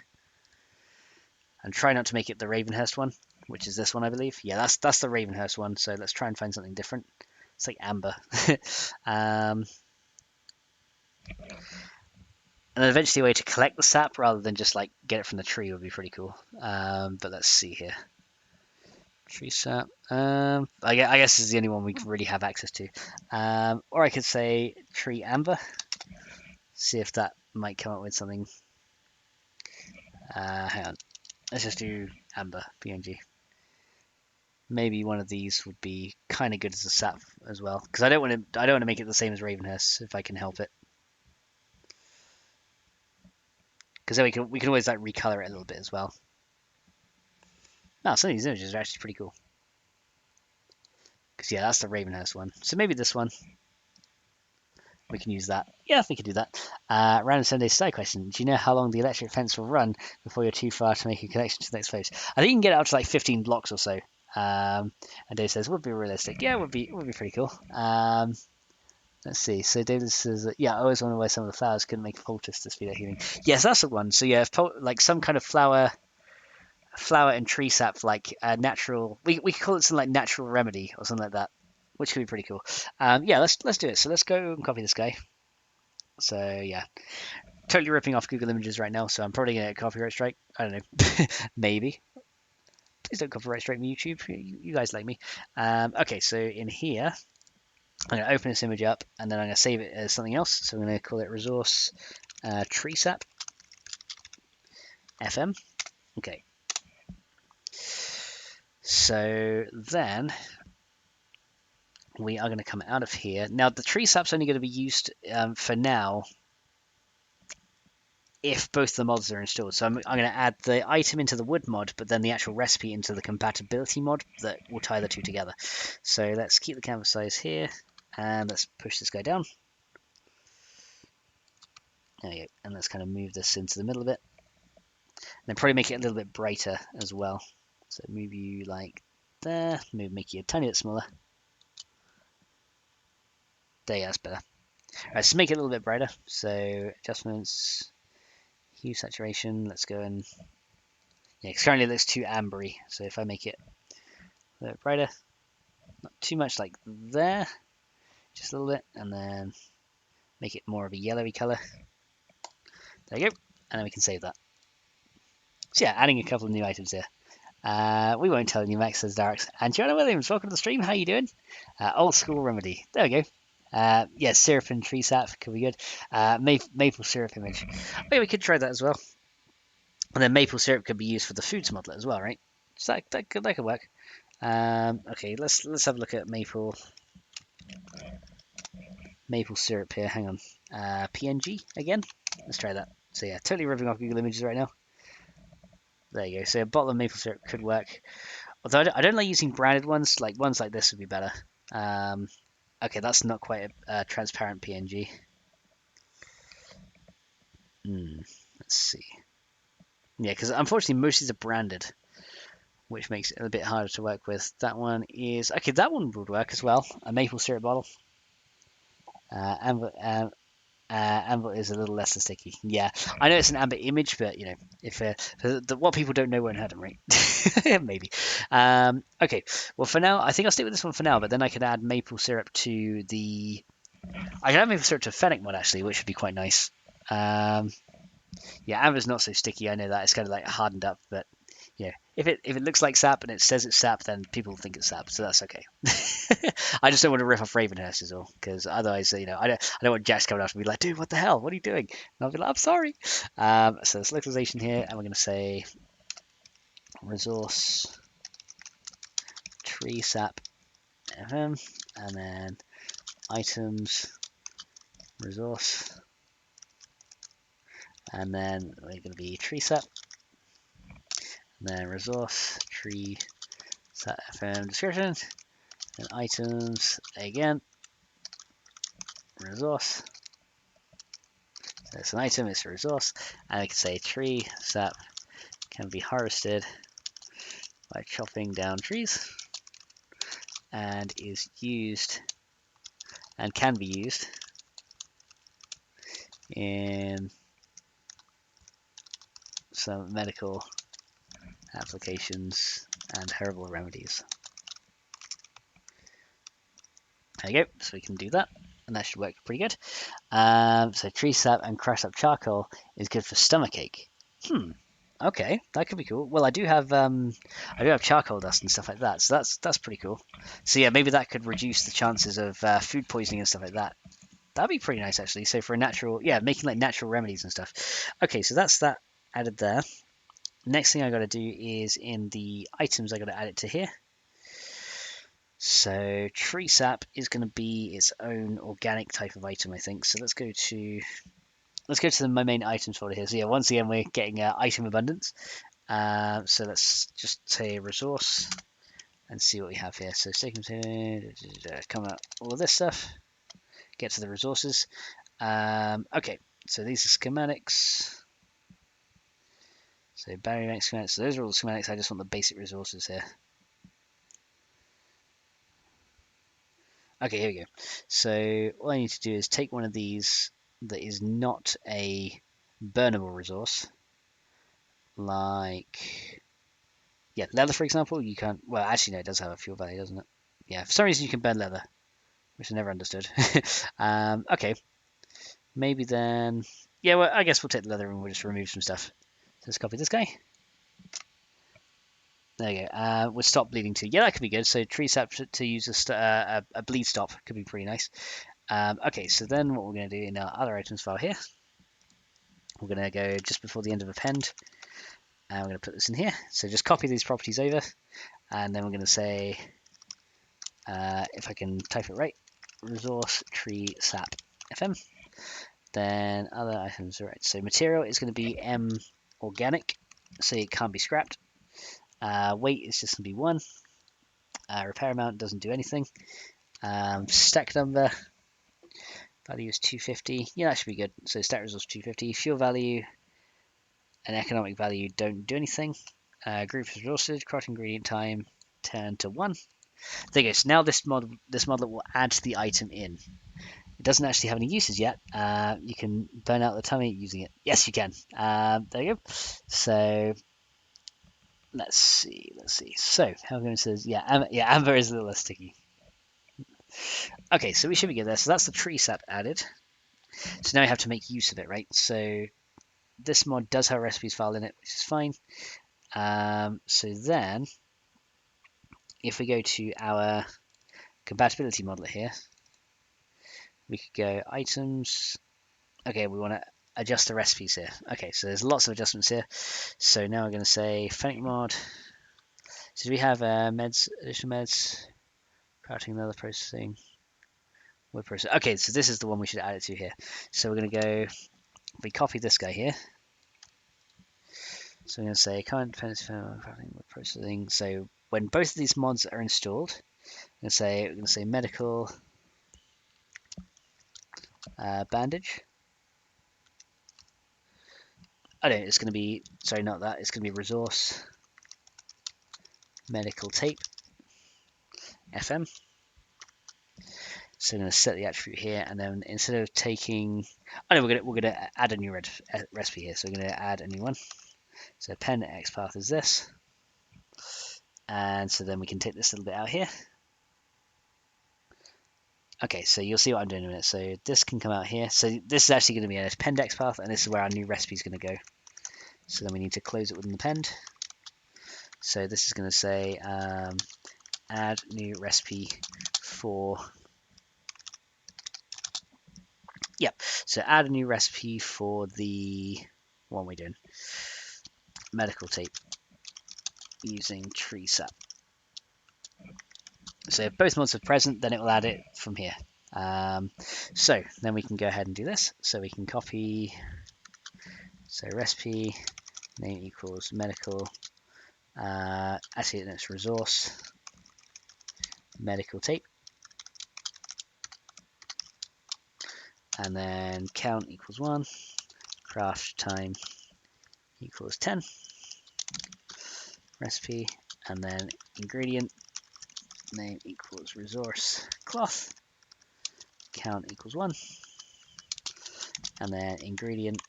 And try not to make it the Ravenhurst one, which is this one, I believe. Yeah, that's the Ravenhurst one. So let's try and find something different. It's like amber. And then eventually a way to collect the sap rather than just like get it from the tree would be pretty cool. But let's see here. Tree sap. I guess this is the only one we can really have access to. Or I could say tree amber. See if that might come up with something. Hang on. Let's just do amber PNG. Maybe one of these would be kind of good as a sap as well, because I don't want to make it the same as Ravenhurst if I can help it. Because then we can always like recolor it a little bit as well. Now some of these images are actually pretty cool. Because yeah, that's the Ravenhurst one. So maybe this one. We can use that. Yeah, we can do that. Random Sunday side question. Do you know how long the electric fence will run before you're too far to make a connection to the next phase? I think you can get it up to like 15 blocks or so. And Dave says, would be realistic. Yeah, would be pretty cool. Let's see. So David says, yeah, I always wonder why some of the flowers couldn't make a poultice to speed up healing. Yes, that's the one. So yeah, if like some kind of flower and tree sap, like natural. We could call it something like natural remedy or something like that, which could be pretty cool. Yeah, let's do it. So let's go and copy this guy. So yeah, totally ripping off Google Images right now. So I'm probably gonna get a copyright strike. I don't know, maybe. Please don't copyright strike me, YouTube. You guys like me. Okay, so in here, I'm gonna open this image up, and then I'm gonna save it as something else. So I'm gonna call it resource tree sap FM. Okay. So then we are going to come out of here. Now, the tree sap's only going to be used for now if both the mods are installed. So I'm going to add the item into the wood mod, but then the actual recipe into the compatibility mod that will tie the two together. So let's keep the canvas size here, and let's push this guy down. There we go. And let's kind of move this into the middle a bit. And then probably make it a little bit brighter as well. So move you like there, make you a tiny bit smaller. There, yeah, that's better. Alright, let's make it a little bit brighter. So adjustments, hue saturation, let's go and yeah, because currently it looks too ambery. So if I make it a bit brighter, not too much like there, just a little bit, and then make it more of a yellowy color. There we go, and then we can save that. So yeah, adding a couple of new items here. We won't tell you, Max says Darks. And Joanna Williams, welcome to the stream. How you doing? Old school remedy. There we go. Yeah, syrup and tree sap could be good. Maple syrup image. Maybe we could try that as well. And then maple syrup could be used for the foods modlet as well, right? So that could work. Okay, let's have a look at maple syrup here. Hang on. PNG again. Let's try that. So yeah, totally ripping off Google Images right now. There you go. So a bottle of maple syrup could work. Although I don't like using branded ones. Like ones like this would be better. Okay, that's not quite a transparent PNG. Let's see. Yeah, because unfortunately most of these are branded, which makes it a bit harder to work with. That one is okay. That one would work as well. A maple syrup bottle. Amber is a little less sticky. Yeah, I know it's an amber image, but you know, if what people don't know won't hurt them, right? Maybe. Okay. Well, for now, I think I'll stick with this one for now. But then I could add maple syrup to the. I can add maple syrup to FennecMod actually, which would be quite nice. Yeah, amber's not so sticky. I know that it's kind of like hardened up, but yeah, if it looks like sap and it says it's sap, then people think it's sap, so that's okay. I just don't want to rip off Ravenhurst is all, because otherwise, you know, I don't want Jax coming after me like, dude, what the hell? What are you doing? And I'll be like, I'm sorry. So it's localization here, and we're going to say resource tree sap FM, and then items resource, and then we're going to be tree sap. And then resource tree sap FM description, and items again resource. So it's an item, it's a resource, and I can say tree sap can be harvested by chopping down trees, and is used and can be used in some medical applications and herbal remedies. There you go, so we can do that, and that should work pretty good. So tree sap and crushed up charcoal is good for stomachache. Okay, that could be cool. Well, I do have charcoal dust and stuff like that, so that's pretty cool. So yeah, maybe that could reduce the chances of food poisoning and stuff like that. That'd be pretty nice actually. So for a natural, yeah, making like natural remedies and stuff. Okay, so that's that added there. Next thing I got to do is in the items I got to add it to here. So tree sap is going to be its own organic type of item, I think. So let's go to my main items folder here. So yeah, once again we're getting item abundance. So let's just say resource and see what we have here. So stake come out all of this stuff, get to the resources. Okay, so these are schematics. So battery bank schematics. So those are all the schematics. I just want the basic resources here. Okay, here we go. So all I need to do is take one of these that is not a burnable resource, like, yeah, leather, for example. You can't, well, actually, no, it does have a fuel value, doesn't it? Yeah, for some reason you can burn leather, which I never understood. Okay, maybe then, yeah, well, I guess we'll take the leather and we'll just remove some stuff. So let's copy this guy. There you go. We'll stop bleeding too. Yeah, that could be good. So tree sap to use a bleed stop could be pretty nice. Okay, so then what we're going to do in our other items file here, we're going to go just before the end of append, and we're going to put this in here. So just copy these properties over, and then we're going to say, if I can type it right, resource tree sap fm. Then other items are right. So material is going to be M organic, so it can't be scrapped. Weight is just going to be 1. Repair amount doesn't do anything. Stack number value is 250. Yeah, that should be good. So stack resource 250. Fuel value and economic value don't do anything. Group resources, crafting ingredient time, turn to 1. There you go. So now this model will add the item in. It doesn't actually have any uses yet. You can burn out the tummy using it. Yes, you can. There you go. So let's see. So how going says, yeah, amber is a little less sticky. Okay, so we should be good there. So that's the tree sap added. So now we have to make use of it, right? So this mod does have a recipes file in it, which is fine. So then, if we go to our compatibility modeler here, we could go items. Okay, we want to adjust the recipes here. Okay, so there's lots of adjustments here. So now we're going to say FennecMod. So do we have meds, additional meds, crafting, another processing, wood processing? Okay, so this is the one we should add it to here. So we're going to go, we copy this guy here. So we're going to say current dependency for crafting, wood processing. So when both of these mods are installed, we're going to say medical bandage. Oh no, it's going to be, sorry, not that. It's going to be resource medical tape FM. So I'm going to set the attribute here, and then instead of taking, oh no, we're going to add a new recipe here. So we're going to add a new one. So pen XPath is this, and so then we can take this little bit out here. Okay, so you'll see what I'm doing in a minute. So this can come out here. So this is actually going to be an append XPath, and this is where our new recipe is going to go. So then we need to close it with an append. So this is going to say add new recipe for. Yep. So add a new recipe for the, what are we doing? Medical tape using tree sap. So if both mods are present, then it will add it from here. So then we can go ahead and do this. So we can copy, so recipe name equals medical, actually it's resource medical tape, and then count equals 1, craft time equals 10, recipe, and then ingredient name equals resource cloth, count equals 1, and then ingredient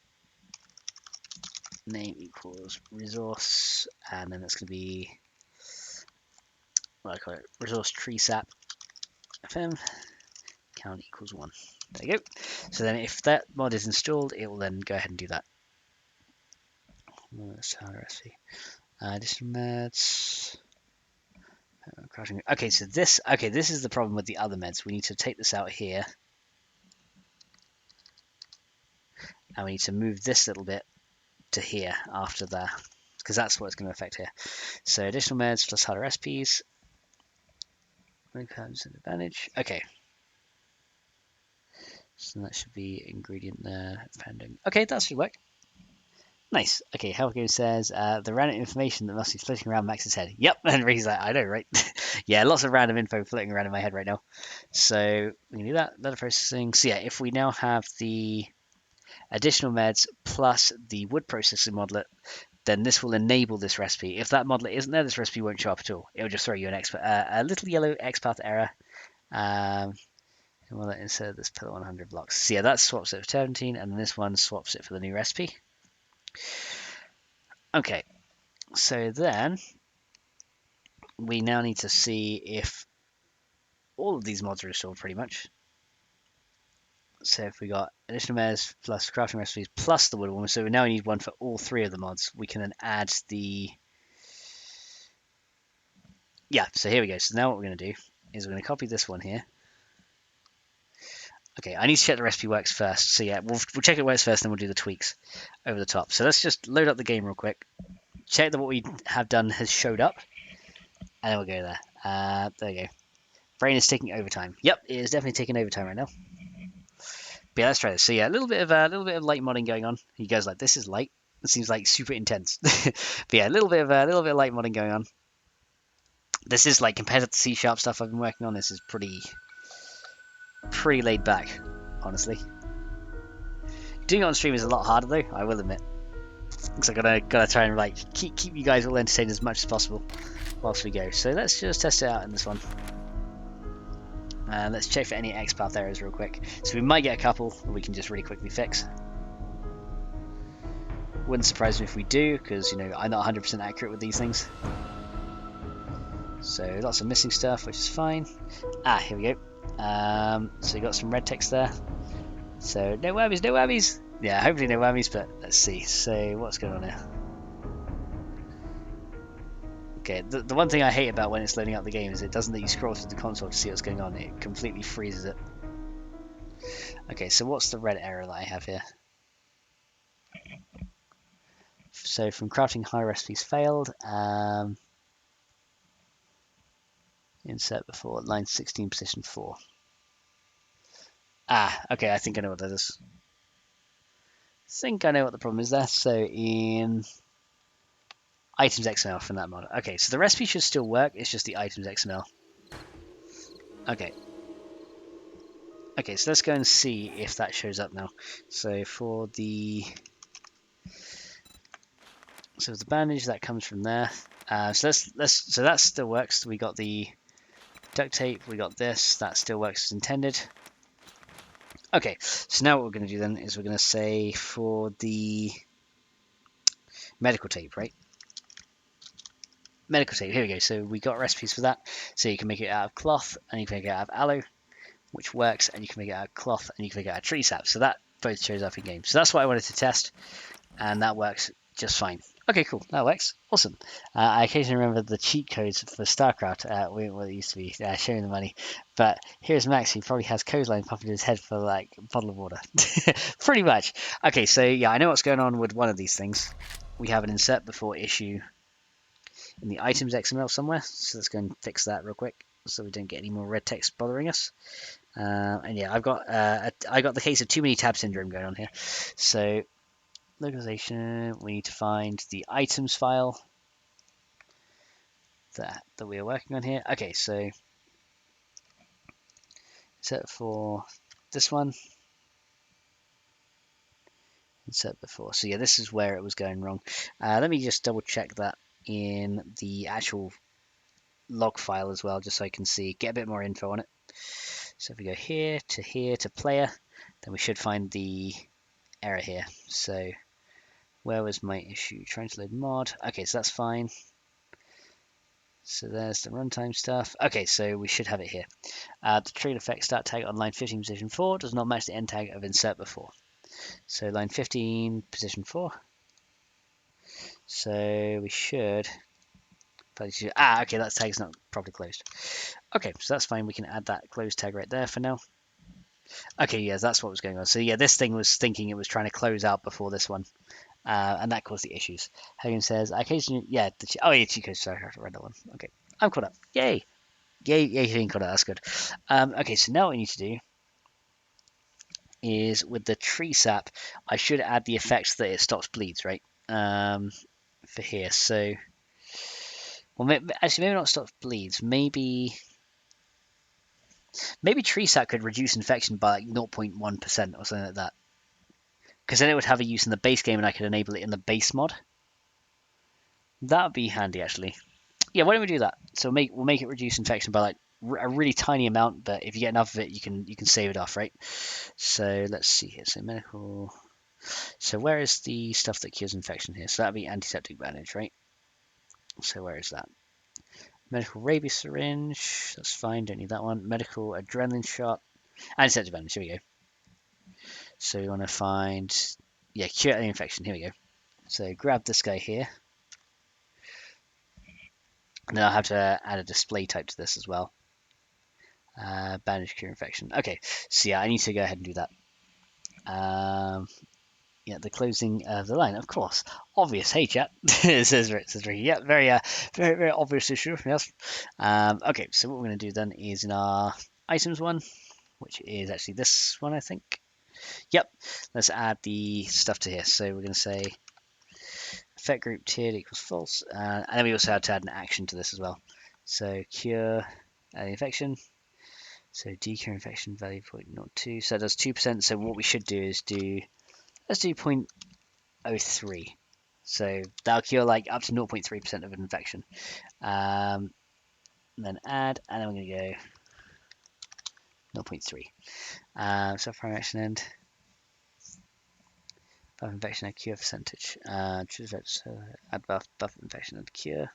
name equals resource, and then that's going to be, what I call it, resource tree sap FM, count equals 1. There you go. So then if that mod is installed, it will then go ahead and do that. Let's have a recipe. Additional meds. Okay, so this is the problem with the other meds. We need to take this out here, and we need to move this little bit to here after that, because that's what it's going to affect here. So additional meds plus harder recipes. Advantage. Okay. So that should be ingredient there. Pending. Okay, that should work. Nice. Okay, Helgo says the random information that must be floating around Max's head. Yep, and Ree's like, I know, right? Yeah, lots of random info floating around in my head right now. So we can do that. Data processing. So yeah, if we now have the additional meds plus the wood processing modlet, then this will enable this recipe. If that modlet isn't there, this recipe won't show up at all. It'll just throw you a little yellow XPath error. We'll insert this pillar 100 blocks. So yeah, that swaps it for 17, and then this one swaps it for the new recipe. Okay, so then we now need to see if all of these mods are restored pretty much. So if we got additional meds plus crafting recipes plus the wood one, so we now need one for all three of the mods. We can then add the... Yeah, so here we go. So now what we're going to do is we're going to copy this one here. Okay, I need to check the recipe works first. So yeah, we'll check it works first, then we'll do the tweaks over the top. So let's just load up the game real quick. Check that what we have done has showed up, and then we'll go there. There we go. Brain is taking overtime. Yep, it is definitely taking overtime right now. But yeah, let's try this. So yeah, a little bit of light modding going on. He goes like, "This is light." It seems like super intense. But yeah, a little bit of light modding going on. This is like compared to the C# stuff I've been working on. This is pretty laid back, honestly. Doing it on stream is a lot harder though, I will admit. Because I gotta try and like keep you guys all entertained as much as possible whilst we go. So let's just test it out in this one. Let's check for any XPath errors real quick. So we might get a couple that we can just really quickly fix. Wouldn't surprise me if we do, because you know I'm not 100% accurate with these things. So lots of missing stuff, which is fine. Here we go. So you got some red text there. So no whammies, no whammies. Yeah, hopefully no whammies, but let's see. So what's going on here? Okay, the one thing I hate about when it's loading up the game is it doesn't let you scroll through the console to see what's going on. It completely freezes it. Okay, so what's the red error that I have here? So from crafting high recipes failed. Insert before line 16, position 4. Okay, I think I know what that is. I know what the problem is there. So in items XML from that mod. Okay, so the recipe should still work. It's just the items XML. Okay. Okay, so let's go and see if that shows up now. So for the bandage that comes from there. So that still works. We got the duct tape. We got this. That still works as intended. Okay, so now what we're going to do then is we're going to say for the medical tape, right? Medical tape, here we go. So we got recipes for that. So you can make it out of cloth and you can make it out of aloe, which works, and you can make it out of cloth and you can make it out of tree sap. So that both shows up in game. So that's what I wanted to test, and that works just fine. Okay, cool. That works. Awesome. I occasionally remember the cheat codes for StarCraft, what it used to be, showing the money. But here's Max, who probably has coastline popping in his head for like a bottle of water. Pretty much. Okay, so yeah, I know what's going on with one of these things. We have an insert before issue in the items XML somewhere. So let's go and fix that real quick so we don't get any more red text bothering us. And yeah, I've got the case of too many tab syndrome going on here. So localization, we need to find the items file that we are working on here. Okay, so set for this one, and set before. So yeah, this is where it was going wrong. Let me just double check that in the actual log file as well, just so I can see, get a bit more info on it. So if we go here to player, then we should find the error here. So where was my issue? Trying to load mod. Okay, so that's fine. So there's the runtime stuff. Okay, so we should have it here. The trigger effect start tag on line 15 position 4 does not match the end tag of insert before. So line 15 position 4. So we should. Okay, that tag's not properly closed. Okay, so that's fine. We can add that closed tag right there for now. Okay, yeah, that's what was going on. So yeah, this thing was thinking it was trying to close out before this one. And that caused the issues. Hagen says, occasionally, yeah, cheat code, sorry, I read that one. Okay, I'm caught up. Yay, being caught up, that's good. Okay, so now what we need to do is with the tree sap, I should add the effects that it stops bleeds, right? for here. So, well, actually, maybe not stop bleeds. Maybe tree sap could reduce infection by like 0.1% or something like that. Because then it would have a use in the base game, and I could enable it in the base mod. That would be handy, actually. Yeah, why don't we do that? So we'll make it reduce infection by like a really tiny amount, but if you get enough of it, you can save it off, right? So let's see here. So medical. So where is the stuff that cures infection here? So that'd be antiseptic bandage, right? So where is that? Medical rabies syringe. That's fine. Don't need that one. Medical adrenaline shot. Antiseptic bandage. Here we go. So we want to find, yeah, cure any infection. Here we go. So grab this guy here. And then I'll have to add a display type to this as well. Bandage cure infection. Okay, so yeah, I need to go ahead and do that. Yeah, the closing of the line, of course. Obvious. Hey, chat. It says Ricky. Yeah, very, very obvious issue. Yes. Okay, so what we're going to do then is in our items one, which is actually this one, I think. Yep. Let's add the stuff to here. So we're going to say effect group tiered equals false, and then we also have to add an action to this as well. So cure the infection. So decure infection value 0.02. So that does 2%. So what we should do is let's do 0.03. So that'll cure like up to 0.3% of an infection. And then add, and then we're going to go 0.3. So primary action end. Buff infection and cure percentage. Choose add buff infection and cure.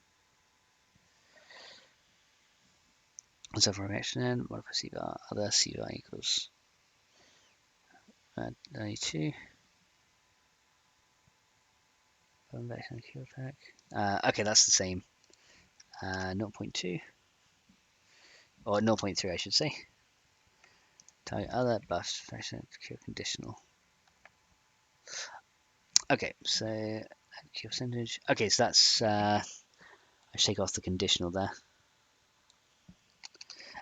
So primary action end, modify C bar, other C bar equals 92. Buff infection and cure pack. Okay, that's the same. 0.2. Or 0.3, I should say. Target other buff infection cure conditional. Okay, so cure percentage. Okay, so that's I should take off the conditional there.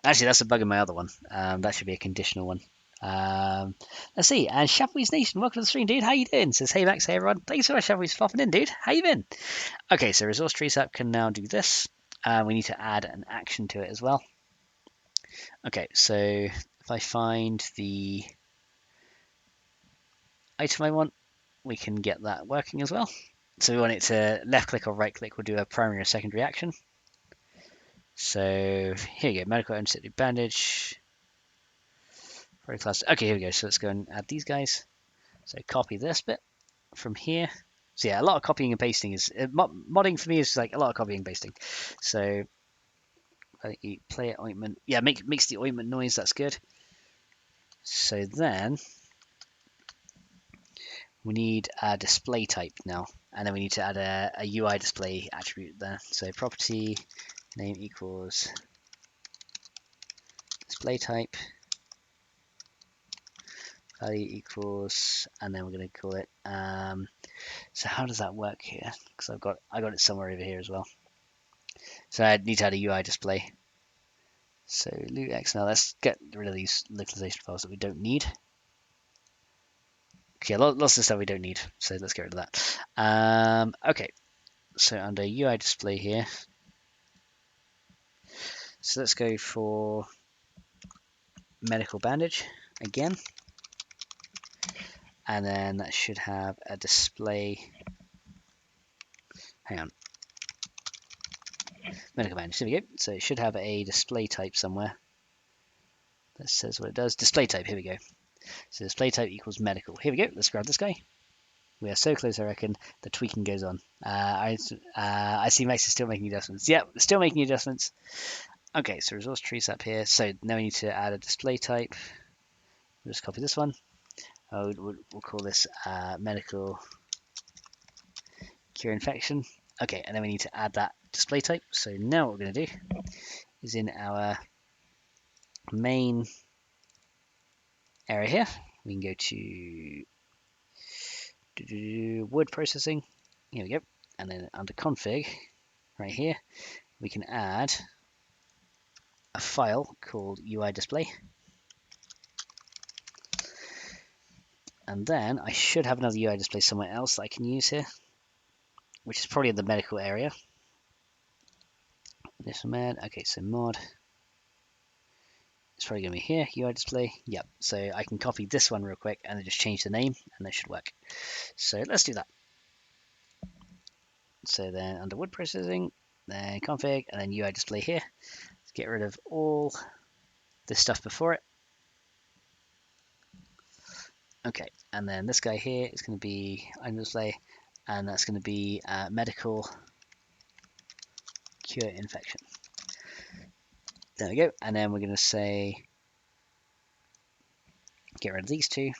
Actually, that's a bug in my other one. That should be a conditional one. Let's see. And Shapoy's Nation, welcome to the stream, dude. How you doing? Says, hey Max, hey everyone. Thanks so much, Shapoy's for popping in, dude. How you been? Okay, so resource tree sap can now do this. We need to add an action to it as well. Okay, so if I find the item I want, we can get that working as well. So we want it to left click or right click. We'll do a primary or secondary action. So here you go, medical antiseptic bandage. Class. Okay, here we go. So let's go and add these guys. So copy this bit from here. So yeah, a lot of copying and pasting is modding for me is like a lot of copying and pasting. So play ointment. Yeah, makes the ointment noise. That's good. So then we need a display type now, and then we need to add a UI display attribute there. So property name equals display type. Value equals, and then we're going to call it. So how does that work here? Because I got it somewhere over here as well. So I need to add a UI display. So loot X. Now let's get rid of these localization files that we don't need. Okay, lots of stuff we don't need. So let's get rid of that. Okay. So under UI display here. So let's go for medical bandage again. And then that should have a display. Hang on. Medical bandage. Here we go. So it should have a display type somewhere. That says what it does. Display type. Here we go. So display type equals medical. Here we go. Let's grab this guy. We are so close, I reckon. The tweaking goes on. I see Max is still making adjustments. Yep, still making adjustments. Okay, so resource trees up here. So now we need to add a display type. We'll just copy this one. We'll call this medical cure infection. Okay, and then we need to add that display type. So now what we're going to do is in our main area here, we can go to wood processing. Here we go. And then under config, right here, we can add a file called UI display. And then I should have another UI display somewhere else that I can use here. which is probably in the medical area. This man, okay, so mod. It's probably going to be here, UI display. Yep, so I can copy this one real quick and then just change the name and that should work. So let's do that. So then under wood processing, then config, and then UI display here. Let's get rid of all this stuff before it. Okay, and then this guy here is going to be item display, and that's going to be medical cure infection. There we go, and then we're going to say get rid of these two.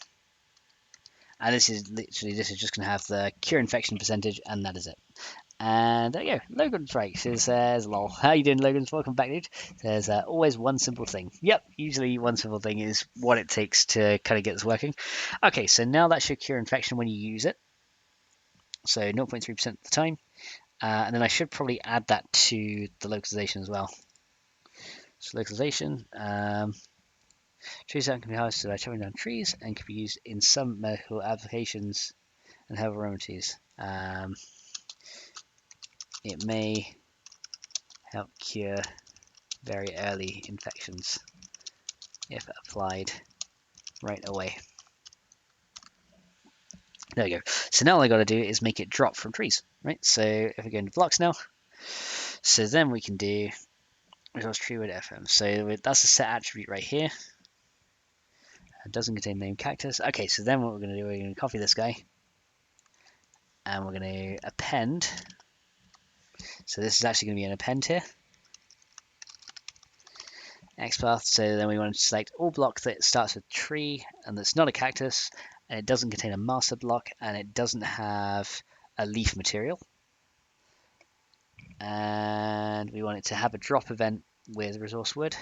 And this is just going to have the cure infection percentage, and that is it. And there you go. Logan Strikes says, lol. How you doing, Logan? Welcome back, dude. Says, always one simple thing. Yep, usually one simple thing is what it takes to kind of get this working. Okay, so now that should cure infection when you use it. So 0.3% of the time. And then I should probably add that to the localization as well. So localization. Trees that can be harvested by chopping down trees and can be used in some medical applications and herbal remedies. It may help cure very early infections if applied right away. There we go. So now all I got to do is make it drop from trees, right? So if we go into blocks now, so then we can do resource tree with FM. So that's a set attribute right here. It doesn't contain name cactus. Okay, so then what we're going to do, we're going to copy this guy and we're going to append. So this is actually going to be an append here. XPath, so then we want to select all block that starts with tree and that's not a cactus, and it doesn't contain a master block, and it doesn't have a leaf material. And we want it to have a drop event with resource wood.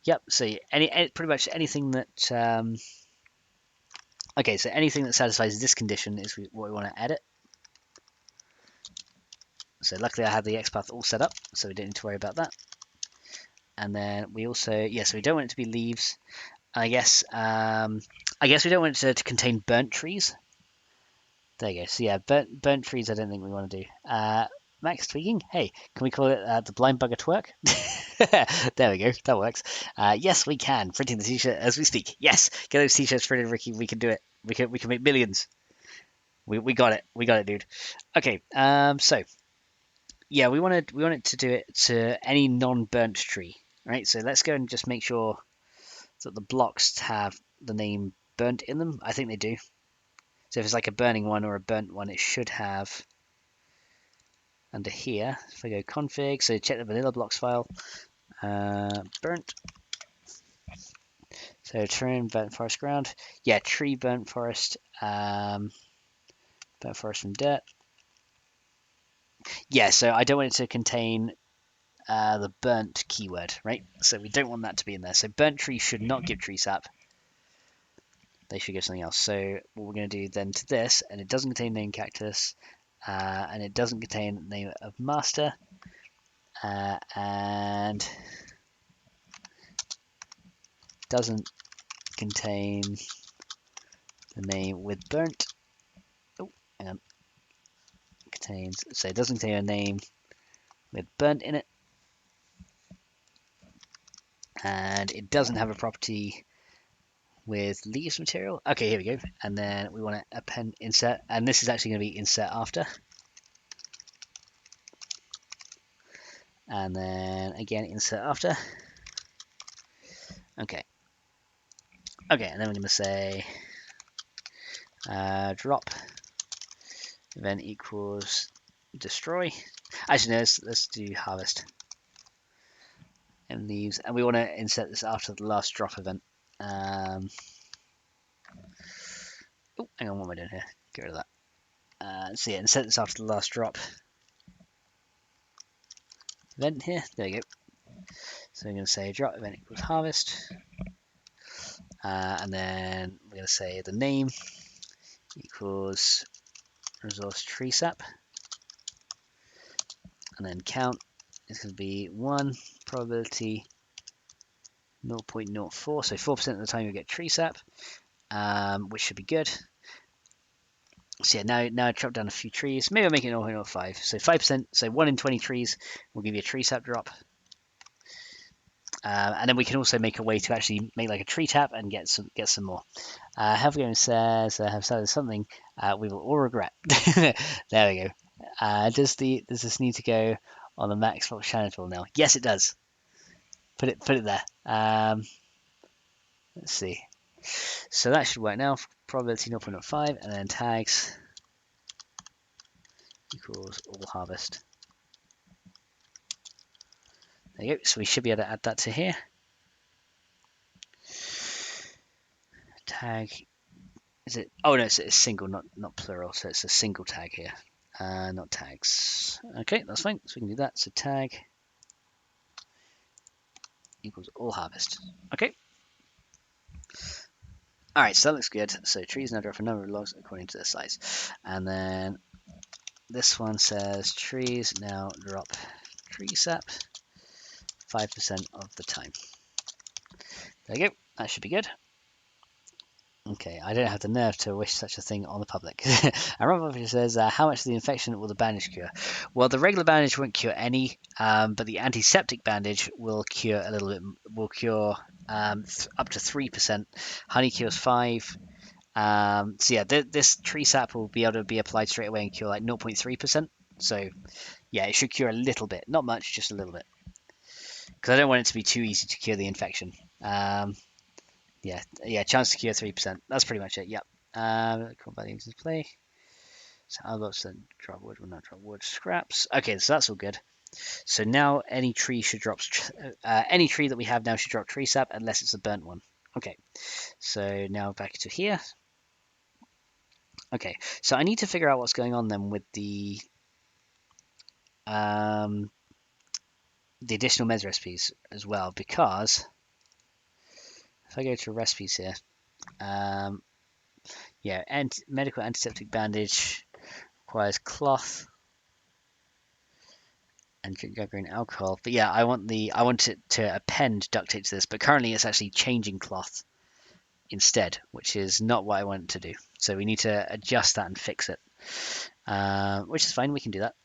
Yep, so pretty much anything that... okay, so anything that satisfies this condition is what we want to edit. So luckily I had the XPath all set up, so we didn't need to worry about that. And then we also, so we don't want it to be leaves. I guess we don't want it to contain burnt trees. There you go. So yeah, burnt trees I don't think we want to do. Max tweaking. Hey, can we call it the blind bugger twerk? There we go. That works. Yes, we can. Printing the t-shirt as we speak. Yes, get those t-shirts printed, Ricky. We can do it. We can make millions. We got it. We got it, dude. Okay. So yeah, we want it to do it to any non-burnt tree, right? So let's go and just make sure that the blocks have the name burnt in them. I think they do. So if it's like a burning one or a burnt one, it should have under here. If I go config, so check the vanilla blocks file, burnt. So terrain, burnt forest ground. Yeah, tree, burnt forest, burnt forest from dirt. Yeah, so I don't want it to contain the burnt keyword, right? So we don't want that to be in there. So burnt tree should not give tree sap. They should give something else. So what we're going to do then to this, and it doesn't contain name cactus, and it doesn't contain name of master, and doesn't contain the name with burnt. Oh, hang on. Contains, so it doesn't contain a name with burnt in it, and it doesn't have a property with leaves material. Okay, here we go. And then we want to append insert, and this is actually going to be insert after. And then again insert after. Okay. Okay, and then we're going to say drop event equals destroy. Actually, no, let's do harvest and leaves, and we want to insert this after the last drop event. Oh, hang on, what am I doing here? Get rid of that. So yeah, insert this after the last drop event here. There you go. So we're going to say drop event equals harvest, and then we're going to say the name equals resource tree sap, and then count is going to be 1, probability 0.04, so 4% of the time you get tree sap, which should be good. So yeah, now I chop down a few trees. Maybe I'll make it 0.05. So 5%, so 1 in 20 trees will give you a tree sap drop. And then we can also make a way to actually make like a tree tap and get some more. Helvgame says, have started something we will all regret. There we go. Does this need to go on the max channel tool now? Yes, it does. Put it there. Let's see. So that should work now. Probability 0.05 and then tags equals all harvest. There you go. So we should be able to add that to here. Tag. Is it? Oh no, it's single, not plural. So it's a single tag here, not tags. Okay, that's fine. So we can do that. So tag equals all harvest. Okay. All right, so that looks good. So trees now drop a number of logs according to their size, and then this one says trees now drop tree sap 5% of the time. There you go. That should be good. Okay, I don't have the nerve to wish such a thing on the public. And Rob says, how much of the infection will the bandage cure? Well, the regular bandage won't cure any, but the antiseptic bandage will cure a little bit. Will cure up to 3%. Honey cures 5. So yeah, this tree sap will be able to be applied straight away and cure like 0.3%. So yeah, it should cure a little bit, not much, just a little bit. Because I don't want it to be too easy to cure the infection. Yeah, chance to cure 3%. That's pretty much it. Yep. Combat play. So I'll look to drop wood. Will not drop wood. Scraps. Okay, so that's all good. So now any tree should drop. Any tree that we have now should drop tree sap unless it's a burnt one. Okay. So now back to here. Okay. So I need to figure out what's going on then with the additional meds recipes as well, because if I go to recipes here, yeah, medical antiseptic bandage requires cloth and green alcohol. But yeah, I want it to append duct tape to this, but currently it's actually changing cloth instead, which is not what I want it to do. So we need to adjust that and fix it, which is fine. We can do that.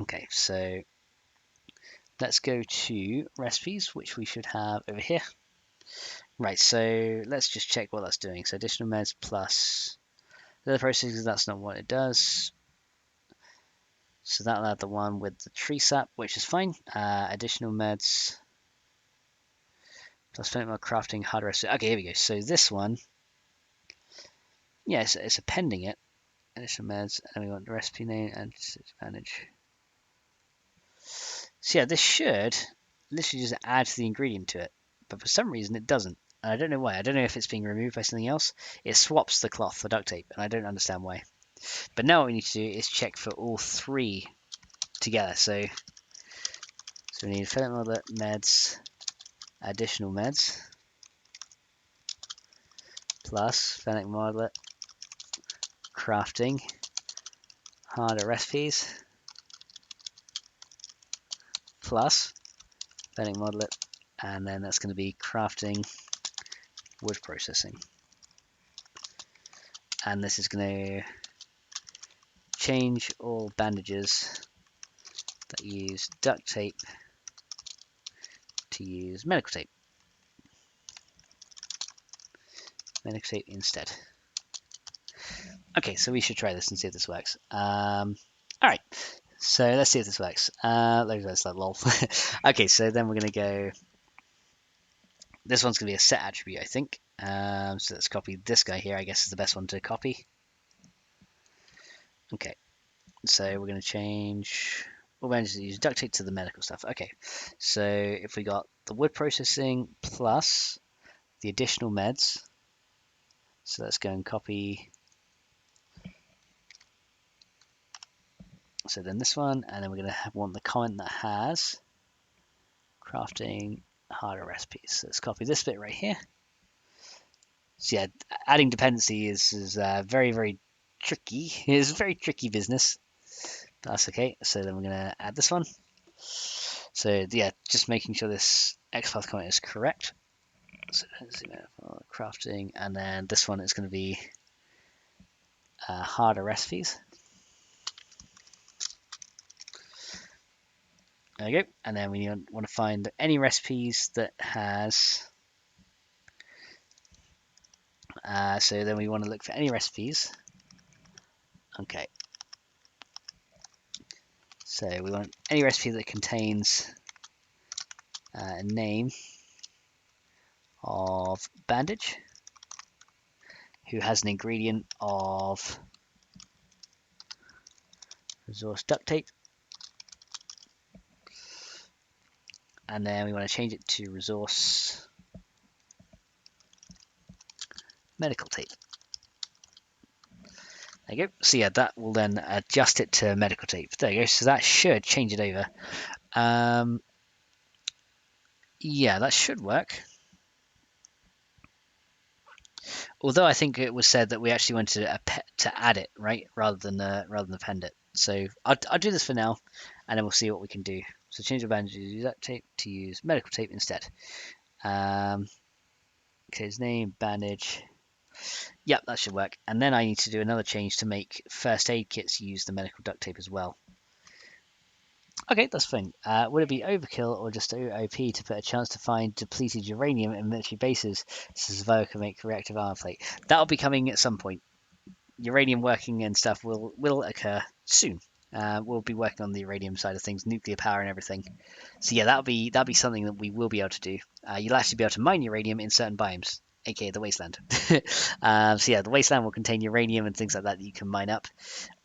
Okay, so let's go to recipes, which we should have over here. Right, so let's just check what that's doing. So additional meds plus the processes, that's not what it does. So that'll add the one with the tree sap, which is fine. Additional meds plus FennecMod crafting hard recipe. Okay, here we go. So this one, yeah, it's appending it. Additional meds, and then we want the recipe name and advantage. So yeah, this should literally just add the ingredient to it, but for some reason it doesn't. And I don't know why. I don't know if it's being removed by something else. It swaps the cloth for duct tape, and I don't understand why. But now what we need to do is check for all three together. So we need FennecMod meds, additional meds, plus FennecMod crafting harder recipes, plus FennecMod, and then that's going to be crafting wood processing. And this is going to change all bandages that use duct tape to use medical tape. Medical tape instead. Okay, so we should try this and see if this works. Alright, so let's see if this works. That's like lol. Okay, so then we're going to go. This one's going to be a set attribute, I think. So let's copy this guy here, I guess is the best one to copy. Okay, so we're going to change. We're going to use duct tape to the medical stuff. Okay, so if we got the wood processing plus the additional meds, so let's go and copy. So then this one, and then we're going to want the comment that has crafting harder recipes. So let's copy this bit right here. So yeah, adding dependency is very, very tricky. It's a very tricky business. That's okay. So then we're going to add this one. So yeah, just making sure this XPath comment is correct. So crafting, and then this one is going to be harder recipes. There we go. And then we want to find any recipes that has... so then we want to look for any recipes. Okay. So we want any recipe that contains a name of bandage, who has an ingredient of resource duct tape, and then we want to change it to resource medical tape. There you go. So yeah, that will then adjust it to medical tape. There you go. So that should change it over. Yeah, that should work. Although I think it was said that we actually wanted to add it, right, rather than append it. So I'll do this for now, and then we'll see what we can do. So change the bandages, use that tape to use medical tape instead. Okay, his name, bandage. Yep, that should work. And then I need to do another change to make first aid kits use the medical duct tape as well. Okay, that's fine. Would it be overkill or just OP to put a chance to find depleted uranium in military bases so survivor can make reactive armor plate? That'll be coming at some point. Uranium working and stuff will occur soon. We'll be working on the uranium side of things, nuclear power and everything. So yeah, that'll be something that we will be able to do. You'll actually be able to mine uranium in certain biomes, aka the wasteland. So yeah, the wasteland will contain uranium and things like that you can mine up,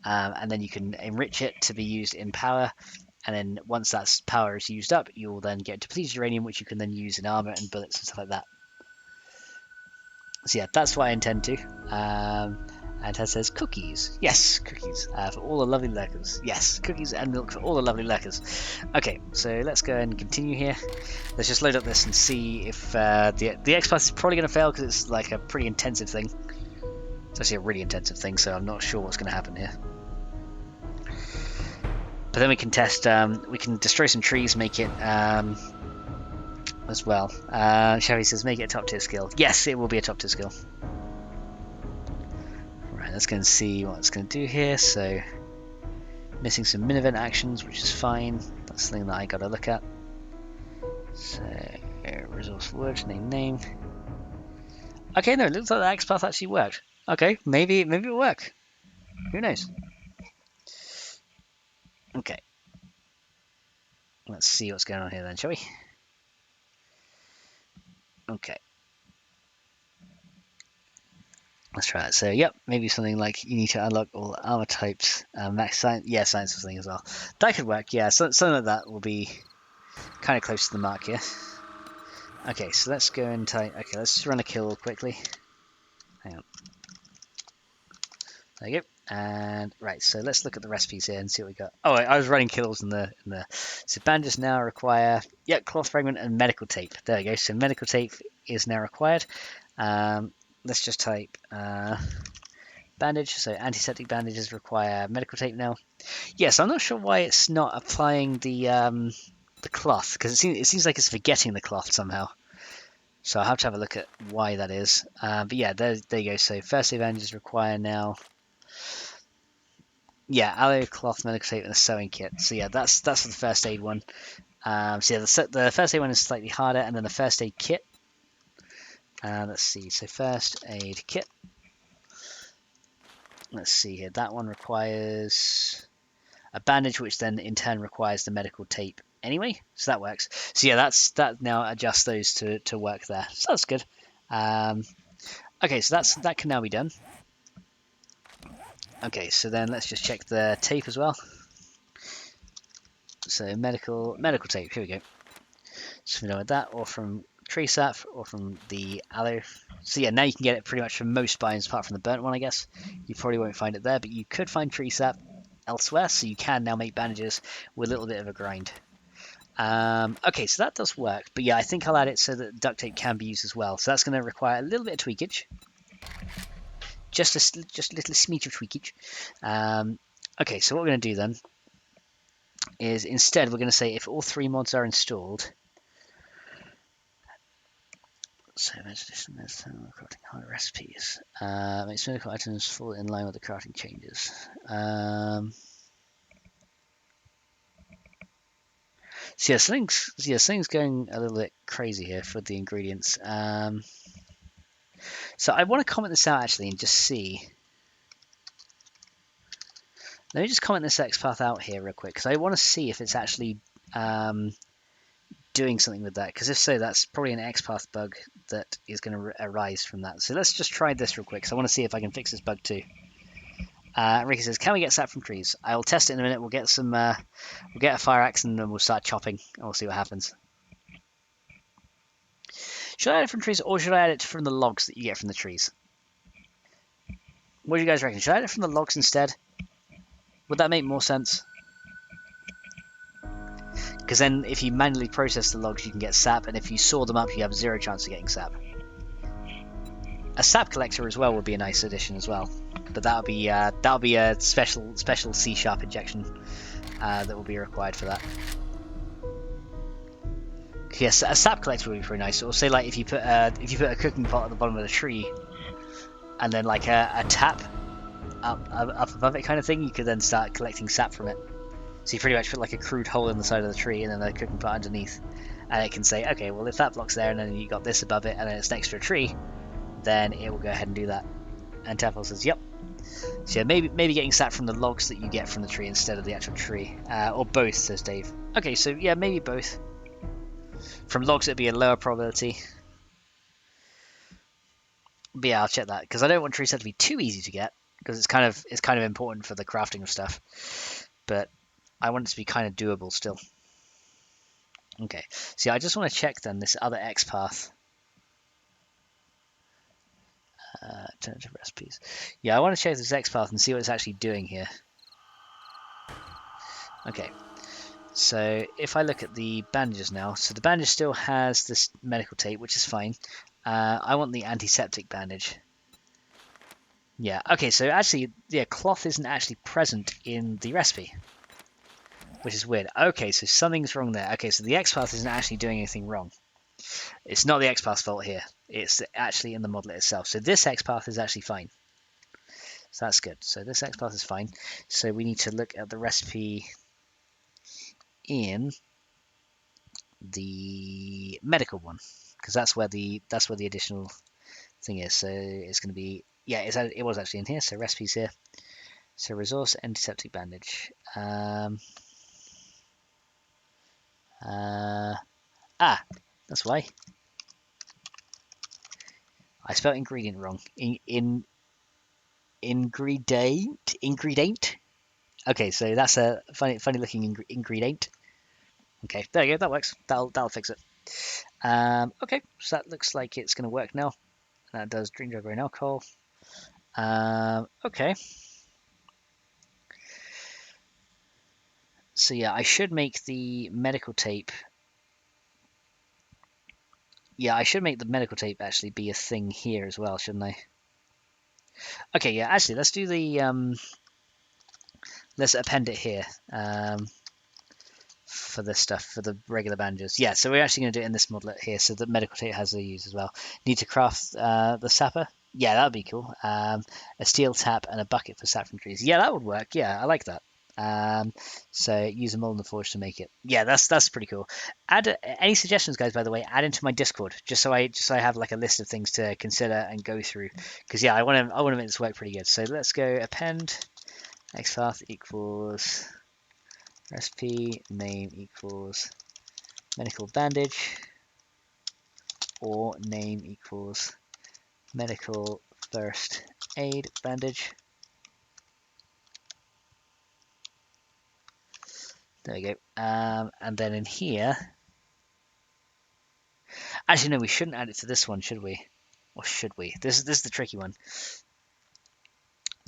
and then you can enrich it to be used in power. And then once that power is used up, you'll then get depleted uranium, which you can then use in armor and bullets and stuff like that. So yeah, that's what I intend to. And Ted says cookies. Yes, cookies for all the lovely lurkers. Yes, cookies and milk for all the lovely lurkers. Okay, so let's go and continue here. Let's just load up this and see if the X Plus is probably going to fail because it's like a pretty intensive thing. It's actually a really intensive thing, so I'm not sure what's going to happen here. But then we can test, we can destroy some trees, make it as well. Chevy says make it a top tier skill. Yes, it will be a top tier skill. Right, let's go and see what it's going to do here. So, missing some min-event actions, which is fine. That's something that I got to look at. So, resource words, name. Okay, no, it looks like the X path actually worked. Okay, maybe it will work. Who knows? Okay. Let's see what's going on here then, shall we? Okay. Let's try it. So, yep, maybe something like you need to unlock all armor types, max science, yeah, science thing as well. That could work, yeah. Something like that will be kind of close to the mark here. Okay, so let's go and type. Okay, let's just run a kill quickly. Hang on. There you go. And right, so let's look at the recipes here and see what we got. Oh, I was running kills in the. So bandages now require cloth fragment and medical tape. There we go. So medical tape is now required. Let's just type bandage. So antiseptic bandages require medical tape now. Yes, I'm not sure why it's not applying the cloth because it seems like it's forgetting the cloth somehow. So I'll have to have a look at why that is. But yeah, there you go. So first aid bandages require now. Yeah, aloe cloth, medical tape, and a sewing kit. So yeah, that's the first aid one. So yeah, the first aid one is slightly harder, and then the first aid kit. Let's see. So first aid kit. Let's see here. That one requires a bandage, which then in turn requires the medical tape anyway. So that works. So yeah, that now adjusts those to work there. So that's good. Okay, so that can now be done. Okay, so then let's just check the tape as well. So medical tape, here we go. So we know that, or from tree sap, or from the aloe. So yeah, now you can get it pretty much from most biomes apart from the burnt one, I guess. You probably won't find it there, but you could find tree sap elsewhere, so you can now make bandages with a little bit of a grind. Okay, so that does work, but yeah, I think I'll add it so that duct tape can be used as well. So that's going to require a little bit of tweakage. Just a little smidge of tweakage. Okay, so what we're going to do then is instead we're going to say if all 3 mods are installed. So addition, there's crafting harder recipes. Makes medical items fall in line with the crafting changes. So yeah, something's going a little bit crazy here for the ingredients. So I want to comment this out actually and just see. Let me just comment this XPath out here real quick because I want to see if it's actually doing something with that. Because if so, that's probably an XPath bug that is going to arise from that. So let's just try this real quick because I want to see if I can fix this bug too. Ricky says, "Can we get sap from trees?" I will test it in a minute. We'll get some. We'll get a fire axe and then we'll start chopping. And we'll see what happens. Should I add it from trees or should I add it from the logs that you get from the trees? What do you guys reckon? Should I add it from the logs instead? Would that make more sense? Because then if you manually process the logs, you can get sap, and if you saw them up, you have 0 chance of getting sap. A sap collector as well would be a nice addition as well, but that'll be a special C# injection that will be required for that. Yes, a sap collector would be pretty nice. Or say like if you put a cooking pot at the bottom of the tree, and then like a tap up above it kind of thing, you could then start collecting sap from it. So you pretty much put like a crude hole in the side of the tree and then a cooking pot underneath, and it can say, okay, well if that block's there and then you got this above it and then it's next to a tree, then it will go ahead and do that. And Tafel says, yep. So yeah, maybe getting sap from the logs that you get from the tree instead of the actual tree, or both, says Dave. Okay, so yeah, maybe both. From logs it'd be a lower probability. But yeah, I'll check that because I don't want tree sap to be too easy to get because it's kind of important for the crafting of stuff. But I want it to be kind of doable still. Okay, so yeah, I just want to check then this other XPath. Alternative recipes. Yeah, I want to check this XPath and see what it's actually doing here. Okay, so if I look at the bandages now, so the bandage still has this medical tape, which is fine. I want the antiseptic bandage. Yeah, okay, so actually, yeah, cloth isn't actually present in the recipe, which is weird. Okay, so something's wrong there. Okay, so the XPath isn't actually doing anything wrong. It's not the XPath's fault here. It's actually in the modlet itself. So this XPath is actually fine. So that's good. So this XPath is fine. So we need to look at the recipe in the medical one because that's where the additional thing is. So it's going to be, yeah, it was actually in here. So recipes here. So resource antiseptic bandage. That's why I spelled ingredient wrong. Ingredient. Okay, so that's a funny looking ingredient. Okay, there you go. That works. That'll fix it. Okay, so that looks like it's going to work now. That does dream drug and alcohol. Okay. So yeah, I should make the medical tape. Yeah, I should make the medical tape actually be a thing here as well, shouldn't I? Okay, yeah, actually, let's do the let's append it here for this stuff, for the regular bandages. Yeah, so we're actually going to do it in this modelet here, so that medical tape has the use as well. Need to craft the sapper. Yeah, that would be cool. A steel tap and a bucket for sap from trees. Yeah, that would work. Yeah, I like that. So use a mold in the forge to make it. Yeah, that's pretty cool. Add any suggestions, guys. By the way, add into my Discord just so I have like a list of things to consider and go through. Because yeah, I want to make this work pretty good. So let's go append xpath equals recipe name equals medical bandage or name equals medical first aid bandage. There we go. And then in here, actually no, we shouldn't add it to this one, should we? Or should we? This is the tricky one.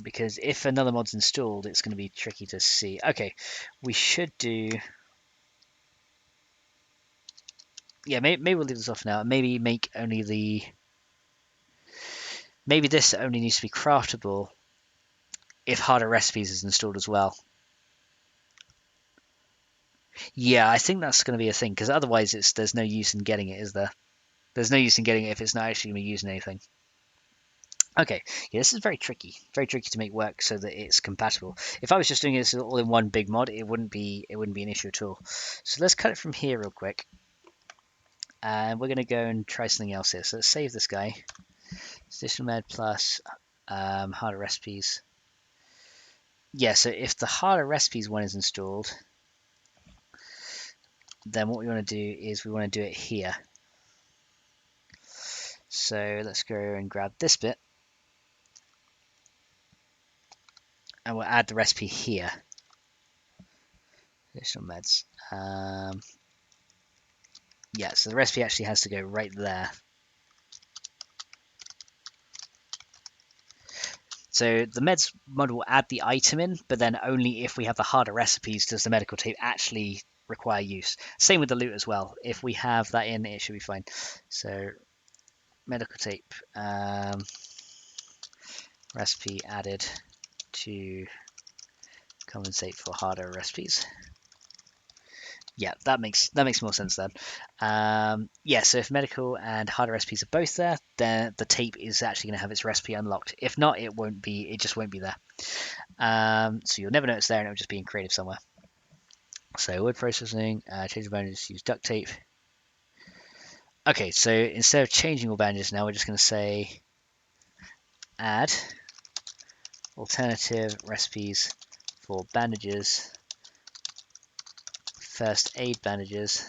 Because if another mod's installed, it's going to be tricky to see. Okay, we should do... Yeah, maybe we'll leave this off now. Maybe make only the... Maybe this only needs to be craftable if harder recipes is installed as well. Yeah, I think that's going to be a thing, because otherwise there's no use in getting it, is there? There's no use in getting it if it's not actually going to be using anything. Okay, yeah, this is very tricky to make work so that it's compatible. If I was just doing this all in one big mod, it wouldn't be an issue at all. So let's cut it from here real quick, and we're going to go and try something else here. So let's save this guy. Additional med plus harder recipes. Yeah, so if the harder recipes one is installed, then what we want to do is we want to do it here. So let's go and grab this bit, and we'll add the recipe here. Additional meds. Yeah, so the recipe actually has to go right there. So the meds mod will add the item in, but then only if we have the harder recipes does the medical tape actually require use. Same with the loot as well. If we have that in, it should be fine. So medical tape recipe added to compensate for harder recipes. Yeah, that makes more sense then. Yeah, so if medical and harder recipes are both there, then the tape is actually going to have its recipe unlocked. If not, it won't be. It just won't be there. So you'll never know it's there, and it'll just be in creative somewhere. So word processing, change the bandages, use duct tape. Okay, so instead of changing all bandages now, we're just going to say add alternative recipes for bandages, first aid bandages,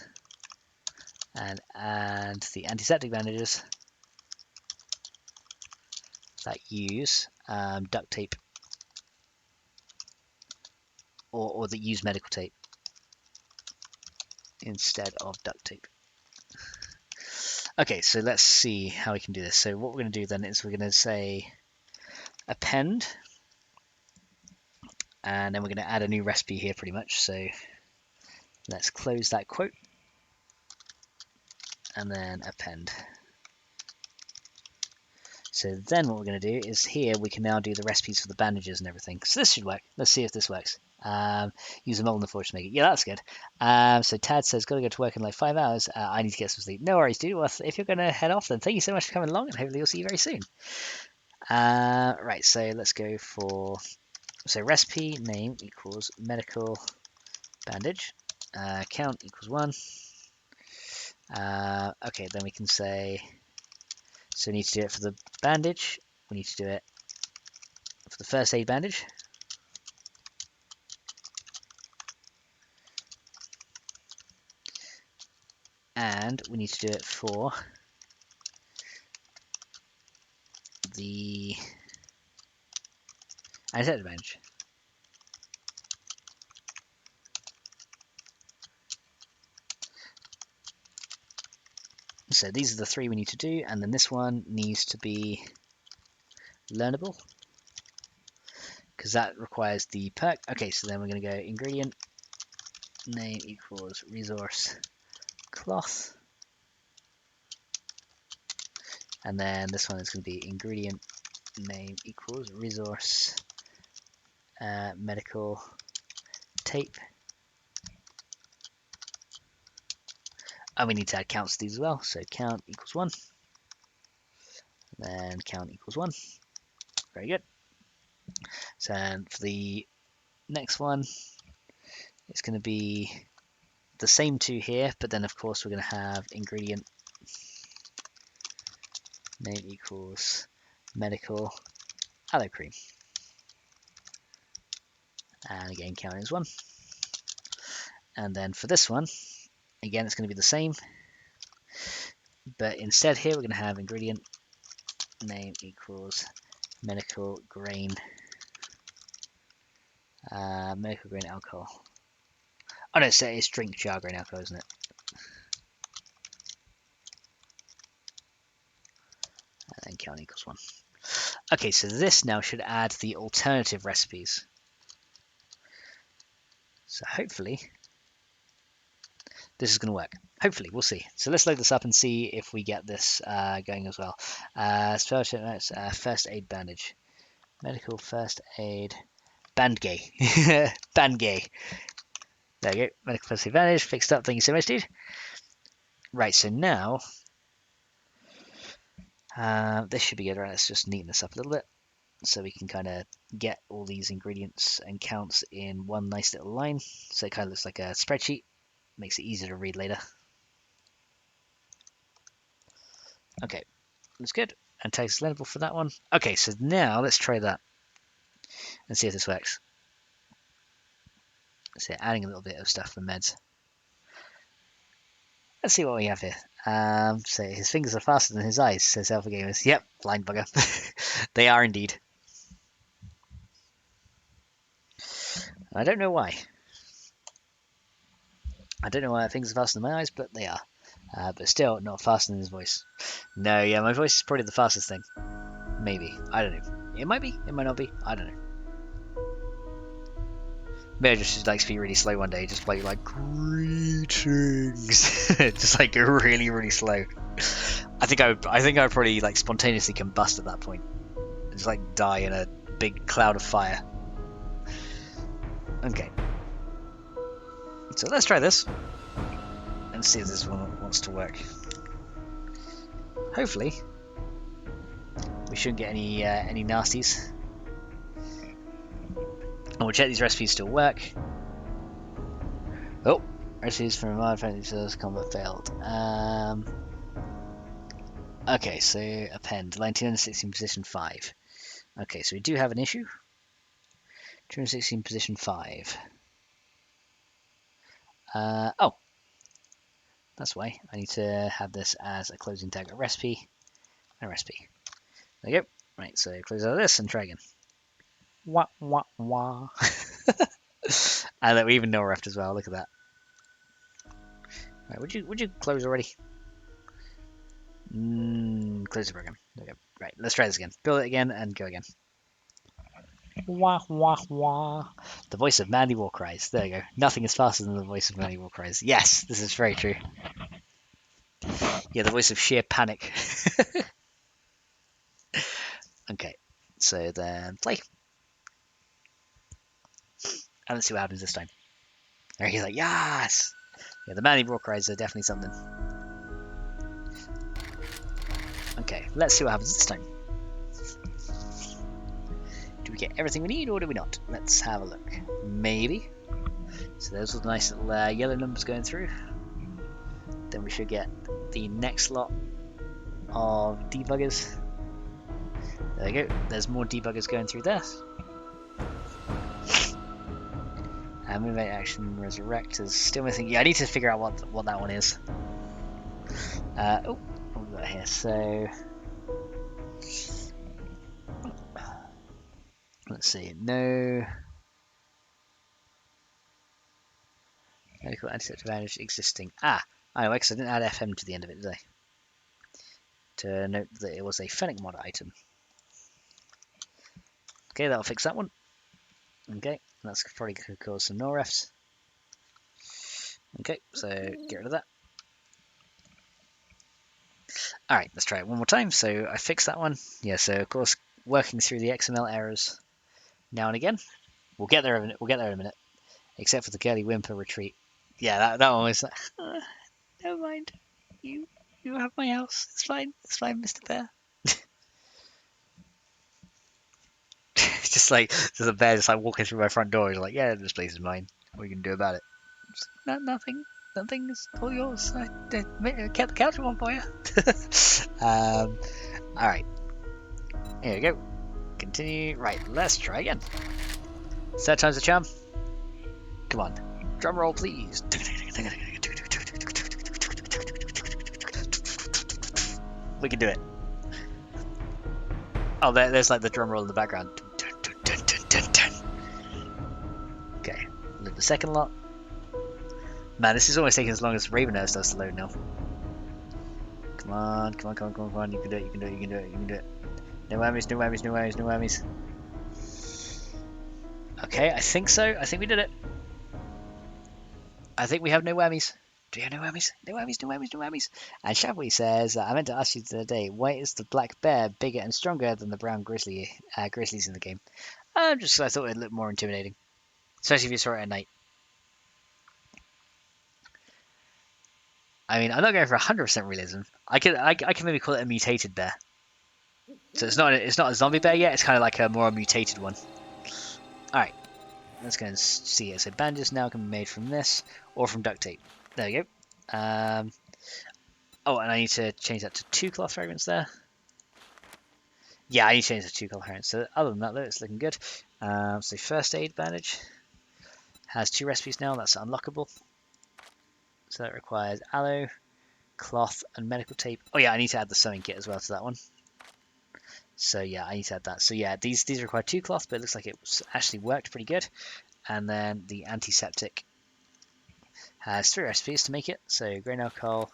and the antiseptic bandages that use duct tape or that use medical tape instead of duct tape. Okay, so let's see how we can do this. So what we're going to do then is we're going to say append, and then we're going to add a new recipe here pretty much. So let's close that quote and then append. So then what we're going to do is here we can now do the recipes for the bandages and everything. So this should work. Let's see if this works. Use a mold in the forge to make it. Yeah, that's good. So Tad says, got to go to work in like 5 hours. I need to get some sleep. No worries, dude. Well, if you're going to head off, then thank you so much for coming along, and hopefully we'll see you very soon. Right, so let's go for... So recipe name equals medical bandage. Count equals 1. Okay, then we can say... So we need to do it for the bandage. We need to do it for the first aid bandage. And we need to do it for the antiseptic bandage. So these are the 3 we need to do, and then this one needs to be learnable, because that requires the perk. Okay, so then we're going to go ingredient name equals resource cloth, and then this one is going to be ingredient name equals resource medical tape, and we need to add counts to these as well. So count equals 1, then count equals 1. Very good. So for the next one, it's going to be the same 2 here, but then of course we're going to have ingredient name equals medical aloe cream, and again count is 1. And then for this one, again it's going to be the same, but instead here we're going to have ingredient name equals medical grain alcohol. Oh no, so it's drink jar grain alcohol, isn't it? And then count equals 1. Okay, so this now should add the alternative recipes. So hopefully this is going to work. Hopefully, we'll see. So let's load this up and see if we get this going as well. First aid bandage. Medical first aid. Bandgay. Bandgay. There you go. Medical first aid bandage. Fixed up. Thank you so much, dude. Right, so now This should be good, right? Let's just neaten this up a little bit so we can kind of get all these ingredients and counts in one nice little line. So it kind of looks like a spreadsheet. Makes it easier to read later. Okay, that's good. And text level for that one. Okay, so now let's try that and see if this works. So adding a little bit of stuff for meds. Let's see what we have here. So his fingers are faster than his eyes, says Alpha Gamers. Yep, blind bugger. They are indeed. I don't know why. I don't know why fingers are faster than my eyes, but they are. But still, not faster than his voice. No, yeah, my voice is probably the fastest thing. Maybe. I don't know. It might be. It might not be. I don't know. Maybe I just likes to be really slow one day, just play like greetings, just like really, really slow. I think I would probably like spontaneously combust at that point, and just like die in a big cloud of fire. Okay, so let's try this and see if this one wants to work. Hopefully, we shouldn't get any nasties. And we'll check these recipes still work. Oh, recipes from my friendly service combat failed. Okay, so append 1916 position 5. Okay, so we do have an issue. 216 position 5. Oh, that's why I need to have this as a closing tag, a recipe, and a recipe. There you go. Right, so close out of this and try again. Wah wah wah. And that we even know left as well. Look at that. Right, would you close already? Close the program. There we go. Right, let's try this again. Build it again and go again. Wah wah wah. The voice of Mandy War cries. There you go. Nothing is faster than the voice of Mandy War cries. Yes, this is very true. Yeah, the voice of sheer panic. Okay, so then play. And let's see what happens this time. There he's like, yes! Yeah, the Mandy War cries are definitely something. Okay, let's see what happens this time. Do we get everything we need or do we not? Let's have a look. Maybe. So those are the nice little yellow numbers going through. Then we should get the next lot of debuggers. There we go. There's more debuggers going through there. And Moonlight Action Resurrect is still missing. Yeah, I need to figure out what that one is. Oh, what we got here? So let's see. No medical antiseptic advantage existing. Ah, anyway, because I didn't add FM to the end of it, did I? To note that it was a FennecMod item. Okay, that'll fix that one. Okay, that's probably going to cause some no refs. Okay, so get rid of that. Alright, let's try it one more time. So I fixed that one. Yeah, so of course, working through the XML errors now and again. We'll get there in a minute. Except for the girly whimper retreat. Yeah, that one was like, never mind. You have my house. It's fine, Mr. Bear. Just a bear just like walking through my front door. He's like, yeah, this place is mine. What are you gonna do about it? Like, nothing. Nothing is all yours. I kept the couch one for you. Alright. Here we go. Continue. Right, let's try again. Third time's the charm. Come on. Drum roll, please. We can do it. Oh, there's like the drum roll in the background. Okay, load the second lot. Man, this is almost taking as long as Ravenhurst does to load now. Come on. You can do it. No whammies. Okay, I think so. I think we did it. I think we have no whammies. Do you have no whammies? No whammies. And Shabby says, I meant to ask you the other day, why is the black bear bigger and stronger than the brown grizzlies in the game? Just I thought it looked more intimidating. Especially if you saw it at night. I mean, I'm not going for 100% realism. I can maybe call it a mutated bear. So it's not a zombie bear yet. It's kind of like a more mutated one. All right, let's go and see it. So bandages now can be made from this or from duct tape. There we go. Oh, and I need to change that to 2 cloth fragments there. Yeah, I need to change the 2 cloth fragments. So other than that, though, it's looking good. So first aid bandage has 2 recipes now. That's unlockable. So that requires aloe, cloth, and medical tape. Oh yeah, I need to add the sewing kit as well to that one. So yeah, I need to add that. So yeah, these require 2 cloth, but it looks like it actually worked pretty good. And then the antiseptic has 3 recipes to make it. So grain alcohol.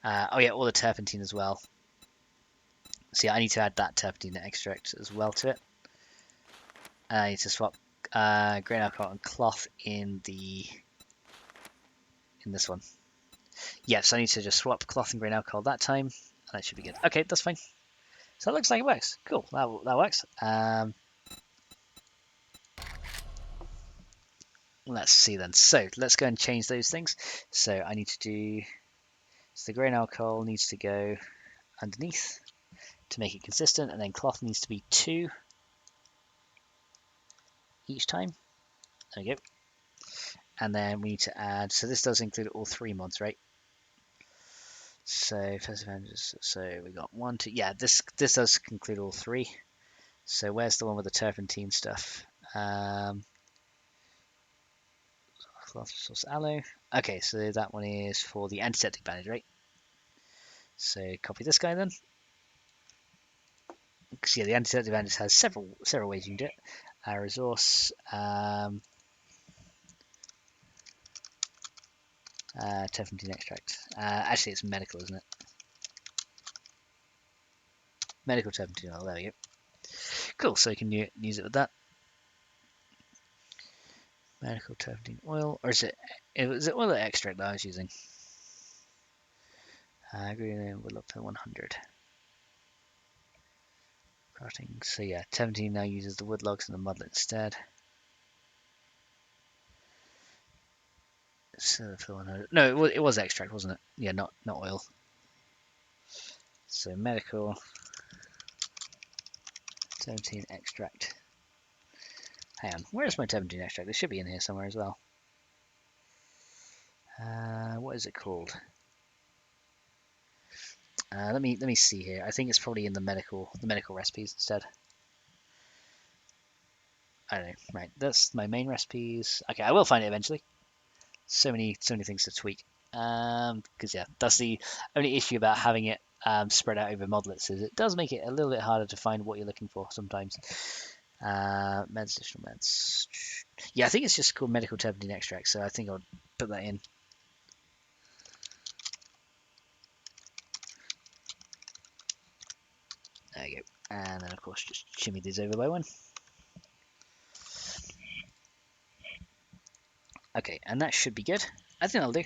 Oh yeah, all the turpentine as well. So yeah, I need to add that turpentine extract as well to it. I need to swap grain alcohol and cloth in this one. Yeah, so I need to just swap cloth and grain alcohol that time, and that should be good. Okay, that's fine. So it looks like it works. Cool, that works. Let's see then. So let's go and change those things. So I need to do. So the grain alcohol needs to go underneath to make it consistent, and then cloth needs to be 2 each time. There we go. And then we need to add. So this does include all 3 mods, right? So first Avengers. So we got 1, 2. Yeah, this does include all 3. So where's the one with the turpentine stuff? Cloth source aloe. Okay, so that one is for the antiseptic bandage, right? So copy this guy then. Because yeah, the antiseptic bandage has several ways you can do it. Resource. Turpentine extract. Actually, it's medical, isn't it? Medical turpentine oil. There we go. Cool. So you can use it with that. Medical turpentine oil, or is it oil or extract that I was using? Green wood up to 100. Crafting. So yeah, turpentine now uses the wood logs and the modlet instead. So for 100. No, it was extract, wasn't it? Yeah, not oil. So medical turpentine extract. Hang on, where is my turpentine extract? It should be in here somewhere as well. What is it called? Let me see here. I think it's probably in the medical recipes instead. I don't know. Right, that's my main recipes. Okay, I will find it eventually. So many things to tweak. Because yeah, that's the only issue about having it spread out over modlets is it does make it a little bit harder to find what you're looking for sometimes. Additional meds. Yeah, I think it's just called medical turpentine extract, so I think I'll put that in. There you go. And then of course just shimmy these over by 1. Okay, and that should be good. I think that'll do.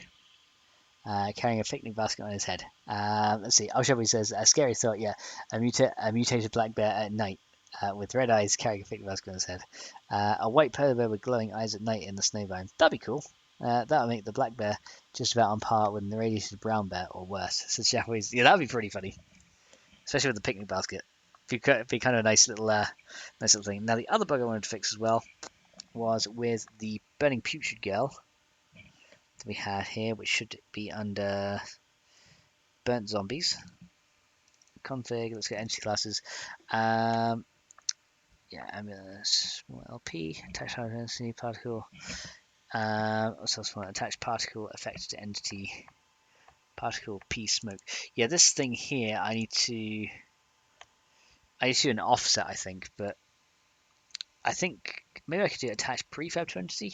Carrying a picnic basket on his head. Let's see. Alshabi says, a scary thought, yeah. A mutated black bear at night with red eyes carrying a picnic basket on his head. A white polar bear with glowing eyes at night in the snow biome. That'd be cool. That'll make the black bear just about on par with the radiated brown bear or worse. So Shafway's, yeah, that'd be pretty funny. Especially with the picnic basket. It'd be kind of a nice little thing. Now the other bug I wanted to fix as well was with the burning putrid girl that we had here, which should be under burnt zombies. Config, let's get entity classes. Yeah, small LP, attach identity particle. What's else one? Attach particle effect to entity. Particle P smoke. Yeah, this thing here, I need to do an offset, I think, but I think maybe I could do attach prefab to entity.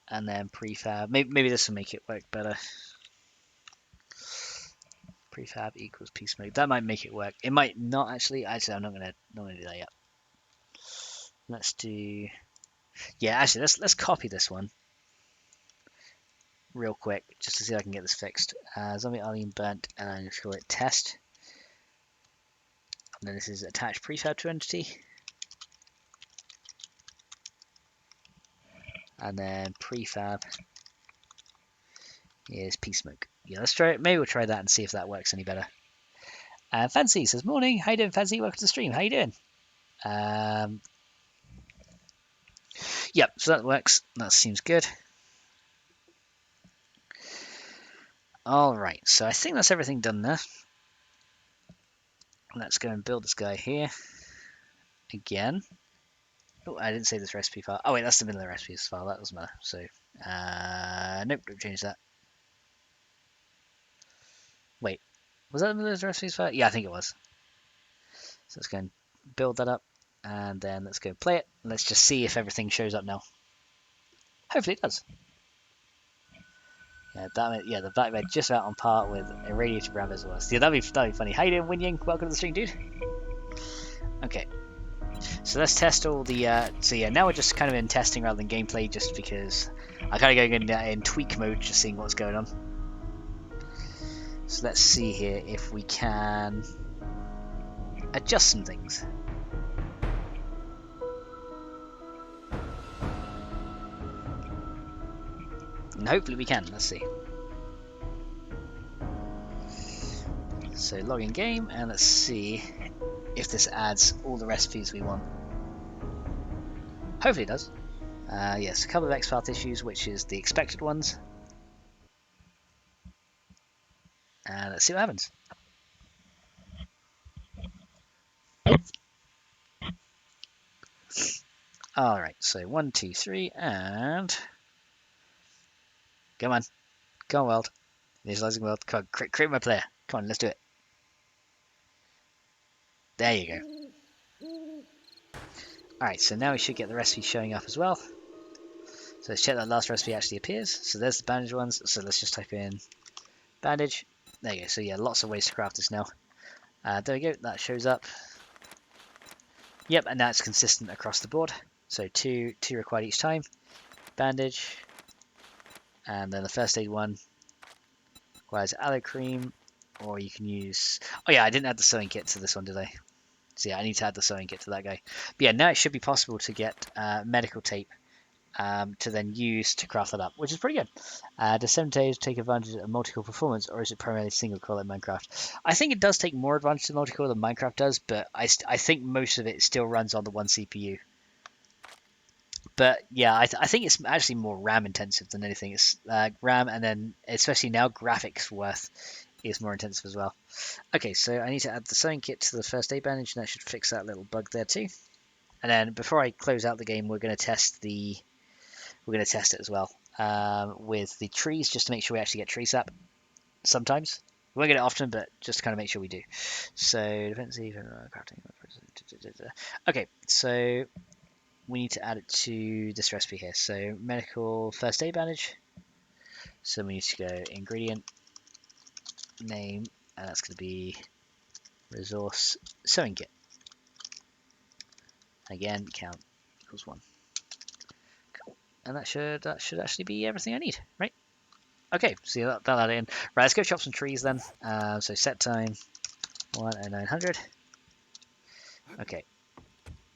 And then prefab. Maybe this will make it work better. Prefab equals P smoke. That might make it work. It might not actually. Actually, I'm not gonna do that yet. Let's do. Yeah, actually, let's copy this one real quick just to see if I can get this fixed. Zombie Arlene burnt, and I'm gonna call it test. And then this is attach prefab to entity. And then prefab is pea smoke. Yeah, let's try it. Maybe we'll try that and see if that works any better. Fancy says, morning. How you doing, Fancy? Welcome to the stream. How you doing? Yep, so that works. That seems good. Alright, so I think that's everything done there. Let's go and build this guy here. Again. Oh, I didn't save this recipe file. Oh wait, that's the middle of the recipes file. That doesn't matter. So, nope, don't change that. Wait, was that the middle of the recipes file? Yeah, I think it was. So let's go and build that up. And then let's go play it. Let's just see if everything shows up now. Hopefully it does. Yeah, the black bed just about on par with a radiator brown as well. Yeah, that'd be funny. How you doing, Winying? Welcome to the stream, dude. Okay, so let's test all the. So yeah, now we're just kind of in testing rather than gameplay, just because I kind of going in tweak mode, just seeing what's going on. So let's see here if we can adjust some things. And hopefully we can. Let's see. So log in game and let's see if this adds all the recipes we want. Hopefully it does. Yes, a couple of expath issues, which is the expected ones. And let's see what happens. Alright, so 1, 2, 3, and... Come on. Come on, world. Visualizing world. Come on, create my player. Come on, let's do it. There you go. Alright, so now we should get the recipe showing up as well. So let's check that last recipe actually appears. So there's the bandage ones. So let's just type in bandage. There you go. So yeah, lots of ways to craft this now. There we go. That shows up. Yep, and now it's consistent across the board. So two required each time. Bandage. And then the first aid one requires aloe cream. Or you can use... Oh yeah, I didn't add the sewing kit to this one, did I? So yeah, I need to add the sewing kit to that guy. But yeah, now it should be possible to get medical tape to then use to craft that up, which is pretty good. Does 7 days take advantage of multi-core performance, or is it primarily single core like Minecraft? I think it does take more advantage of multi-core than Minecraft does, but I think most of it still runs on the one CPU. But yeah, I think it's actually more RAM intensive than anything. It's RAM, and then especially now graphics worth is more intensive as well. Okay, so I need to add the sewing kit to the first aid bandage, and that should fix that little bug there too. And then before I close out the game, we're going to test it as well with the trees, just to make sure we actually get tree sap. Sometimes we won't get it often, but just to kind of make sure we do. So defensive crafting. Okay, so we need to add it to this recipe here. So medical first aid bandage. So we need to go ingredient name, and that's going to be resource sewing kit. Again, count equals 1. Cool. And that should actually be everything I need, right? Okay, so that'll add it in. Right, let's go chop some trees then. So set time 10900. Okay.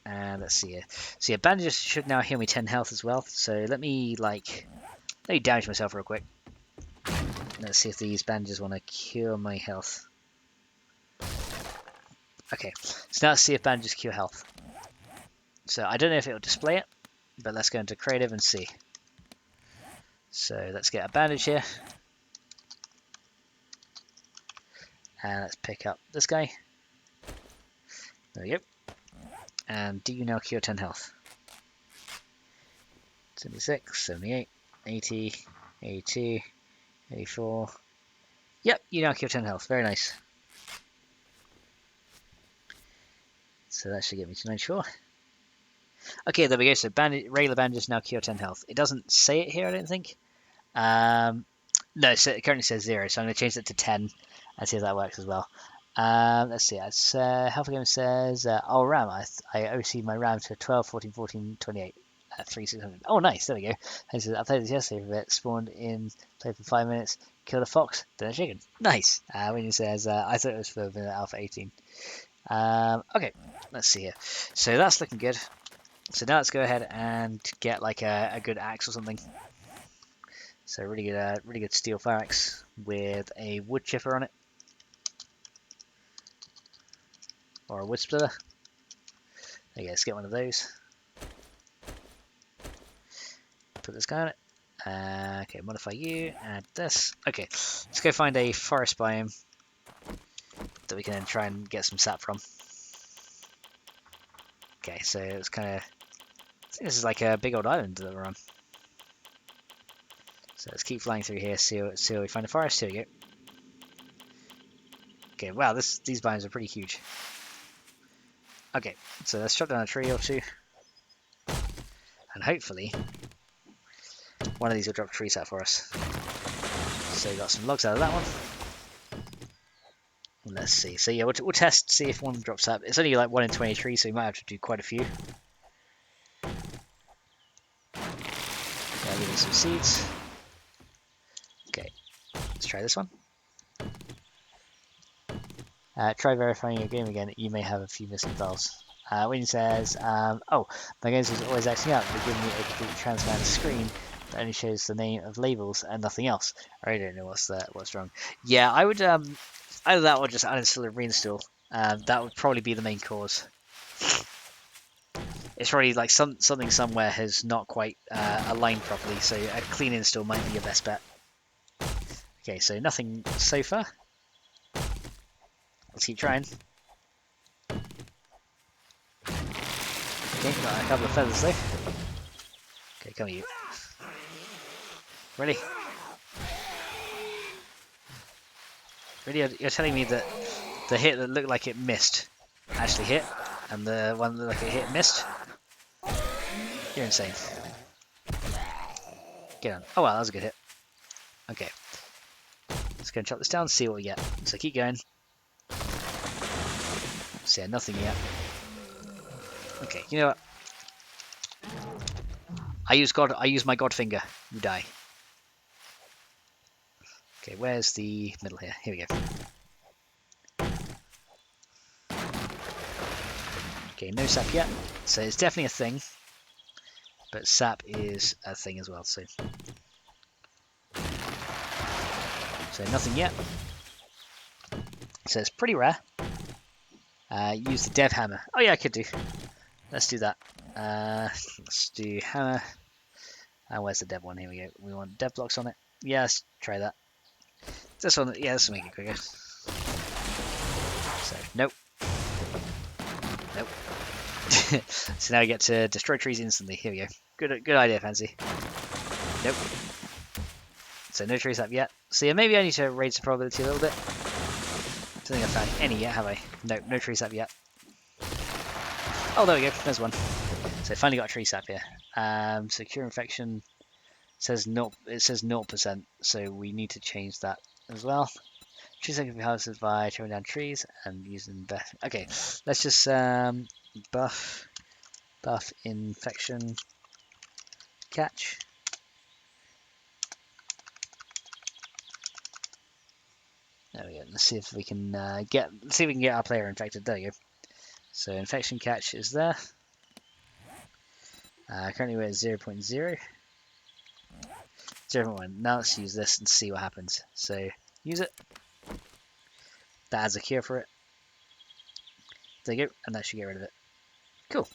And let's see here. So yeah, bandages should now heal me 10 health as well. So let me damage myself real quick. Let's see if these bandages want to cure my health. Okay, so now let's see if bandages cure health. So I don't know if it will display it, but let's go into creative and see. So let's get a bandage here. And let's pick up this guy. There we go. And do you now cure 10 health? 76, 78, 80, 82, 84. Yep, you now cure 10 health. Very nice. So that should get me to 94. Okay, there we go. So regular bandages now cure 10 health. It doesn't say it here, I don't think. No, so it currently says 0, so I'm going to change that to 10 and see if that works as well. Let's see. It's Health Game says, oh, RAM. I OC'd my RAM to 12, 14, 14, 28. 3600. Oh, nice. There we go. I played this yesterday for a bit. Spawned in, played for 5 minutes, killed a fox, then a chicken. Nice. When says, I thought it was for Alpha 18. Okay, let's see here. So that's looking good. So now let's go ahead and get like a good axe or something. So really good steel fire axe with a wood chipper on it, or a wood splitter. There you go, let's get one of those. Put this guy on it. Okay, modify you, add this. Okay, let's go find a forest biome that we can then try and get some sap from. Okay, so it's kind of, I think this is like a big old island that we're on. So let's keep flying through here, see where we find a forest. Here we go. Okay, wow, these biomes are pretty huge. Okay, so let's chop down a tree or two, and hopefully one of these will drop a tree sap for us. So we got some logs out of that one. Let's see. So yeah, we'll test, see if one drops up. It's only like 1 in 23, so we might have to do quite a few. Yeah, give me some seeds. Okay, let's try this one. Try verifying your game again. You may have a few missing files. Wayne says, oh, my games is always acting up. They're giving me a completely transparent screen that only shows the name of labels and nothing else. I really don't know what's wrong. Yeah, I would either that or just uninstall and reinstall. That would probably be the main cause. It's probably like something somewhere has not quite aligned properly, so a clean install might be your best bet. Okay, so nothing so far. Let's keep trying. Okay, got a couple of feathers though. Okay, come on you. Ready? Really, you're telling me that the hit that looked like it missed actually hit, and the one that looked like it hit missed? You're insane. Get on. Oh wow, that was a good hit. Okay. Let's go and chop this down, see what we get. So keep going. So yeah, nothing yet. Okay, you know what? I use my god finger. You die. Okay, where's the middle here? Here we go. Okay, no sap yet. So it's definitely a thing. But sap is a thing as well, so nothing yet. So it's pretty rare. Use the dev hammer. Oh yeah, I could do. Let's do that. Let's do hammer. Where's the dev one? Here we go. We want dev blocks on it. Yeah, let's try that. This one, yeah, this will make it quicker. So, nope. Nope. So now we get to destroy trees instantly. Here we go. Good idea, Fancy. Nope. So no trees up yet. So yeah, maybe I need to raise the probability a little bit. Don't think I've found any yet, have I? Nope, no tree sap yet. Oh, there we go. There's one. So I finally got a tree sap here. Secure infection says no. It says 0%. So we need to change that as well. Trees can be harvested by chopping down trees and using buff. Okay, let's just buff infection catch. There we go. Let's see if we can get our player infected. There you go. So infection catch is there. Currently we're at 0.0. 0.1. Now let's use this and see what happens. So use it. That adds a cure for it. There you go, and that should get rid of it. Cool.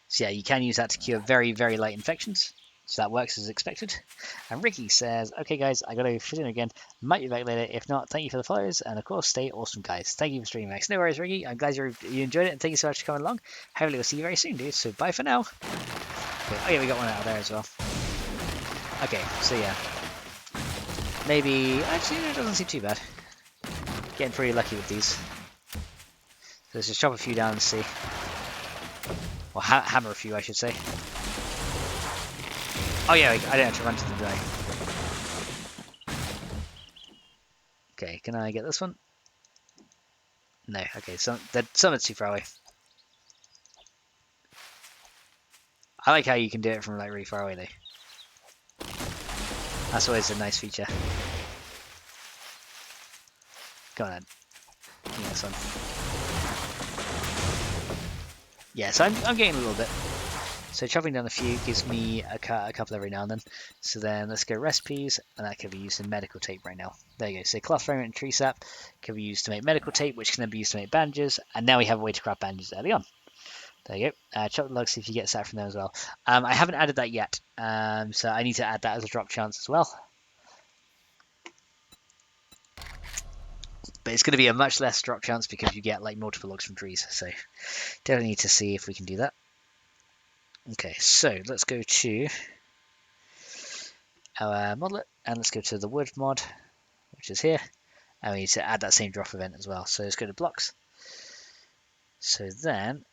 So yeah, you can use that to cure very, very light infections. So that works as expected. And Ricky says, okay guys, I gotta fit in again. Might be back later. If not, thank you for the follows. And of course, stay awesome guys. Thank you for streaming, Max. No worries, Ricky. I'm glad you enjoyed it. And thank you so much for coming along. Hopefully we'll see you very soon, dude. So bye for now. Okay. Oh yeah, we got one out of there as well. Okay, so yeah. Maybe, actually it doesn't seem too bad. Getting pretty lucky with these. So let's just chop a few down and see. Or hammer a few, I should say. Oh yeah, I didn't have to run to the die. Okay, can I get this one? No, okay, summit's too far away. I like how you can do it from like really far away though. That's always a nice feature. Go on then. Give me this one. Yeah, so I'm getting a little bit. So chopping down a few gives me a couple every now and then. So then let's go recipes, and that can be used in medical tape right now. There you go. So cloth fragment and tree sap can be used to make medical tape, which can then be used to make bandages, and now we have a way to craft bandages early on. There you go. Chop the logs, see if you get sap from there as well. I haven't added that yet, so I need to add that as a drop chance as well. But it's going to be a much less drop chance because you get like multiple logs from trees. So definitely need to see if we can do that. Okay, so let's go to our modlet and let's go to the wood mod, which is here. And we need to add that same drop event as well. So let's go to blocks. So then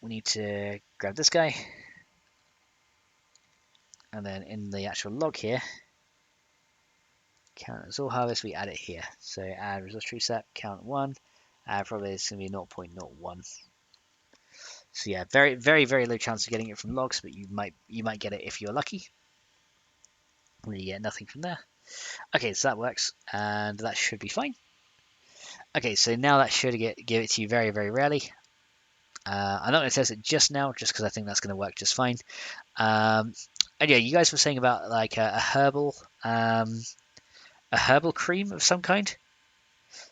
we need to grab this guy. And then in the actual log here, count as all harvest, we add it here. So add resource tree set, count 1. Probably it's going to be 0.01. So yeah, very, very, very low chance of getting it from logs, but you might get it if you're lucky. And you get nothing from there. Okay, so that works, and that should be fine. Okay, so now that should give it to you very, very rarely. I'm not going to test it just now, just because I think that's going to work just fine. And yeah, you guys were saying about like a herbal cream of some kind.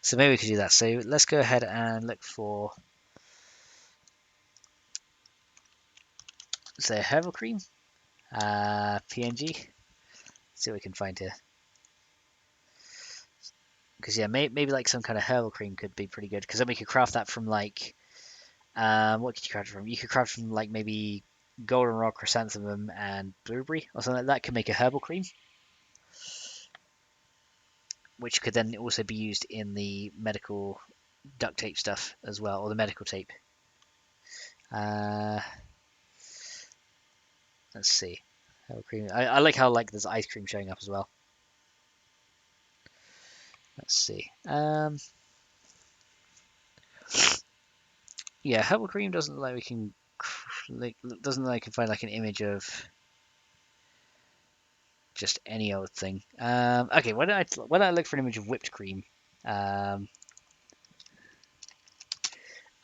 So maybe we could do that. So let's go ahead and look for, say, herbal cream, PNG. See what we can find here. Because yeah, maybe like some kind of herbal cream could be pretty good. Because then we could craft that from like, what could you craft it from? You could craft from like maybe goldenrod, chrysanthemum, and blueberry or something like that. Could make a herbal cream, which could then also be used in the medical duct tape stuff as well, or the medical tape. Let's see. Herbal cream. I like how like there's ice cream showing up as well. Let's see. Yeah, herbal cream doesn't like we can doesn't like can find like an image of just any old thing. Okay, why don't I look for an image of whipped cream? And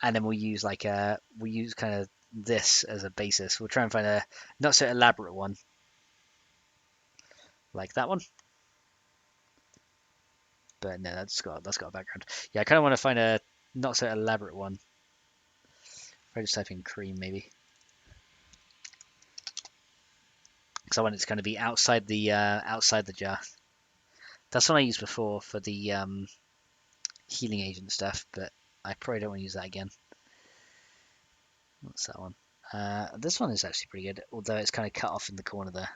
then we'll use like we'll use kind of this as a basis. We'll try and find a not so elaborate one, like that one. But no, that's got a background. Yeah, I kind of want to find a not so elaborate one. If I just type in cream, maybe, because I want it to kind of be outside the jar. That's what I used before for the healing agent stuff, but I probably don't want to use that again. What's that one? This one is actually pretty good, although it's kind of cut off in the corner there,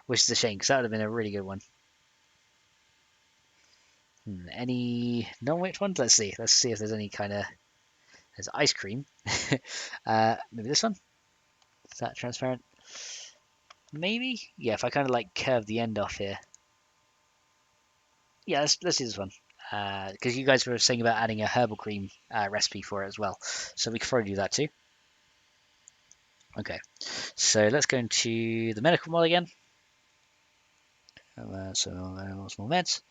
which is a shame because that would have been a really good one. Any non-whipped ones? Let's see. Let's see if there's any kind of. There's ice cream. Maybe this one. Is that transparent? Maybe. Yeah. If I kind of like curve the end off here. Yeah. Let's do this one. Because you guys were saying about adding a herbal cream recipe for it as well, so we could probably do that too. Okay. So let's go into the medical mod again. So small meds.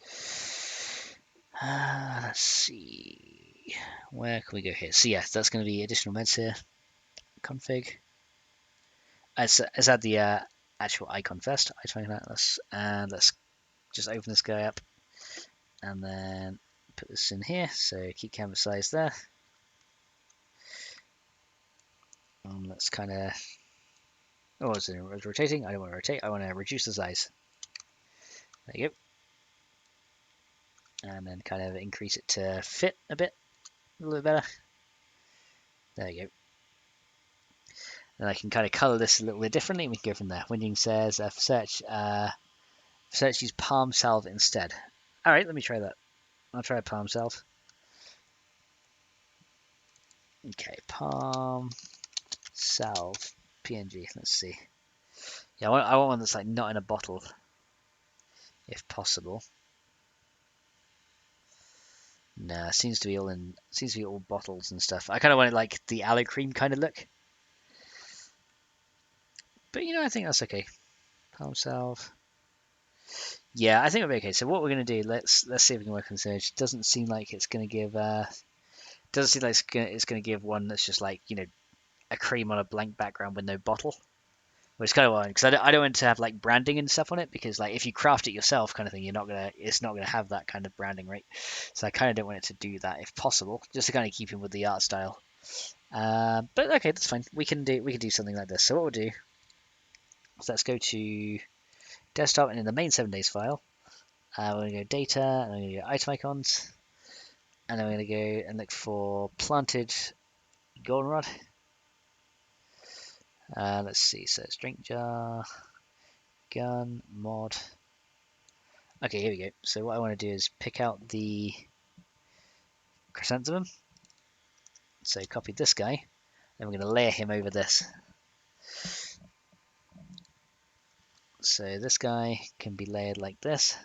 Let's see. Where can we go here? So yes, that's going to be additional meds here. Config. Let's add the actual icon first. And let's just open this guy up, and then put this in here. So keep canvas size there. And let's kind of. Oh, it's rotating. I don't want to rotate. I want to reduce the size. There you go. And then kind of increase it to fit a bit, a little bit better. There you go. And I can kind of color this a little bit differently. We can go from there. Winding says for search use palm salve instead. All right, let me try that. I'll try palm salve. Okay, palm salve PNG. Let's see. Yeah, I want one that's like not in a bottle, if possible. Nah, seems to be all bottles and stuff. I kind of want it like the aloe cream kind of look. But I think that's okay. Palm salve. Yeah, I think it'll be okay. So what we're gonna do? Let's see if we can work on this image. Doesn't seem like it's gonna give. Doesn't seem like it's gonna give one that's just like a cream on a blank background with no bottle. Which is kind of annoying because I don't want to have like branding and stuff on it because like if you craft it yourself kind of thing, it's not gonna have that kind of branding, right? So I kind of don't want it to do that if possible, just to kind of keep in with the art style. But okay, that's fine. We can do something like this. So what we'll do is let's go to desktop and in the main 7 days file, we're gonna go data and I'm gonna go item icons, and then we're gonna go and look for planted goldenrod. Let's see. So it's drink jar, gun, mod. Okay, here we go. So what I want to do is pick out the chrysanthemum. So copy this guy, and we're going to layer him over this. So this guy can be layered like this.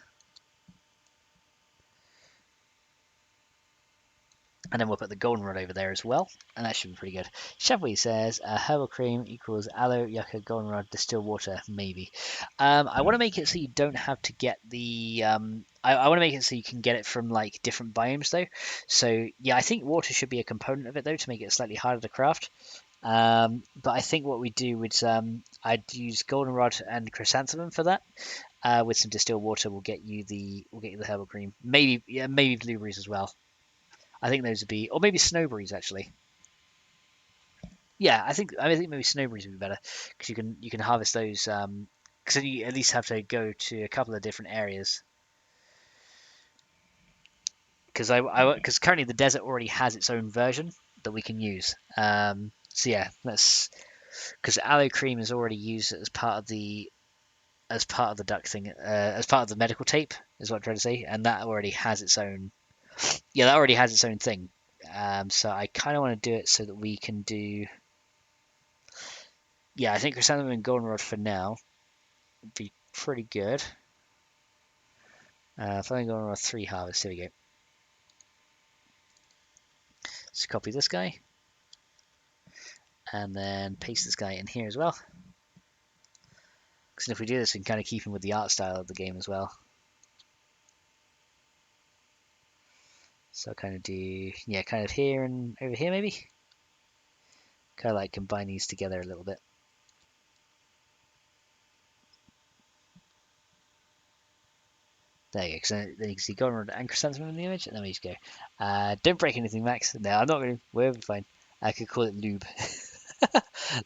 And then we'll put the goldenrod over there as well, and that should be pretty good. Chevy says herbal cream equals aloe, yucca, goldenrod, distilled water, maybe. I want to make it so you don't have to get the. I want to make it so you can get it from like different biomes though. So yeah, I think water should be a component of it though to make it slightly harder to craft. But I think what we do is I'd use goldenrod and chrysanthemum for that. With some distilled water, we'll get you the herbal cream. Maybe blueberries as well. I think those would be, or maybe snowberries actually. Yeah, I think maybe snowberries would be better because you can harvest those. Because you at least have to go to a couple of different areas. Because currently the desert already has its own version that we can use. So yeah, that's because aloe cream is already used as part of the duck thing, as part of the medical tape is what I'm trying to say, and that already has its own. Yeah, that already has its own thing. So I kind of want to do it so that we can do. Yeah, I think chrysanthemum and goldenrod for now would be pretty good. Finally goldenrod 3 harvest. Here we go. So copy this guy, and then paste this guy in here as well. Because if we do this, we can kind of keep him with the art style of the game as well. So I'll kind of do, yeah, kind of here and over here maybe. Kind of like combine these together a little bit. There you go, because then you can see goldenrod and chrysanthemum in the image, and then we just go. Don't break anything, Max. No, I'm not going to. We'll be fine. I could call it lube.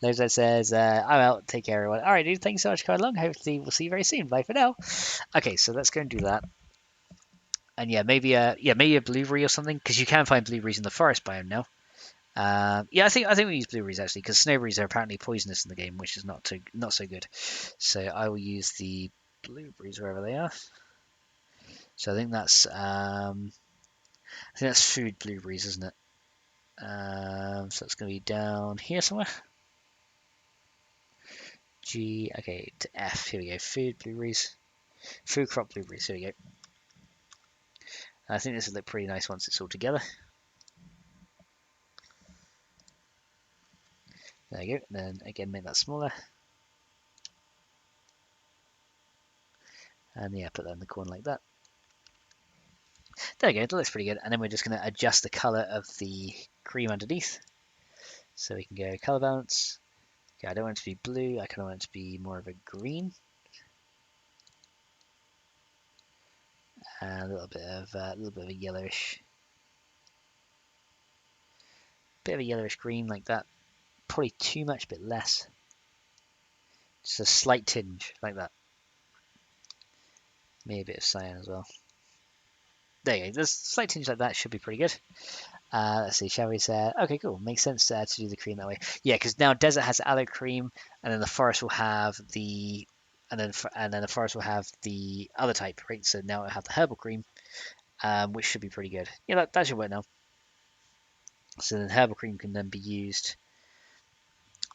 That says, I'm out. Take care, everyone. All right, dude. Thanks so much for coming along. Hopefully, we'll see you very soon. Bye for now. Okay, so let's go and do that. And yeah, maybe a blueberry or something, because you can find blueberries in the forest biome now. Yeah, I think we use blueberries actually, because snowberries are apparently poisonous in the game, which is not so good. So I will use the blueberries wherever they are. So I think that's food blueberries, isn't it? So it's going to be down here somewhere. G, okay, to F. Here we go. Food blueberries, food crop blueberries. Here we go. I think this will look pretty nice once it's all together. There you go. Then again, make that smaller. And yeah, put that in the corner like that. There we go, that looks pretty good. And then we're just going to adjust the color of the cream underneath. So we can go color balance. Okay, I don't want it to be blue. I kind of want it to be more of a green. And a little bit of a yellowish, green like that. Probably too much, bit less. Just a slight tinge like that. Maybe a bit of cyan as well. There you go. There's a slight tinge like that should be pretty good. Let's see, shall we say? Okay, cool. Makes sense to do the cream that way. Yeah, because now desert has aloe cream, and then the forest will have the, and then the forest will have the other type, right? So now it'll have the herbal cream, which should be pretty good. Yeah, that should work now. So then herbal cream can then be used.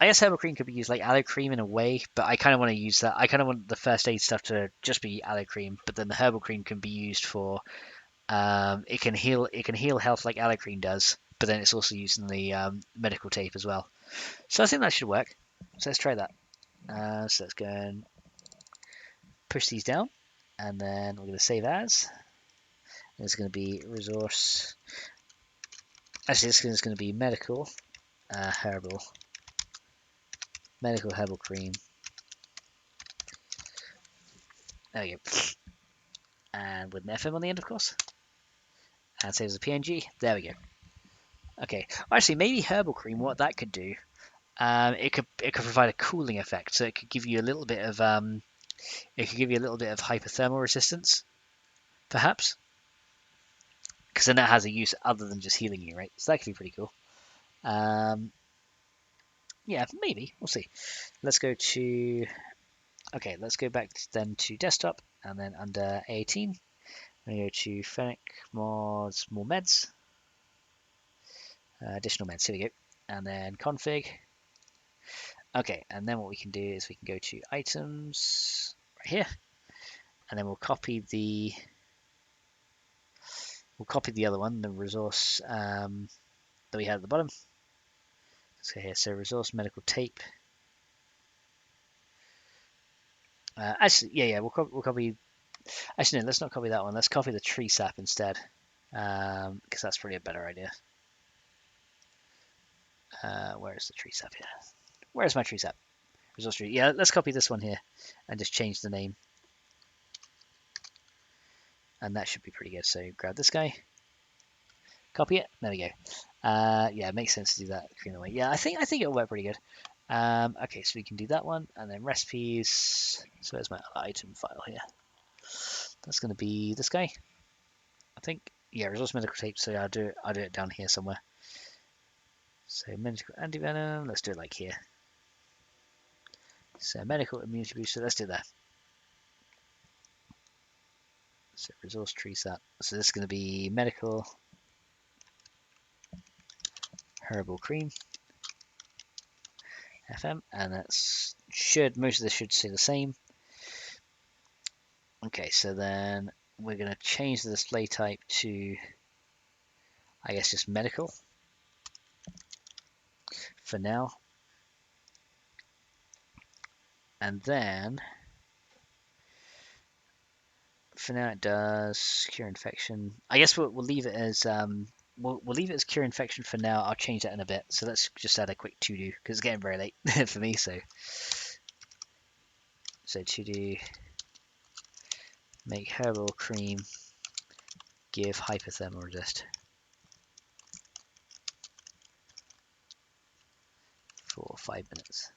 I guess herbal cream could be used like aloe cream in a way, but I kind of want to use that. I kind of want the first aid stuff to just be aloe cream, but then the herbal cream can be used for. It can heal health like aloe cream does, but then it's also used in the medical tape as well. So I think that should work. So let's try that. So let's go and push these down, and then we're going to save as. And it's going to be resource. Actually, this is going to be medical, herbal. medical herbal cream. There we go. And with an FM on the end, of course. And saves a PNG. There we go. Okay. Actually, maybe herbal cream. What that could do, it could provide a cooling effect. So it could give you a little bit of hypothermal resistance, perhaps. Because then that has a use other than just healing you, right? So that could be pretty cool. Yeah, maybe. We'll see. Let's go to... Okay, let's go back then to desktop, and then under A18, I'm going to go to FennecMod's more meds. Additional meds, here we go. And then config. Okay, and then what we can do is we can go to items, right here, and then we'll copy the other one, the resource that we had at the bottom. Let's go here, so resource medical tape. Actually, yeah, we'll copy. Actually, no, let's not copy that one. Let's copy the tree sap instead, because that's probably a better idea. Where is the tree sap here? Where's my tree sap? Resource tree. Yeah, let's copy this one here and just change the name. And that should be pretty good. So grab this guy, copy it. There we go. Yeah, it makes sense to do that. Away. Yeah, I think it'll work pretty good. Okay, so we can do that one, and then recipes. So there's my item file here. That's going to be this guy, I think. Yeah, resource medical tape. So I'll do it down here somewhere. So medical antivenom. Let's do it like here. So medical immunity booster. Let's do that. So resource tree sap. So this is going to be medical herbal cream. FM, and that's most of this should stay the same. Okay, so then we're going to change the display type to, I guess, just medical for now. And then for now it does cure infection. I guess we'll leave it as we'll leave it as cure infection for now. I'll change that in a bit. So let's just add a quick to do because it's getting very late for me. So to do make herbal cream give hypothermal resist for 5 minutes.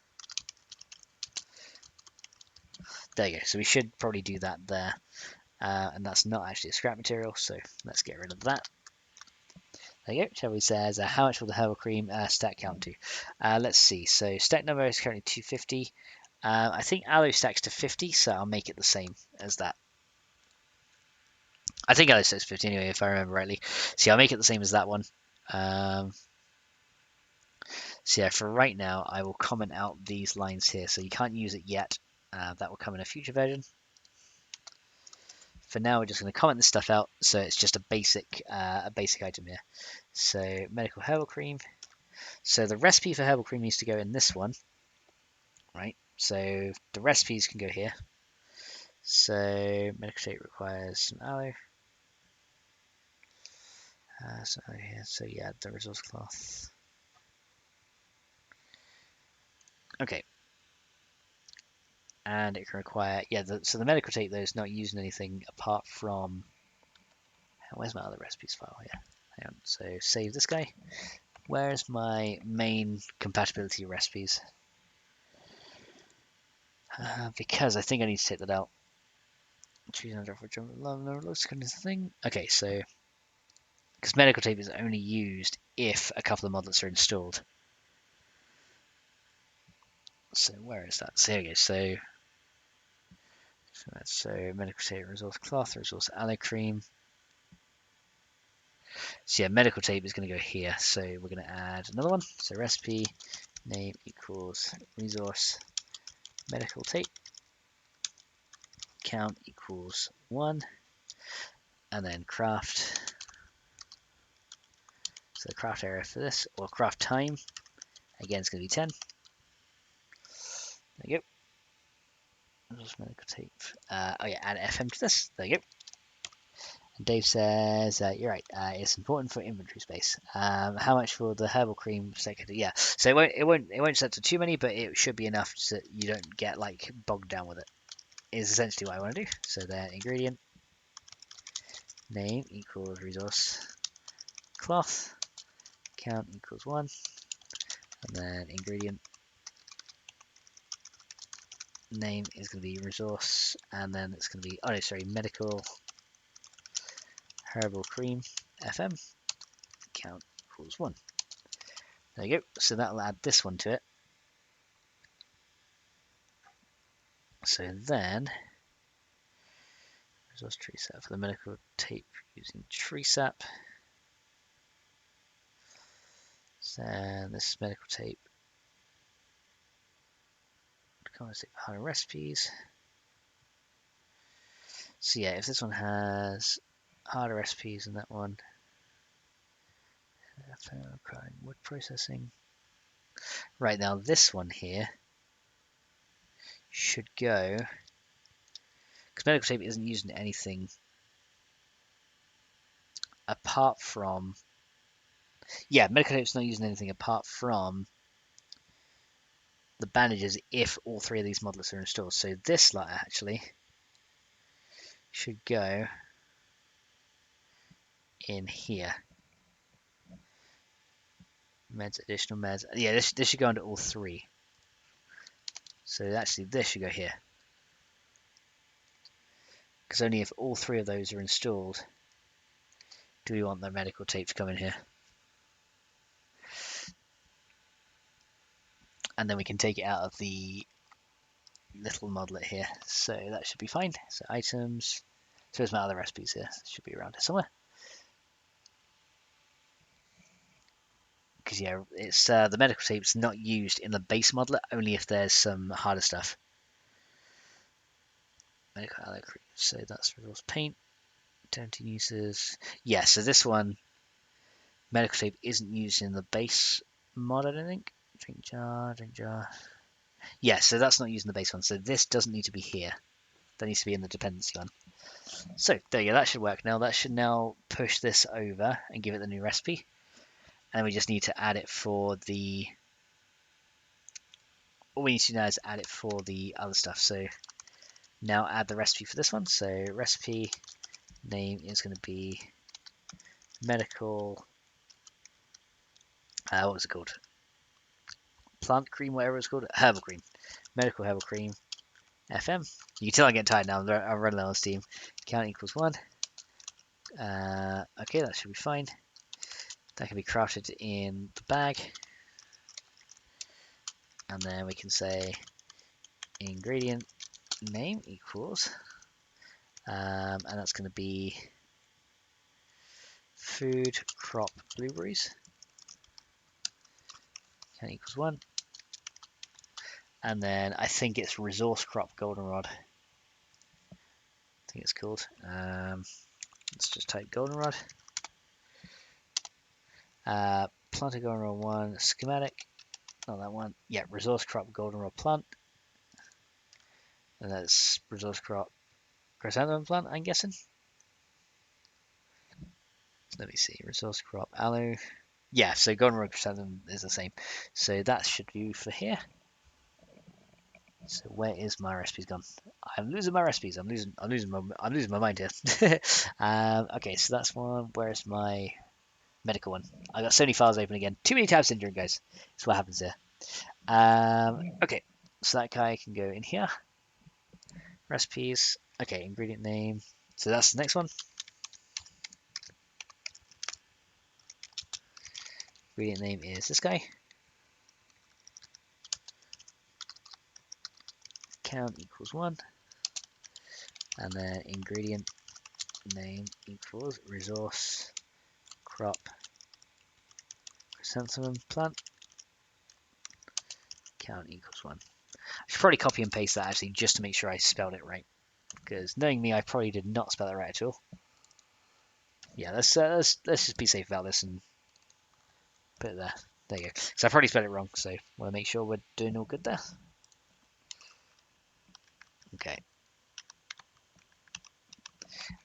There you go. So we should probably do that there. And that's not actually a scrap material, so let's get rid of that. There you go. Shelby says, how much will the herbal cream stack count to? Let's see. So stack number is currently 250. I think aloe stacks to 50, so I'll make it the same as that. I think aloe stacks 50 anyway, if I remember rightly. So yeah, I'll make it the same as that one. So yeah, for right now, I will comment out these lines here. So you can't use it yet. That will come in a future version. For now, we're just going to comment this stuff out, so it's just a basic item here. So medical herbal cream. So the recipe for herbal cream needs to go in this one, right? So the recipes can go here. So medical tape requires some aloe. Some aloe here. So yeah, the resource cloth. Okay. And it can require, yeah, so the medical tape though is not using anything apart from, where's my other recipes file here? Hang on, so save this guy. Where's my main compatibility recipes? Because I think I need to take that out. Okay, so, because medical tape is only used if a couple of modlets are installed. So where is that? So here we go, so medical tape, resource cloth, resource aloe cream. So yeah, medical tape is going to go here. So we're going to add another one. So recipe name equals resource medical tape. Count equals 1. And then craft. So the craft area for this, or craft time, again, it's going to be 10. There you go. Resource medical tape. Oh yeah, add FM to this. There you go. And Dave says, you're right, it's important for inventory space. How much for the herbal cream? Yeah, so it won't set to too many, but it should be enough so that you don't get like bogged down with it. Is essentially what I want to do. So then ingredient name equals resource cloth, count equals 1, and then ingredient name is going to be resource, and then it's going to be, oh no, sorry, medical herbal cream FM, count equals 1. There you go. So that'll add this one to it. So then, resource tree sap for the medical tape using tree sap. So this is medical tape. Higher recipes. So yeah, if this one has harder recipes than that one, requiring wood processing. Right, now this one here should go, because medical tape isn't used in anything apart from, yeah, medical tape's not using anything apart from the bandages if all three of these modlets are installed. So this lot actually should go in here. Meds, additional meds. Yeah, this should go into all three. So actually this should go here. Because only if all three of those are installed do we want the medical tape to come in here. And then we can take it out of the little modlet here. So that should be fine. So items. So there's my other recipes here. Should be around here somewhere. Because yeah, it's the medical tape's not used in the base modlet, only if there's some harder stuff. Medical alloy cream. So that's resource paint. 17 uses. Yeah, so this one, medical tape isn't used in the base mod, I don't think. Drink jar, drink jar. Yeah, so that's not used in the base one. So this doesn't need to be here. That needs to be in the dependency one. So there you go, that should work now. That should now push this over and give it the new recipe. And we just need to add it for the, all we need to do now is add it for the other stuff. So now add the recipe for this one. So recipe name is going to be medical, what was it called? Plant cream, whatever it's called, herbal cream. Medical herbal cream, FM. You can tell I'm getting tired now. I'm running out of steam. Count equals 1. Okay, that should be fine. That can be crafted in the bag. And then we can say ingredient name equals, and that's going to be food crop blueberries. Count equals 1. And then I think it's resource crop goldenrod. I think it's called. Let's just type goldenrod. Planted goldenrod 1 schematic. Not that one. Yeah, resource crop goldenrod plant. And that's resource crop chrysanthemum plant, I'm guessing. Let me see. Resource crop aloe. Yeah, so goldenrod chrysanthemum is the same. So that should be for here. So where is my recipes gone? I'm losing my recipes. I'm losing my mind here. Okay, so that's one. Where's my medical one? I got so many files open again. Too many tabs syndrome, guys. That's what happens here. Okay, so that guy can go in here. Recipes. Okay, ingredient name. So that's the next one. Ingredient name is this guy. Count equals 1. And then ingredient name equals resource crop chrysanthemum plant. Count equals 1. I should probably copy and paste that actually just to make sure I spelled it right. Because knowing me, I probably did not spell it right at all. Yeah, let's just be safe about this and put it there. There you go. So I probably spelled it wrong, so want to make sure we're doing all good there. Okay.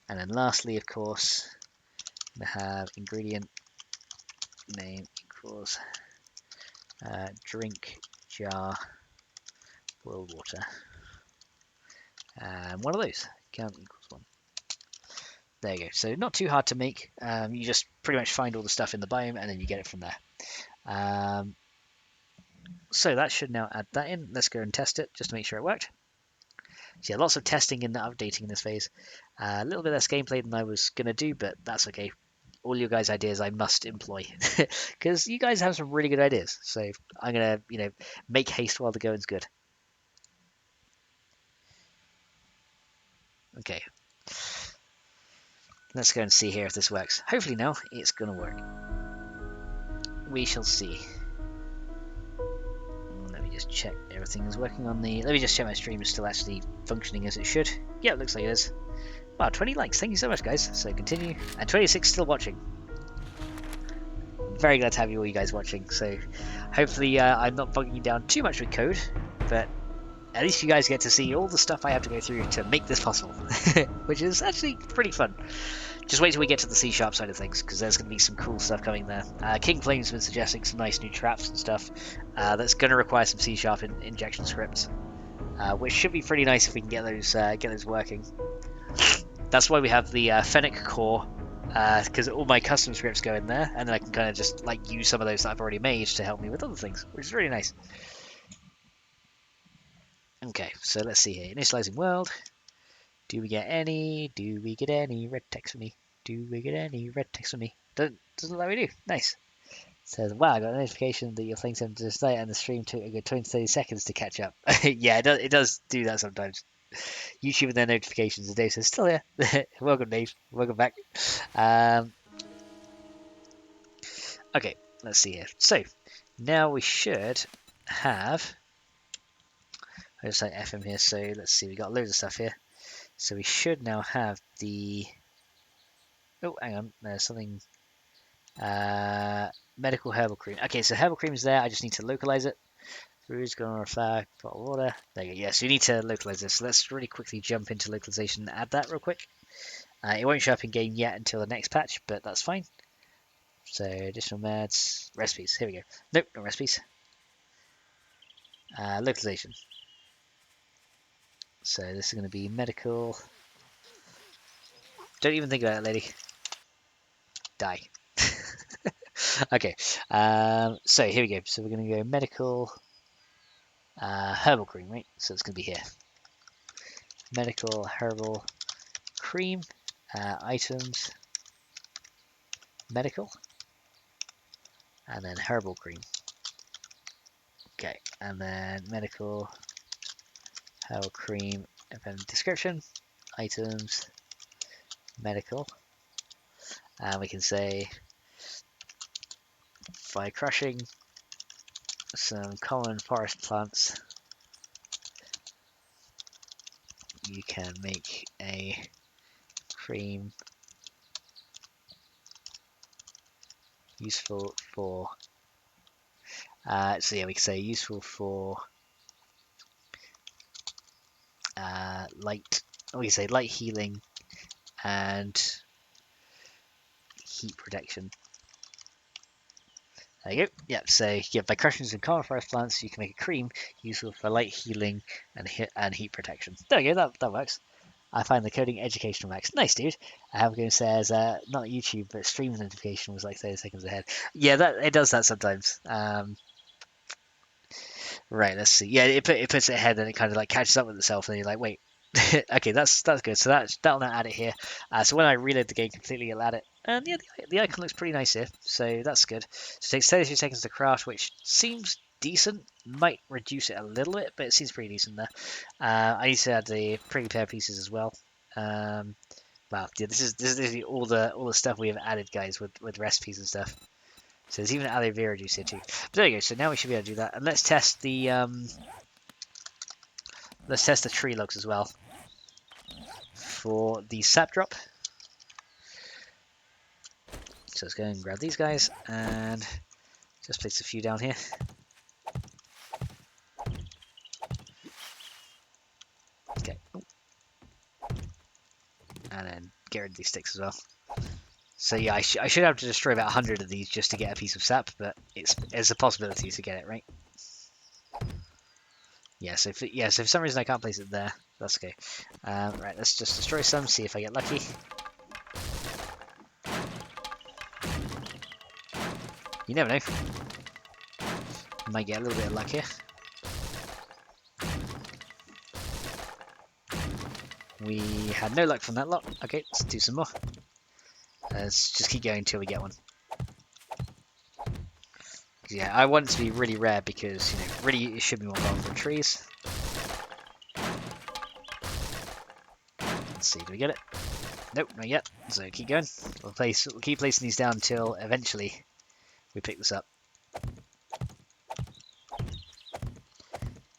And then lastly, of course, we have ingredient name equals drink jar boiled water. And one of those, count equals 1. There you go. So not too hard to make. You just pretty much find all the stuff in the biome and then you get it from there. So that should now add that in. Let's go and test it just to make sure it worked. So yeah, lots of testing and updating in this phase. A little bit less gameplay than I was going to do, but that's okay. All your guys' ideas I must employ because you guys have some really good ideas. So I'm going to, make haste while the going's good. Okay. Let's go and see here if this works. Hopefully now it's going to work. We shall see. Let me just check everything is working on the... Let me just check my stream is still actually functioning as it should. Yeah, it looks like it is. Wow, 20 likes. Thank you so much, guys. So continue. And 26 still watching. Very glad to have all you guys watching. So hopefully I'm not bugging you down too much with code, but at least you guys get to see all the stuff I have to go through to make this possible, which is actually pretty fun. Just wait till we get to the C# side of things, because there's going to be some cool stuff coming there. King Flame's been suggesting some nice new traps and stuff that's going to require some C# injection scripts, which should be pretty nice if we can get those working. That's why we have the Fennec core, because all my custom scripts go in there, and then I can kind of just use some of those that I've already made to help me with other things, which is really nice. Okay, so let's see here. Initializing world. Do we get any red text for me? Do we get any red text for me? Doesn't look like we do. Nice. Says, wow, I got a notification that you're playing something to tonight and the stream took a good 20-30 seconds to catch up. Yeah, it does do that sometimes. YouTube and their notifications, and Dave says, still here. Welcome, Dave. Welcome back. Okay, let's see here. So, now we should have... I just like FM here, so let's see. We got loads of stuff here. So we should now have the... Oh, hang on. There's something... medical herbal cream. Okay, so herbal cream is there. I just need to localize it. Rouge, gonna flag, bottle of water. There you go. Yeah, so you need to localize this. So let's really quickly jump into localization and add that real quick. It won't show up in game yet until the next patch, but that's fine. So additional meds, recipes. Here we go. Nope, no recipes. Localization. So this is going to be medical. Don't even think about it, lady. Die. Okay. So here we go. So we're going to go medical herbal cream, right? So it's going to be here. Medical herbal cream items. Medical. And then herbal cream. Okay. And then medical herbal cream. And then description. Items. Medical. And we can say by crushing some common forest plants you can make a cream useful for so yeah, we can say useful for we can say light healing and heat protection. There you go. Yeah, so yeah, by crushing some common forest plants, you can make a cream useful for light healing and heat protection. There we go. That works. I find the coding educational max. Nice, dude. Having says not YouTube, but stream notification was like 30 seconds ahead. Yeah, it does that sometimes. Right, let's see. Yeah, it puts it ahead and it kind of catches up with itself, and you're like, wait. Okay, that's good. So that'll now add it here. So when I reload the game completely, it'll add it. And yeah, the icon looks pretty nice here, so that's good. So it takes 32 seconds to craft, which seems decent. Might reduce it a little bit, but it seems pretty decent there. I need to add the prickly pear pieces as well. Wow, yeah, this is literally all the stuff we have added, guys, with recipes and stuff. So there's even aloe vera juice here too. But there you go. So now we should be able to do that, and let's test the tree logs as well for the sap drop. So let's go and grab these guys and just place a few down here. Okay. And then get rid of these sticks as well. So yeah, I should have to destroy about 100 of these just to get a piece of sap, but there's a possibility to get it, right? Yeah, so so for some reason I can't place it there. That's okay. Right, let's just destroy some, see if I get lucky. You never know. Might get a little bit of luck here. We had no luck from that lot. Okay, let's do some more. Let's just keep going until we get one. Yeah, I want it to be really rare because, really it should be more common from trees. Let's see, do we get it? Nope, not yet. So keep going. We'll keep placing these down until eventually we pick this up.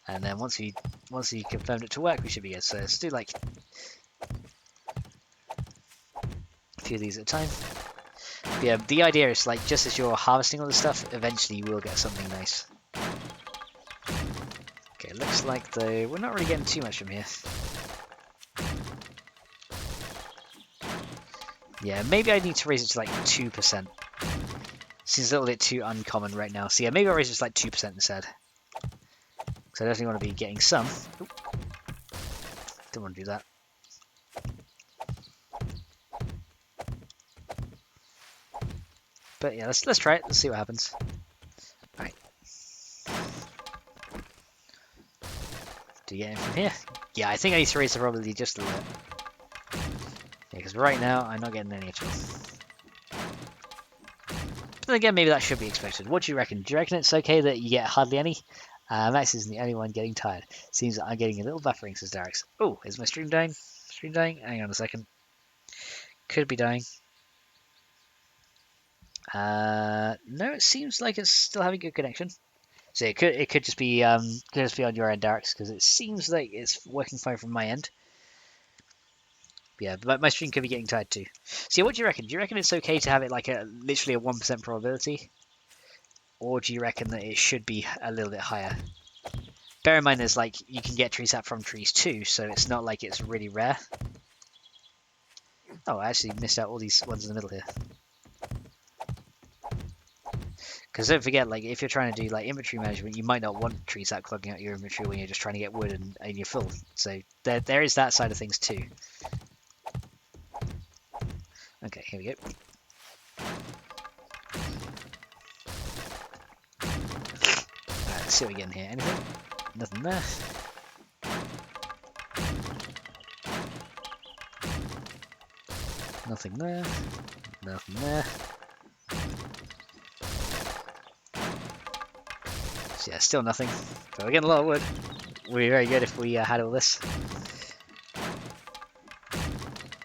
And then once we confirmed it to work, we should be good. So let's do like a few of these at a time. But yeah, the idea is like just as you're harvesting all this stuff, eventually you will get something nice. Okay, looks like though we're not really getting too much from here. Yeah, maybe I need to raise it to like 2%. Seems a little bit too uncommon right now. So yeah, maybe I'll raise it to like 2% instead. Because I definitely want to be getting some. Oop. Don't want to do that. But yeah, let's try it. Let's see what happens. Right. Do you get in from here? Yeah, I think I need to raise the probability just a little bit. Yeah, because right now I'm not getting any at all. But then again, maybe that should be expected. What do you reckon? Do you reckon it's okay that you get hardly any? Max isn't the only one getting tired. Seems that I'm getting a little buffering, says Derek's. Oh, is my stream dying? Stream dying? Hang on a second. Could be dying. No, it seems like it's still having good connection. So it could just be on your end, Derek's, because it seems like it's working fine from my end. Yeah, but my stream could be getting tired too. So yeah, what do you reckon? Do you reckon it's okay to have it like literally a 1% probability? Or do you reckon that it should be a little bit higher? Bear in mind there's like, you can get tree sap from trees too, so it's not like it's really rare. Oh, I actually missed out all these ones in the middle here. Because don't forget, like, if you're trying to do like inventory management, you might not want tree sap clogging out your inventory when you're just trying to get wood and you're full. So there is that side of things too. Okay, here we go. Alright, let's see what we get in here. Anything? Nothing there. Nothing there. Nothing there. So yeah, still nothing. But we're getting a lot of wood. Would be very good if we had all this.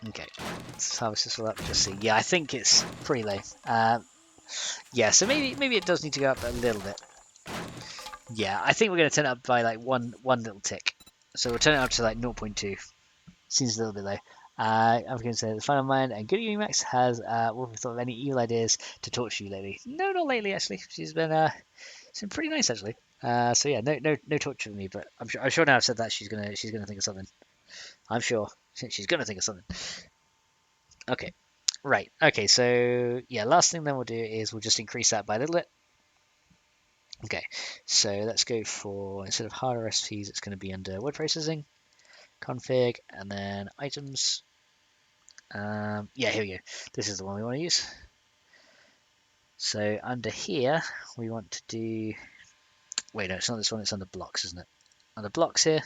Okay, let's harvest this all up. Just see. Yeah, I think it's pretty low. Yeah, so maybe it does need to go up a little bit. Yeah, I think we're going to turn it up by like one little tick. So we'll turn it up to like 0.2. Seems a little bit low. I'm going to say the final mind and Good Evening Max has what we thought of any evil ideas to torture you lately. No, not lately actually. She's been pretty nice actually. So yeah, no torture for me, but I'm sure now I've said that she's gonna think of something. I'm sure she's gonna think of something. Okay, right. Okay, so yeah, last thing then we'll do is we'll just increase that by a little bit. Okay, so let's go for, instead of harder recipes, it's going to be under word processing, config, and then items. Yeah, here we go. This is the one we want to use. So under here, we want to do, wait, no, it's not this one, it's under blocks, isn't it? Under blocks here,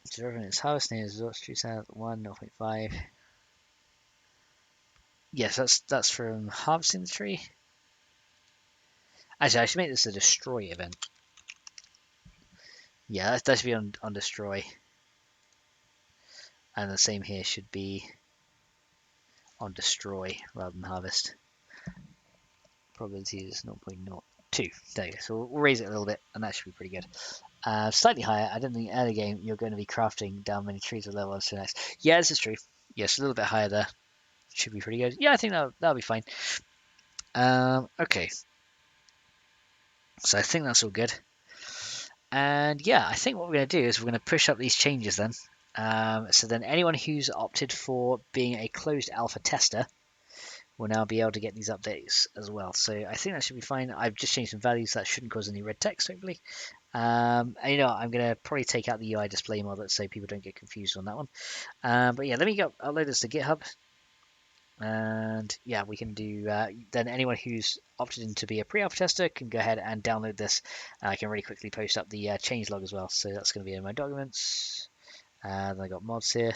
it's harvest name is resource tree south 1, 0.5. Yes, that's from harvesting the tree. Actually, I should make this a destroy event. Yeah, that should be on destroy. And the same here should be on destroy rather than harvest. Probability is 0.02. There you go. So we'll raise it a little bit, and that should be pretty good. Slightly higher. I don't think early game you're going to be crafting down many trees with level 1 to next. Yeah, this is true. Yes, a little bit higher there. Should be pretty good. Yeah, I think that'll be fine. Okay. So I think that's all good. And yeah, I think what we're going to do is we're going to push up these changes then. So then anyone who's opted for being a closed alpha tester will now be able to get these updates as well. So I think that should be fine. I've just changed some values that shouldn't cause any red text, hopefully. And I'm going to probably take out the UI display model so people don't get confused on that one. But yeah, let me go upload this to GitHub. And yeah, we can do, then anyone who's opted in to be a pre-alpha tester can go ahead and download this. I can really quickly post up the changelog as well. So that's going to be in my documents. Then I got mods here.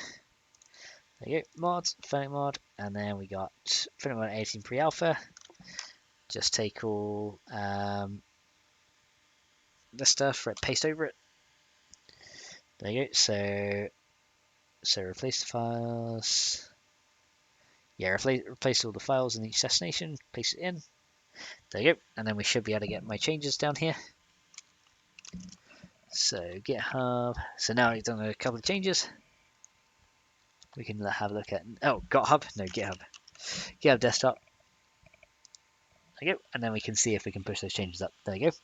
There you go, mods, FennecMod, and then we got FennecMod 18 pre-alpha. Just take all this stuff, paste over it. There you go. So replace the files. Yeah, replace all the files in each destination. Paste it in. There you go. And then we should be able to get my changes down here. So GitHub. So now we've done a couple of changes. We can have a look at. Oh, GitHub. No, GitHub. GitHub desktop. There you go. And then we can see if we can push those changes up. There you go.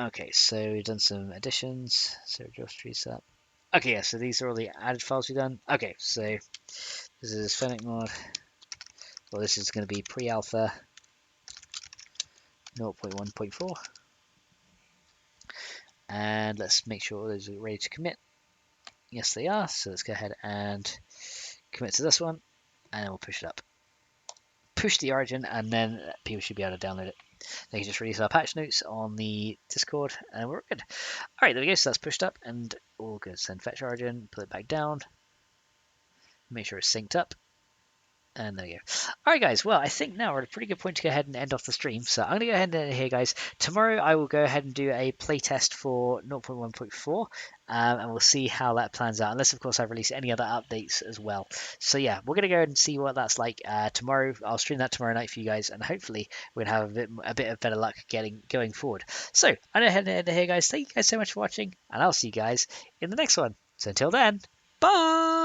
Okay, so we've done some additions. So just trees up. Okay, yeah, so these are all the added files we've done. Okay, so this is FennecMod. Well, this is going to be pre-alpha 0.1.4. And let's make sure those are ready to commit. Yes, they are. So let's go ahead and commit to this one. And then we'll push it up. Push the origin, and then people should be able to download it. They can just release our patch notes on the Discord, and we're good. All right, there we go. So that's pushed up, and all good. Send fetch origin, pull it back down, make sure it's synced up, and there you go. All right, guys. Well, I think now we're at a pretty good point to go ahead and end off the stream. So I'm going to go ahead and end it here, guys. Tomorrow I will go ahead and do a playtest for 0.1.4, and we'll see how that plans out. Unless, of course, I release any other updates as well. So yeah, we're going to go ahead and see what that's like tomorrow. I'll stream that tomorrow night for you guys, and hopefully we'll have a bit of better luck going forward. So I'm going to go ahead and end it here, guys. Thank you guys so much for watching, and I'll see you guys in the next one. So until then, bye!